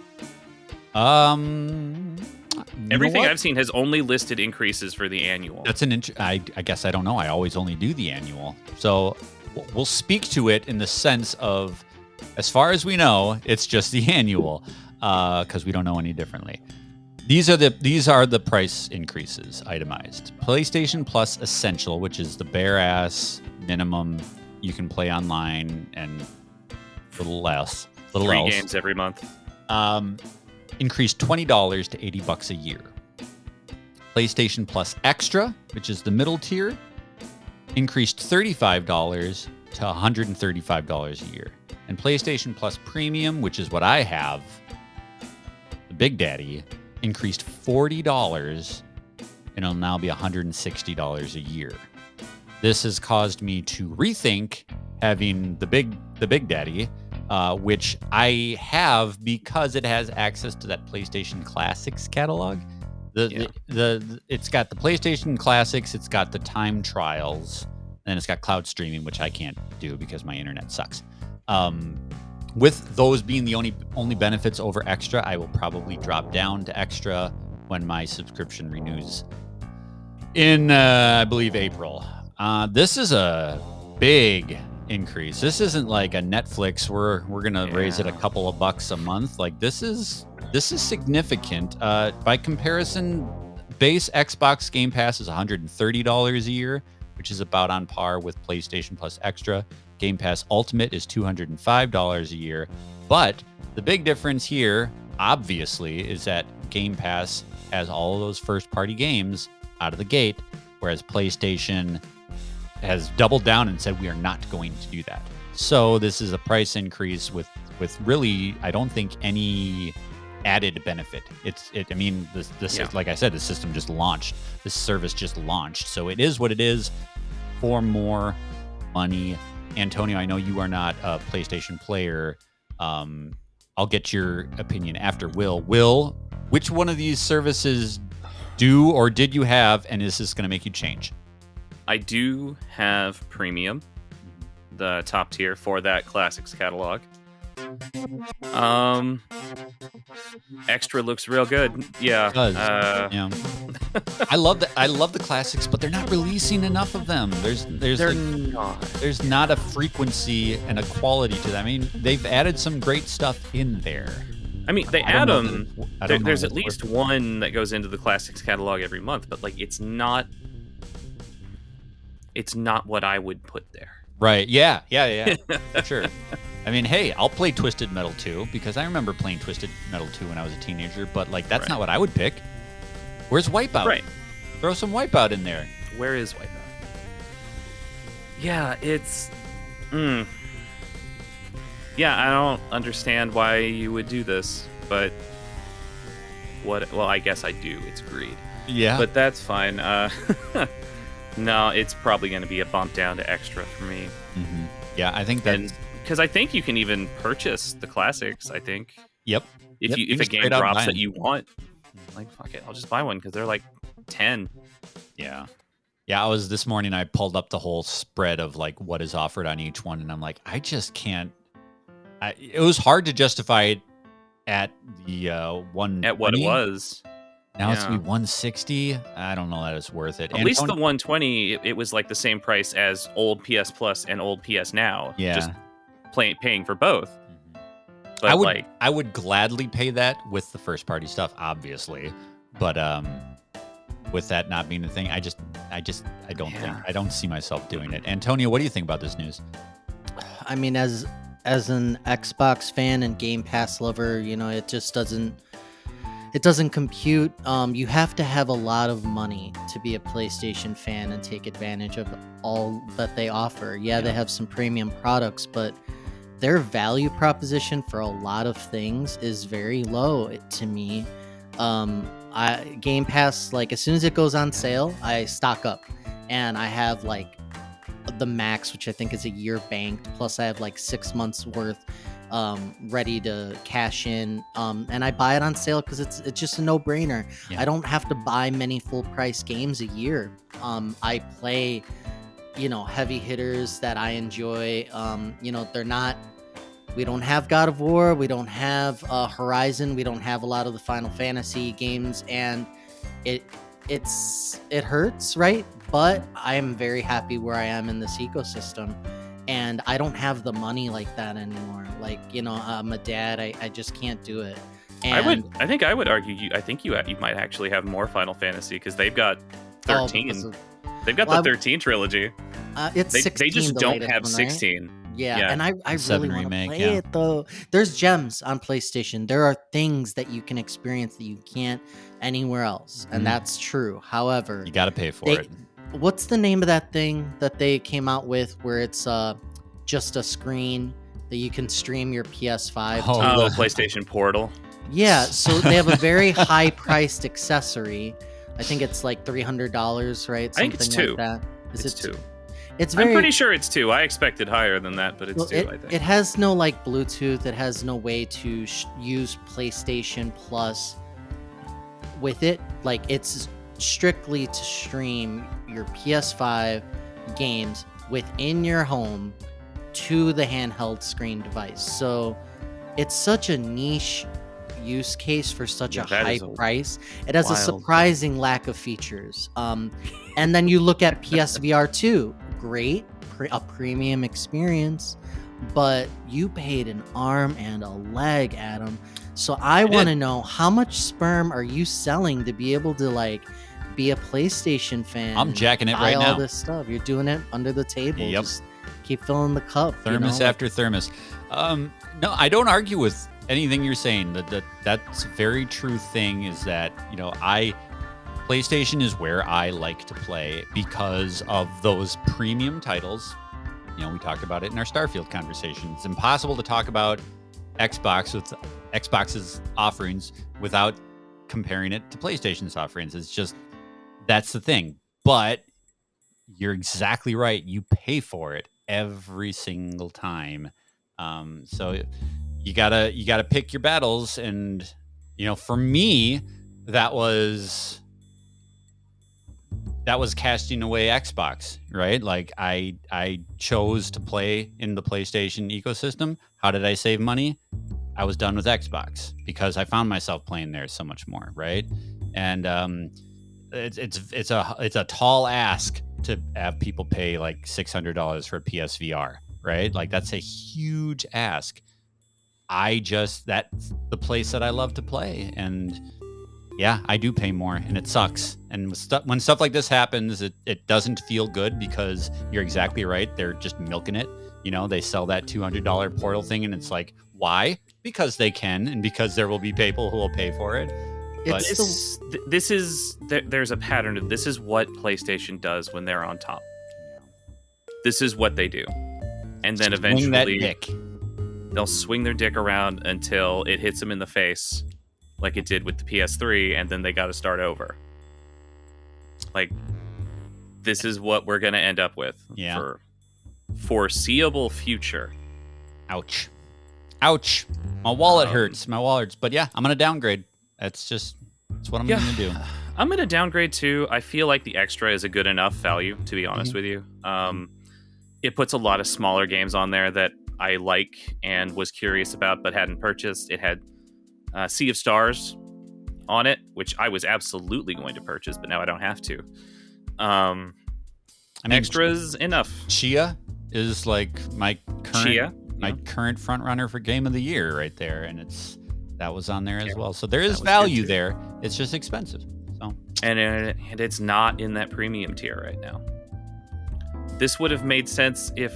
Everything I've seen has only listed increases for the annual. That's I guess I don't know. I always only do the annual. So we'll speak to it in the sense of, as far as we know, it's just the annual, because we don't know any differently. These are the price increases itemized. PlayStation Plus Essential, which is the bare ass minimum. You can play online and a little else. 3 games every month. Increased $20 to $80 a year. PlayStation Plus Extra, which is the middle tier, increased $35 to $135 a year. And PlayStation Plus Premium, which is what I have, the Big Daddy, increased $40 and it'll now be $160 a year. This has caused me to rethink having the Big Daddy, which I have because it has access to that PlayStation Classics catalog. It's got the PlayStation Classics, it's got the time trials, and it's got cloud streaming, which I can't do because my internet sucks. With those being the only benefits over Extra, I will probably drop down to Extra when my subscription renews in, I believe, April. This is a big increase. This isn't like a Netflix. We're gonna raise it a couple of bucks a month. Like this is significant. By comparison, base Xbox Game Pass is $130 a year, which is about on par with PlayStation Plus Extra. Game Pass Ultimate is $205 a year. But the big difference here, obviously, is that Game Pass has all of those first-party games out of the gate, whereas PlayStation has doubled down and said we are not going to do that. So this is a price increase with really, I don't think, any added benefit. I mean, like I said, the system just launched. This service just launched. So it is what it is for more money. Antonio, I know you are not a PlayStation player. I'll get your opinion after Will. Will, which one of these services do or did you have, and is this going to make you change? I do have Premium, the top tier for that Classics catalog. Extra looks real good. Yeah. It does. Yeah. I love the Classics, but they're not releasing enough of them. There's not a frequency and a quality to them. I mean, they've added some great stuff in there. I mean, they add them. There's at least one that goes into the Classics catalog every month, but like it's not what I would put there. Right. Yeah. For sure. I mean, hey, I'll play Twisted Metal 2 because I remember playing Twisted Metal 2 when I was a teenager, but like that's not what I would pick. Where's Wipeout? Right. Throw some Wipeout in there. Where is Wipeout? Yeah, it's yeah, I don't understand why you would do this, but well, I guess I do. It's greed. Yeah. But that's fine. No, it's probably going to be a bump down to Extra for me. Mm-hmm. Yeah, I think that... Because I think you can even purchase the Classics, I think. Yep. If a game drops that you want, like, fuck it, I'll just buy one because they're like 10. Yeah. Yeah, this morning I pulled up the whole spread of like what is offered on each one, and I'm like, I just can't... it was hard to justify it at the one... At what it was. Now it's going to be $160. I don't know that it's worth it. At least the $120, it was like the same price as old PS Plus and old PS Now. Yeah. Just paying for both. But I would gladly pay that with the first party stuff, obviously. But with that not being a thing, I don't see myself doing it. Antonio, what do you think about this news? I mean, as an Xbox fan and Game Pass lover, it just doesn't compute. You have to have a lot of money to be a PlayStation fan and take advantage of all that they offer. Yeah, they have some premium products, but their value proposition for a lot of things is very low to me. Game Pass, like as soon as it goes on sale, I stock up, and I have like the max, which I think is a year banked, plus I have like 6 months worth ready to cash in, and I buy it on sale because it's just a no-brainer. I don't have to buy many full-price games a year. I play heavy hitters that I enjoy. They're not... We don't have God of War, we don't have Horizon, we don't have a lot of the Final Fantasy games, and it hurts, right? But I am very happy where I am in this ecosystem. And I don't have the money like that anymore. Like, I'm a dad. I just can't do it. And I think I would argue I think you might actually have more Final Fantasy because they've got 13. They've got the 13 trilogy. It's 16. They just don't have one, 16. Right? Yeah, and I really want to play it though. There's gems on PlayStation. There are things that you can experience that you can't anywhere else, and that's true. However, you got to pay for it. What's the name of that thing that they came out with where it's just a screen that you can stream your PS5 to? Oh, PlayStation Portal. Yeah, so they have a very high-priced accessory. I think it's like $300, right? I think it's $2. Like that. Is it's it $2. I'm pretty sure it's $2. I expected higher than that, but it's $2, I think. It has no like Bluetooth. It has no way to use PlayStation Plus with it. Like it's strictly to stream your PS5 games within your home to the handheld screen device. So it's such a niche use case for such a high price. It has a surprising lack of features. And then you look at PSVR 2, great a premium experience, but you paid an arm and a leg, Adam. So I want to know, how much sperm are you selling to be able to like be a PlayStation fan? I'm jacking it buy right all now. this stuff. You're doing it under the table. Yep. Just keep filling the cup. Thermos after thermos. No, I don't argue with anything you're saying. That's a very true thing, is that, PlayStation is where I like to play because of those premium titles. We talked about it in our Starfield conversation. It's impossible to talk about Xbox's offerings without comparing it to PlayStation's offerings. It's just, that's the thing. But you're exactly right. You pay for it every single time. So you gotta pick your battles. And, for me, that was casting away Xbox, right? Like I chose to play in the PlayStation ecosystem. How did I save money? I was done with Xbox because I found myself playing there so much more, right? And it's a tall ask to have people pay like $600 for a PSVR, right? Like that's a huge ask. That's the place that I love to play, and yeah, I do pay more, and it sucks. And when stuff like this happens, it doesn't feel good, because you're exactly right. They're just milking it. They sell that $200 Portal thing, and it's like, why? Because they can, and because there will be people who will pay for it. But there's a pattern of this is what PlayStation does when they're on top. This is what they do. And then eventually they'll swing their dick around until it hits them in the face, like it did with the PS3, and then they got to start over. Like, this is what we're going to end up with for foreseeable future. Ouch. My wallet hurts. But yeah, I'm going to downgrade. That's what I'm going to do. I'm going to downgrade too. I feel like the extra is a good enough value, to be honest with you. It puts a lot of smaller games on there that I like and was curious about but hadn't purchased. It had Sea of Stars on it, which I was absolutely going to purchase, but now I don't have to. Extras enough. Chia is like my current front runner for Game of the Year right there, and that was on there as well. So there is value there. It's just expensive. So and it's not in that premium tier right now. This would have made sense if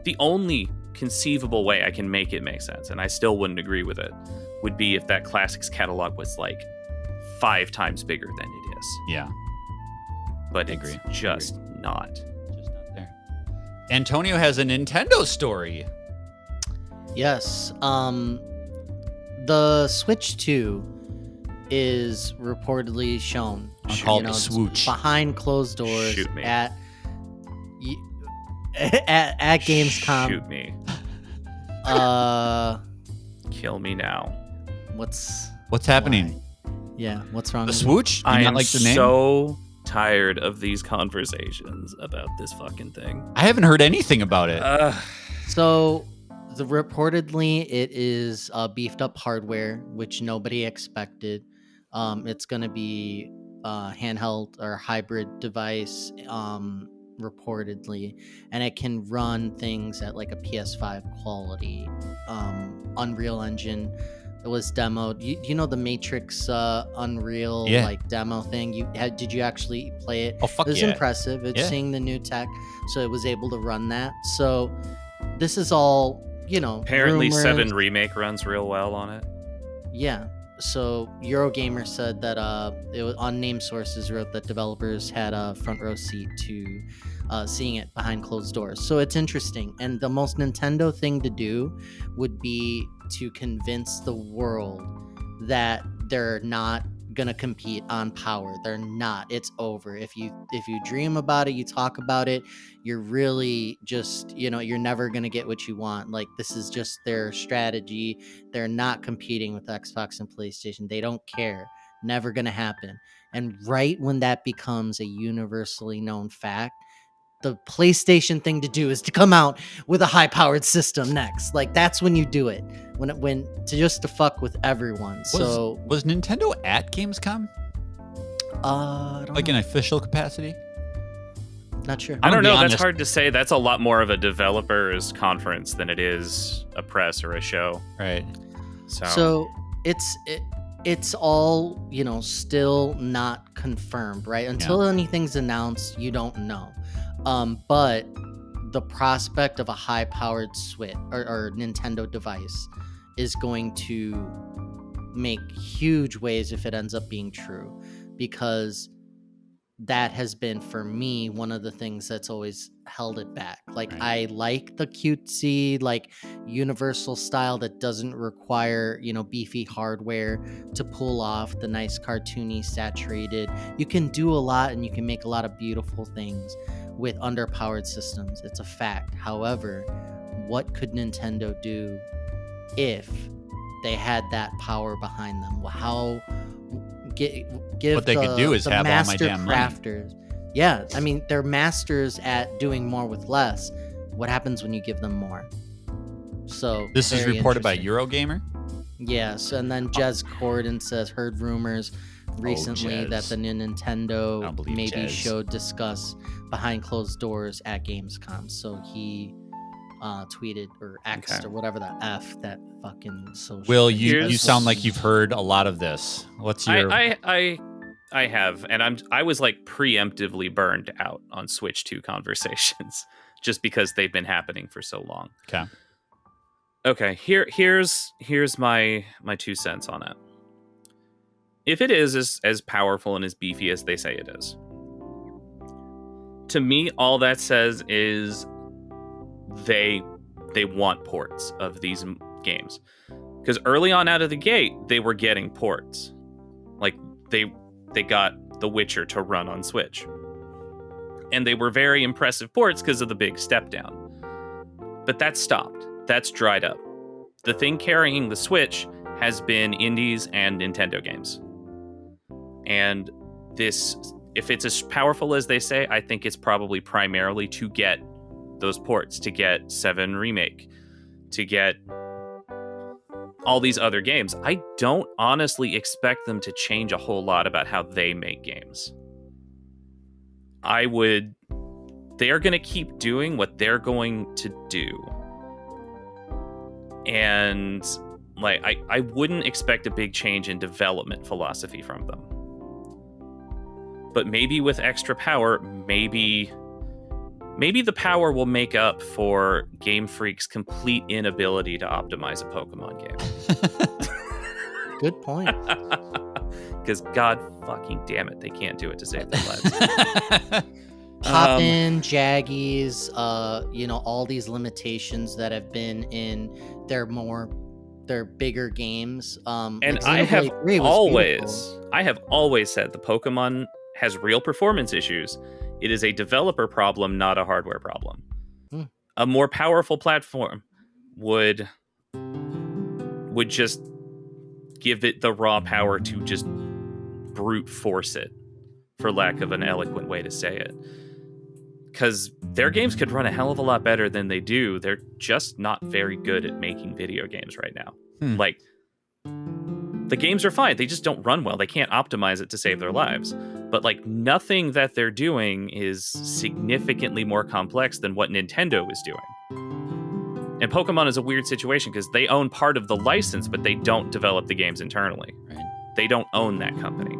the only conceivable way I can make it make sense, and I still wouldn't agree with it, would be if that Classics catalog was like 5 times bigger than it is. Yeah. But it's just not. Just not there. Antonio has a Nintendo story. Yes. The Switch 2 is reportedly shown. Called the Swooch. Behind closed doors Shoot me. at Gamescom. Shoot me. Kill me now. What's happening? Why? Yeah, what's wrong? The with Swooch? I am like the name? so tired of these conversations about this fucking thing. I haven't heard anything about it. So, reportedly, it is beefed up hardware, which nobody expected. It's going to be handheld or hybrid device, reportedly, and it can run things at like a PS5 quality. Unreal Engine. It was demoed. You know the Matrix Unreal like demo thing. Did you actually play it? Oh fuck It was impressive. It's seeing the new tech, so it was able to run that. So this is all Apparently, rumors. 7 Remake runs real well on it. Yeah. So Eurogamer said that it was, unnamed sources wrote that developers had a front row seat to seeing it behind closed doors. So it's interesting. And the most Nintendo thing to do would be to convince the world that they're not gonna compete on power. They're not. It's over. If you dream about it, you talk about it, you're really just, you're never gonna get what you want. Like, this is just their strategy. They're not competing with Xbox and PlayStation. They don't care. Never gonna happen. And right when that becomes a universally known fact, the PlayStation thing to do is to come out with a high-powered system next. Like, that's when you do it. When to fuck with everyone. Was Nintendo at Gamescom? I don't like know. in official capacity? Not sure. I don't know. honest. That's hard to say. That's a lot more of a developers conference than it is a press or a show. Right. So it's all, still not confirmed, right? Until anything's announced, you don't know. But the prospect of a high-powered Switch or Nintendo device is going to make huge waves if it ends up being true, because that has been, for me, one of the things that's always held it back. Like, Right. I like the cutesy, like, universal style that doesn't require, beefy hardware to pull off the nice cartoony saturated. You can do a lot and you can make a lot of beautiful things with underpowered systems. It's a fact. However, what could Nintendo do if they had that power behind them? How give What they could do is the have all my master damn money. crafters. Yeah, I mean, they're masters at doing more with less. What happens when you give them more? So This is very reported by interesting. Eurogamer. Yes, and then Jez Corden says heard rumors recently that Jez. the new I don't Nintendo believe maybe Jez. showed discuss behind closed doors at Gamescom. So he tweeted or X'd Okay. or whatever the F that fucking social. Will, thing you is. sound like you've heard a lot of this. What's your... I have, and I was like preemptively burned out on Switch 2 conversations just because they've been happening for so long. Okay, here's my 2 cents on it. If it is as powerful and as beefy as they say it is, to me, all that says is they want ports of these games. Because early on out of the gate, they were getting ports. Like, they got The Witcher to run on Switch. And they were very impressive ports because of the big step down. But that stopped. That's dried up. The thing carrying the Switch has been indies and Nintendo games. And this, if it's as powerful as they say, I think it's probably primarily to get those ports, to get 7 Remake, to get all these other games. I don't honestly expect them to change a whole lot about how they make games. They are going to keep doing what they're going to do. And like, I wouldn't expect a big change in development philosophy from them. But maybe with extra power, maybe the power will make up for Game Freak's complete inability to optimize a Pokemon game. Good point. Because God fucking damn it, they can't do it to save their lives. Poppin', Jaggies, all these limitations that have been in their bigger games. And I have always said the Pokemon has real performance issues. It is a developer problem, not a hardware problem. A more powerful platform would just give it the raw power to just brute force it, for lack of an eloquent way to say it. Because their games could run a hell of a lot better than they do. They're just not very good at making video games right now. Like, the games are fine. They just don't run well. They can't optimize it to save their lives. But like, nothing that they're doing is significantly more complex than what Nintendo is doing. And Pokemon is a weird situation because they own part of the license, but they don't develop the games internally. Right. They don't own that company.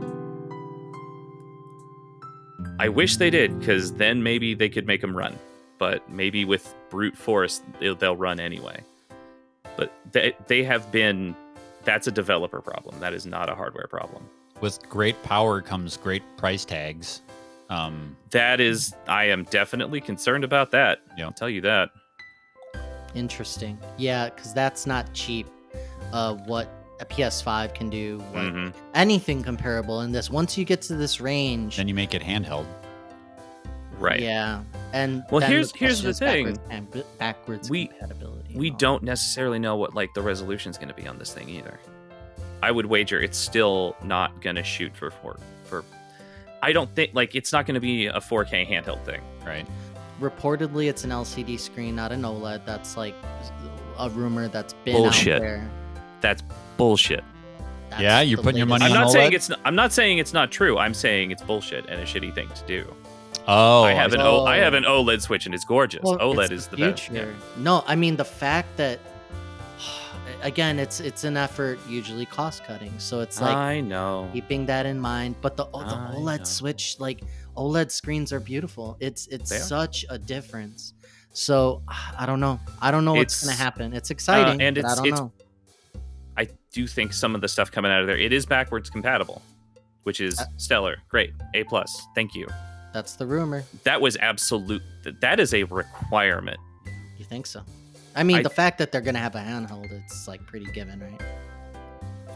I wish they did, because then maybe they could make them run. But maybe with brute force, they'll run anyway. But they have been... That's a developer problem. That is not a hardware problem. With great power comes great price tags. I am definitely concerned about that. Yeah. I'll tell you that. Interesting. Yeah, because that's not cheap. What a PS5 can do, anything comparable in this. Once you get to this range, Then you make it handheld. Right. Yeah, and Well, then here's question the is thing. backwards We- compatibility. We don't necessarily know what like the resolution is going to be on this thing either. I would wager it's still not going to shoot for. I don't think it's not going to be a 4K handheld thing. Right. Reportedly, it's an LCD screen, not an OLED. That's like a rumor that's been Bullshit. out there. That's bullshit. That's Yeah, you're the putting your latest- money I'm on not OLED? saying it's not. I'm not saying it's not true. I'm saying it's bullshit and a shitty thing to do. Oh, I have an OLED Switch and it's gorgeous. Well, OLED it's is the best. Yeah. future. No, I mean the fact that again, it's an effort, usually cost cutting. So it's like I know. keeping that in mind. But the I OLED know. Switch, like OLED screens are beautiful. It's They are. such a difference. So I don't know. I don't know what's gonna It's, happen. It's exciting, and but I don't know. I do think some of the stuff coming out of there, it is backwards compatible, which is stellar. Great. A+. Thank you. That's the rumor. That was absolute. That is a requirement. You think so? I mean, I- the fact that they're gonna have a handheld, it's like pretty given, right?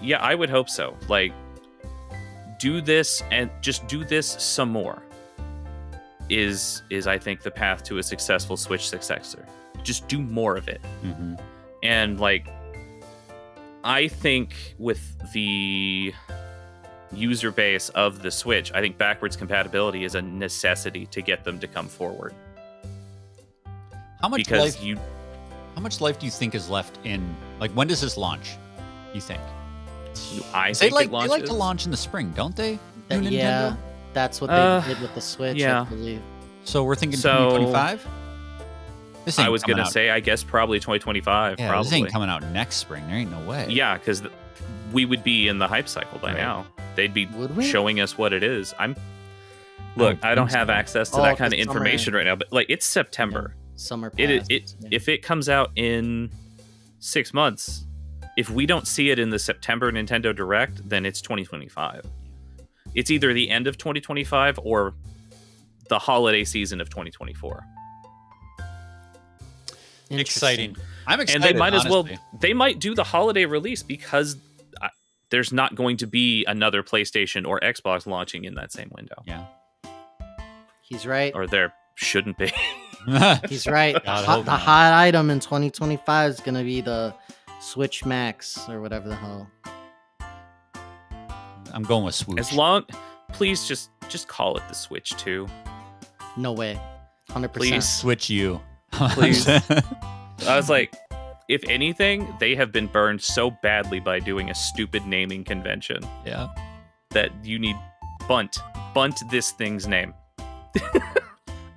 Yeah, I would hope so. Like, do this and just do this some more. Is I think the path to a successful Switch successor. Just do more of it. Mm-hmm. And like, I think with the user base of the Switch, I think backwards compatibility is a necessity to get them to come forward. How much Because life? How much life do you think is left in? Like, when does this launch? You think? I They think like it to launches. launch in the spring, don't they? New Yeah, Nintendo? that's what they did with the Switch, yeah. I believe. So we're thinking So- 2025. This ain't I was coming gonna out- say, I guess probably 2025. yeah, probably. this ain't coming out next spring. There ain't no way. Yeah, because we would be in the hype cycle by Right. now. They'd be Would we? showing us what it is. Look, I don't think have so. access to Oh, that kind of it's summer. information right now, but like it's September. Summer It pass. Yeah. if it comes out in 6 months, if we don't see it in the September Nintendo Direct, then it's 2025. It's either the end of 2025 or the holiday season of 2024. Exciting. Interesting. I'm excited. And they might as honestly. well, they might do the holiday release because there's not going to be another PlayStation or Xbox launching in that same window. Yeah. He's right. Or there shouldn't be. He's right. The God, hot, hope the not. hot item in 2025 is gonna be the Switch Max or whatever the hell. I'm going with swoosh. As long, please just call it the Switch 2. No way. 100%. Please. Switch you. Please. I was like, if anything, they have been burned so badly by doing a stupid naming convention yeah. that you need bunt this thing's name.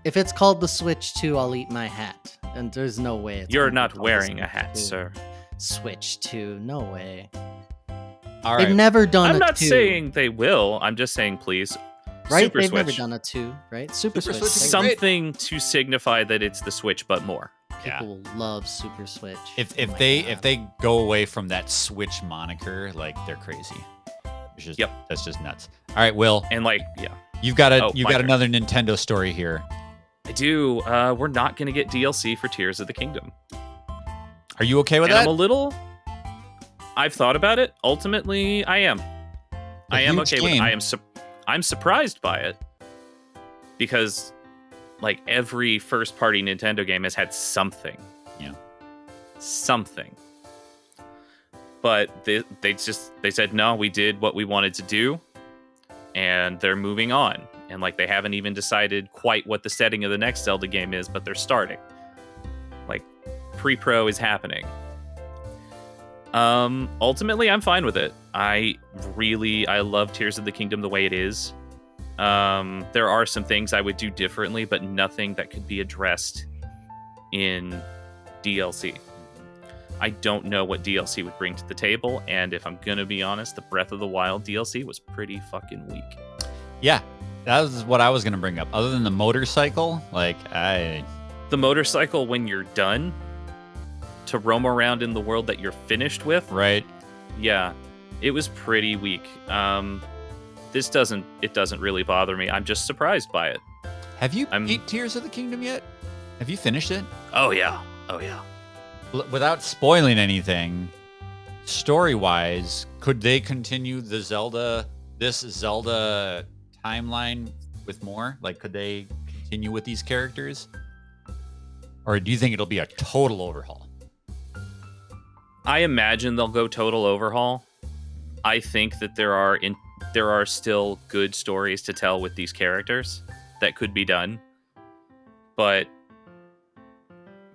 If it's called the Switch 2, I'll eat my hat. And there's no way. It's You're gonna be not called the wearing a Switch hat, 2. sir. Switch 2. No way. All They've right. never done I'm a not 2. saying they will. I'm just saying, please. Right? Super They've Switch. never done a 2, right? Super Super Switch. Switch like, great. Something to signify that it's the Switch, but more. Yeah. People love Super Switch. If Oh my they God. if they go away from that Switch moniker, like they're crazy. It's just, Yep. That's just nuts. All right, Will, And like, yeah, you've got Oh, you've my got turn. another Nintendo story here. I do. We're not going to get DLC for Tears of the Kingdom. Are you okay with And that? I'm a little. I've thought about it. Ultimately, I am. I am huge okay with it. game. I'm surprised by it because, like, every first-party Nintendo game has had something. Yeah. Something. But they said no. We did what we wanted to do, and they're moving on. And like they haven't even decided quite what the setting of the next Zelda game is, but they're starting. Like pre-pro is happening. Ultimately, I'm fine with it. I love Tears of the Kingdom the way it is. There are some things I would do differently, but nothing that could be addressed in DLC. I don't know what DLC would bring to the table, and if I'm gonna be honest, the Breath of the Wild DLC was pretty fucking weak. Yeah, that was what I was going to bring up. Other than the motorcycle, The motorcycle, when you're done, to roam around in the world that you're finished with, right? yeah, it was pretty weak. It doesn't really bother me. I'm just surprised by it. Have you I'm- beat Tears of the Kingdom yet? Have you finished it? Oh yeah. Without spoiling anything, story-wise, could they continue this Zelda timeline with more? Like, could they continue with these characters? Or do you think it'll be a total overhaul? I imagine they'll go total overhaul. I think that there are still good stories to tell with these characters that could be done. But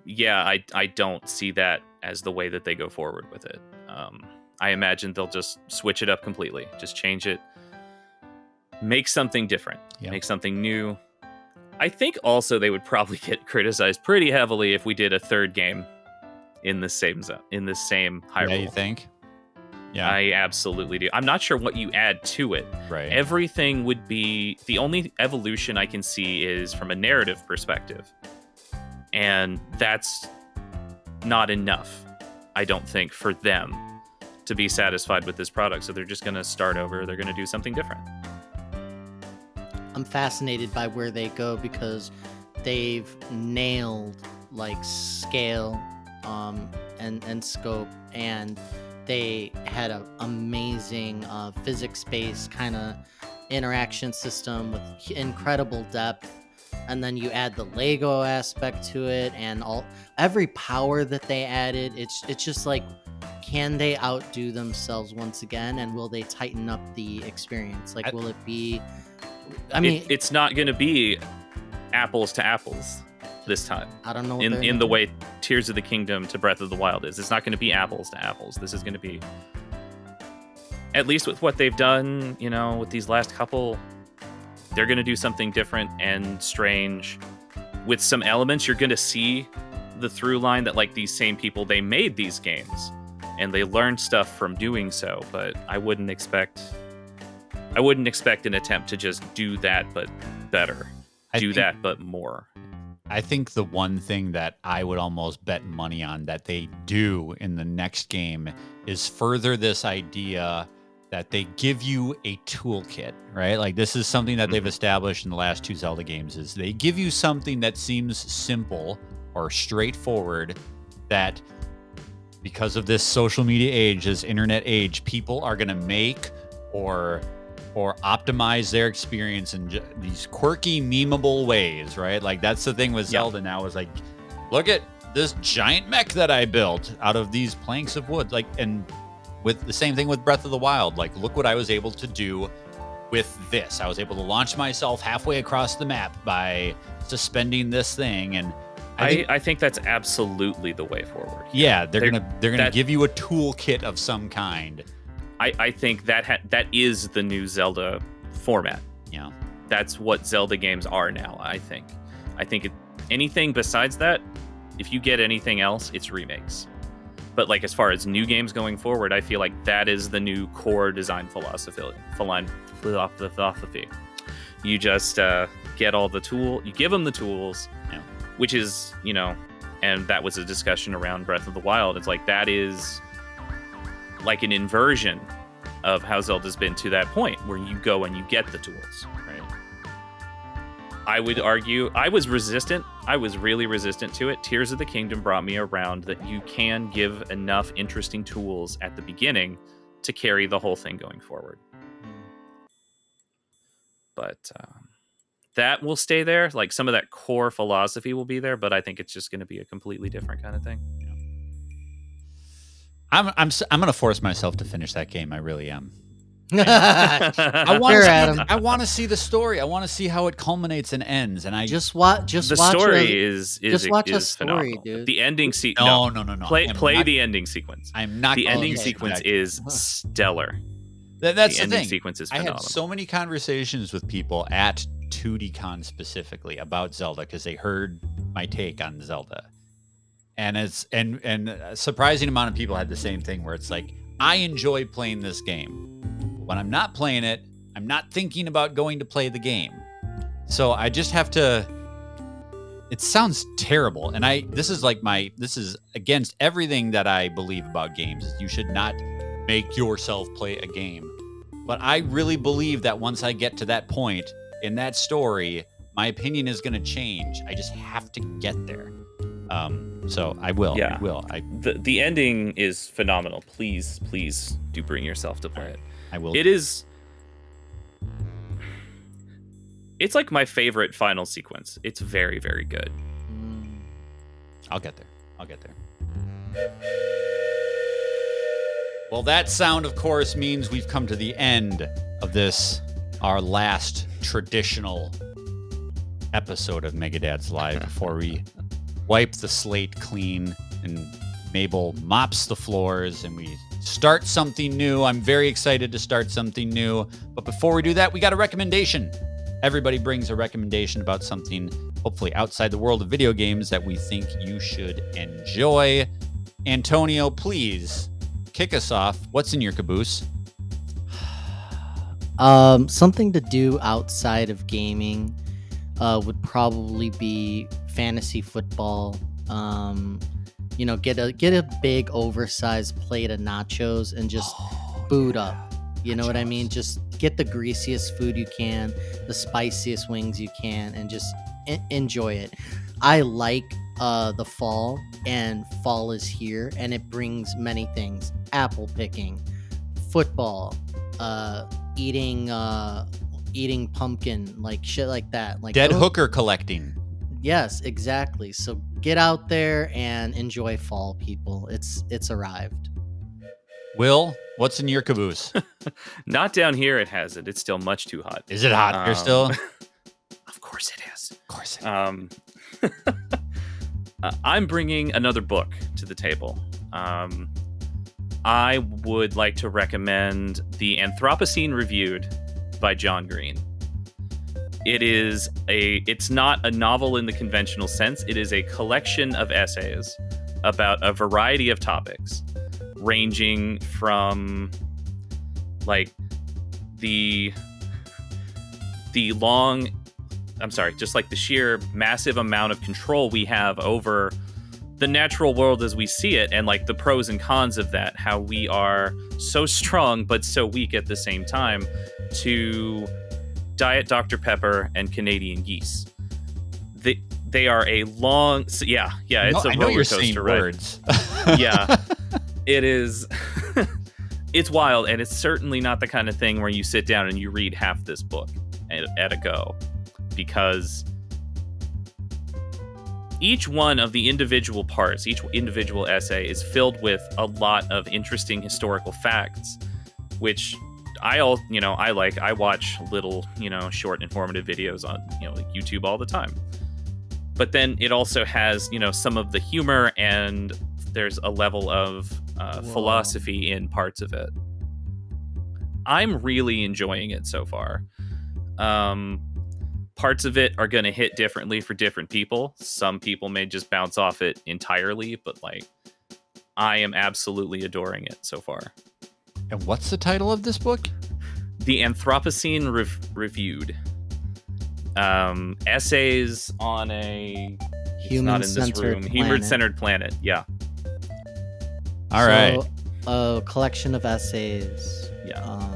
yeah, I don't see that as the way that they go forward with it. I imagine they'll just switch it up completely, just change it, make something different, Yeah. make something new. I think also they would probably get criticized pretty heavily if we did a third game in the same zone, in the same Hyrule. Yeah, you think? Yeah, I absolutely do. I'm not sure what you add to it. right. Everything would be... The only evolution I can see is from a narrative perspective. And that's not enough, I don't think, for them to be satisfied with this product. So they're just going to start over. They're going to do something different. I'm fascinated by where they go because they've nailed like scale and scope, and they had an amazing physics-based kind of interaction system with incredible depth. And then you add the Lego aspect to it, and every power that they added. It's just like, can they outdo themselves once again, and will they tighten up the experience? Like, will it be? I mean, it's not going to be apples to apples this time. I don't know. In the way Tears of the Kingdom to Breath of the Wild is, it's not going to be apples to apples. This is going to be, at least with what they've done, with these last couple, they're going to do something different and strange with some elements. You're going to see the through line that like these same people, they made these games and they learned stuff from doing so, but I wouldn't expect an attempt to just do that but better. That but more. I think the one thing that I would almost bet money on that they do in the next game is further this idea that they give you a toolkit, right? Like, this is something that they've established in the last two Zelda games, is they give you something that seems simple or straightforward, that because of this social media age, this internet age, people are going to make or optimize their experience in these quirky, memeable ways, right? Like, that's the thing with Zelda now, is like, look at this giant mech that I built out of these planks of wood. Like, and with the same thing with Breath of the Wild, like, look what I was able to do with this. I was able to launch myself halfway across the map by suspending this thing, and I think that's absolutely the way forward. Yeah, they're gonna give you a toolkit of some kind. I think that is the new Zelda format. Yeah, that's what Zelda games are now. I think anything besides that, if you get anything else, it's remakes. But like, as far as new games going forward, I feel like that is the new core design philosophy. You just get all the tool. You give them the tools, which is, and that was a discussion around Breath of the Wild. It's like, that is like an inversion of how Zelda's been to that point, where you go and you get the tools. Right. I would argue I was resistant. I was really resistant to it. Tears of the Kingdom brought me around that you can give enough interesting tools at the beginning to carry the whole thing going forward. But that will stay there. Like, some of that core philosophy will be there, but I think it's just going to be a completely different kind of thing. I'm going to force myself to finish that game. I really am. I want to see the story. I want to see how it culminates and ends. And I just watch. The story is a story, phenomenal. dude. The ending No. Play the ending sequence. I'm not. The ending sequence is stellar. That's the ending thing. Sequence is I phenomenal. had so many conversations with people at 2DCon specifically about Zelda because they heard my take on Zelda. And and a surprising amount of people had the same thing, where it's like, I enjoy playing this game. When I'm not playing it, I'm not thinking about going to play the game. So I just have to. It sounds terrible, and this is against everything that I believe about games. You should not make yourself play a game. But I really believe that once I get to that point in that story, my opinion is going to change. I just have to get there. So I will. Yeah. I will. The ending is phenomenal. Please do bring yourself to play it. I will. It is. It's like my favorite final sequence. It's very, very good. I'll get there. Well, that sound, of course, means we've come to the end of this, our last traditional episode of Megadad's Live, before we wipe the slate clean and Mabel mops the floors and we start something new. I'm very excited to start something new. But before we do that, we got a recommendation. everybody brings a recommendation about something, hopefully outside the world of video games, that we think you should enjoy. Antonio, please kick us off. What's in your caboose? Something to do outside of gaming would probably be fantasy football. Get a big oversized plate of nachos and just boot up. You know what I mean? Just get the greasiest food you can, the spiciest wings you can, and just enjoy it. I like the fall, and fall is here, and it brings many things: apple picking, football, eating pumpkin, like shit like that, like dead hooker collecting. Yes, exactly. So get out there and enjoy fall, people. It's arrived. Will, what's in your caboose? Not down here. It hasn't. It's still much too hot. Is it hot here still? Of course it is. Of course it is. I'm bringing another book to the table. I would like to recommend The Anthropocene Reviewed by John Green. It's not a novel in the conventional sense. It is a collection of essays about a variety of topics, ranging from like the sheer massive amount of control we have over the natural world as we see it, and like the pros and cons of that, how we are so strong but so weak at the same time, to Diet Dr. Pepper and Canadian geese. They are a long... It's a roller coaster, I know you're saying right? words. Yeah. It is... It's wild, and it's certainly not the kind of thing where you sit down and you read half this book at a go. Because each one of the individual parts, each individual essay is filled with a lot of interesting historical facts, which... I like. I watch little, short informative videos on, like YouTube all the time. But then it also has, some of the humor, and there's a level of philosophy in parts of it. I'm really enjoying it so far. Parts of it are going to hit differently for different people. Some people may just bounce off it entirely, but I am absolutely adoring it so far. And what's the title of this book? The Anthropocene Reviewed. Essays on a human-centered planet. Yeah. All right. A collection of essays. Yeah.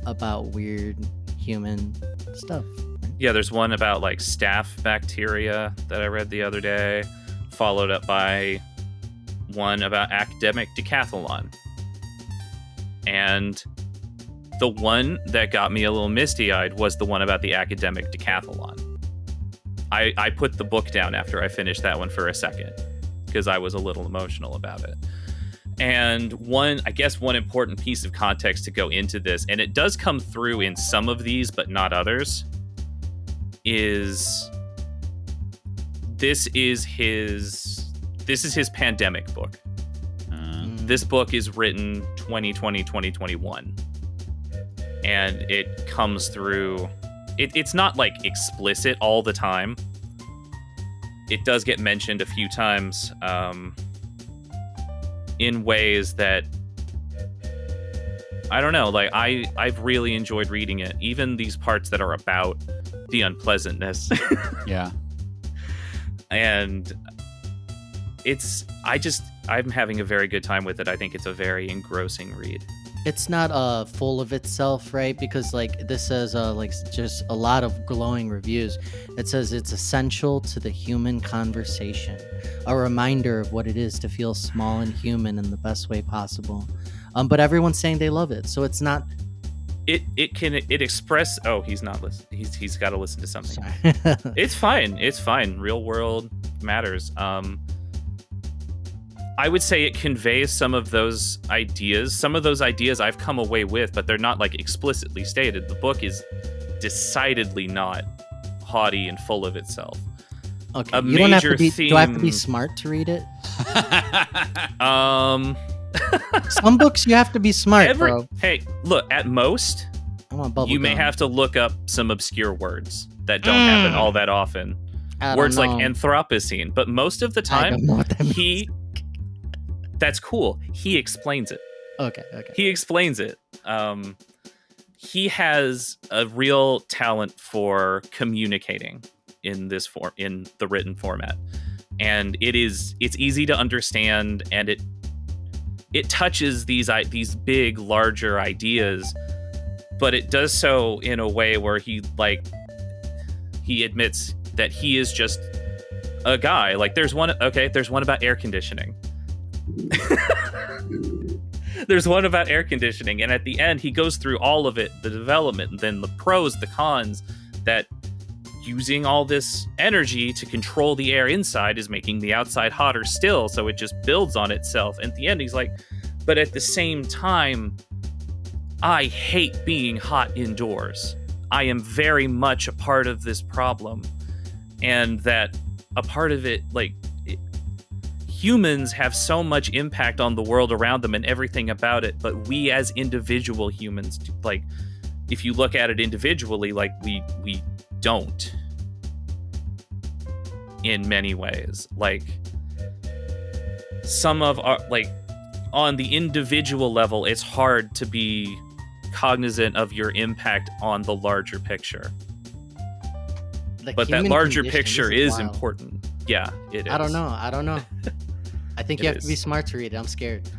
About weird human stuff. Yeah, there's one about staph bacteria that I read the other day, followed up by one about academic decathlon. And the one that got me a little misty-eyed was the one about the academic decathlon. I put the book down after I finished that one for a second because I was a little emotional about it. And one important piece of context to go into this, and it does come through in some of these but not others, is this is his pandemic book. This book is written 2020, 2021. And it comes through... It's not, explicit all the time. It does get mentioned a few times in ways that... I don't know. I've really enjoyed reading it. Even these parts that are about the unpleasantness. Yeah. And I'm having a very good time with it. I think it's a very engrossing read. It's not full of itself, right? Because this says just a lot of glowing reviews. It says it's essential to the human conversation, a reminder of what it is to feel small and human in the best way possible. But everyone's saying they love it, so it's not. It can express. Oh, he's not listening. He's got to listen to something. Sorry. It's fine. Real world matters. I would say it conveys some of those ideas. Some of those ideas I've come away with, but they're not explicitly stated. The book is decidedly not haughty and full of itself. Okay, you don't have to be. Do I have to be smart to read it? Some books you have to be smart, bro. Hey, look. At most, I want bubble you may gum. have to look up some obscure words that don't happen all that often. Words like Anthropocene, but most of the I time don't know what that means. that's cool. He explains it. Okay. He explains it. He has a real talent for communicating in this form, in the written format, and it's easy to understand, and it touches these big, larger ideas, but it does so in a way where he admits that he is just a guy. Like there's one about air conditioning. There's one about air conditioning, and at the end he goes through all of it, the development, and then the pros, the cons, that using all this energy to control the air inside is making the outside hotter still, so it just builds on itself. And at the end he's like, but at the same time, I hate being hot indoors. I am very much a part of this problem, and that a part of it, humans have so much impact on the world around them and everything about it, but we as individual humans, if you look at it individually, we don't in many ways. Some of our, on the individual level, it's hard to be cognizant of your impact on the larger picture. But that larger picture is important. Yeah, it is. I don't know. I think you have to be smart to read it. I'm scared.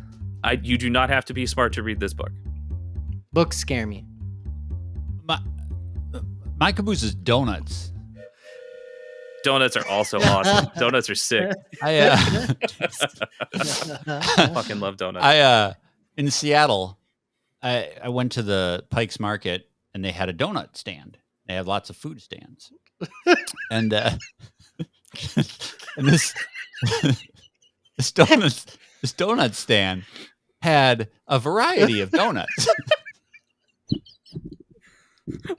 You do not have to be smart to read this book. Books scare me. My Caboose is donuts. Donuts are also awesome. Donuts are sick. I fucking love donuts. In Seattle, I went to the Pike's Market and they had a donut stand. They have lots of food stands, and and this donut stand had a variety of donuts.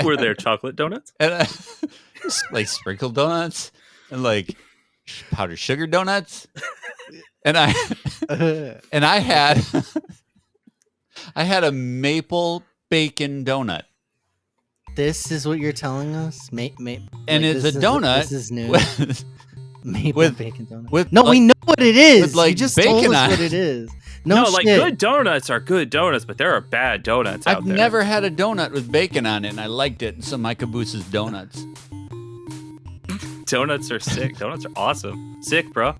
Were there chocolate donuts? And sprinkled donuts and powdered sugar donuts. And I had a maple bacon donut. This is what you're telling us? And it's a donut. This is new. Maple bacon donut. We know what it is. With you just told us what it is. No, shit. Good donuts are good donuts, but there are bad donuts out there. I've never had a donut with bacon on it, and I liked it. So my Caboose is donuts. Donuts are sick. Donuts are awesome. Sick, bro.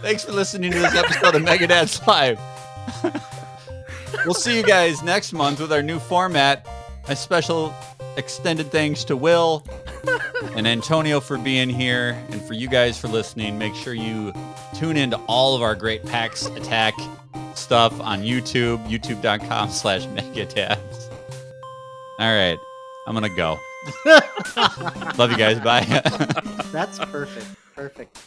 Thanks for listening to this episode of Megadad's Live. We'll see you guys next month with our new format. A special extended thanks to Will and Antonio for being here, and for you guys for listening. Make sure you tune into all of our great PAX Attack stuff on YouTube, youtube.com/Megadads. All right, I'm going to go. Love you guys. Bye. That's perfect. Perfect.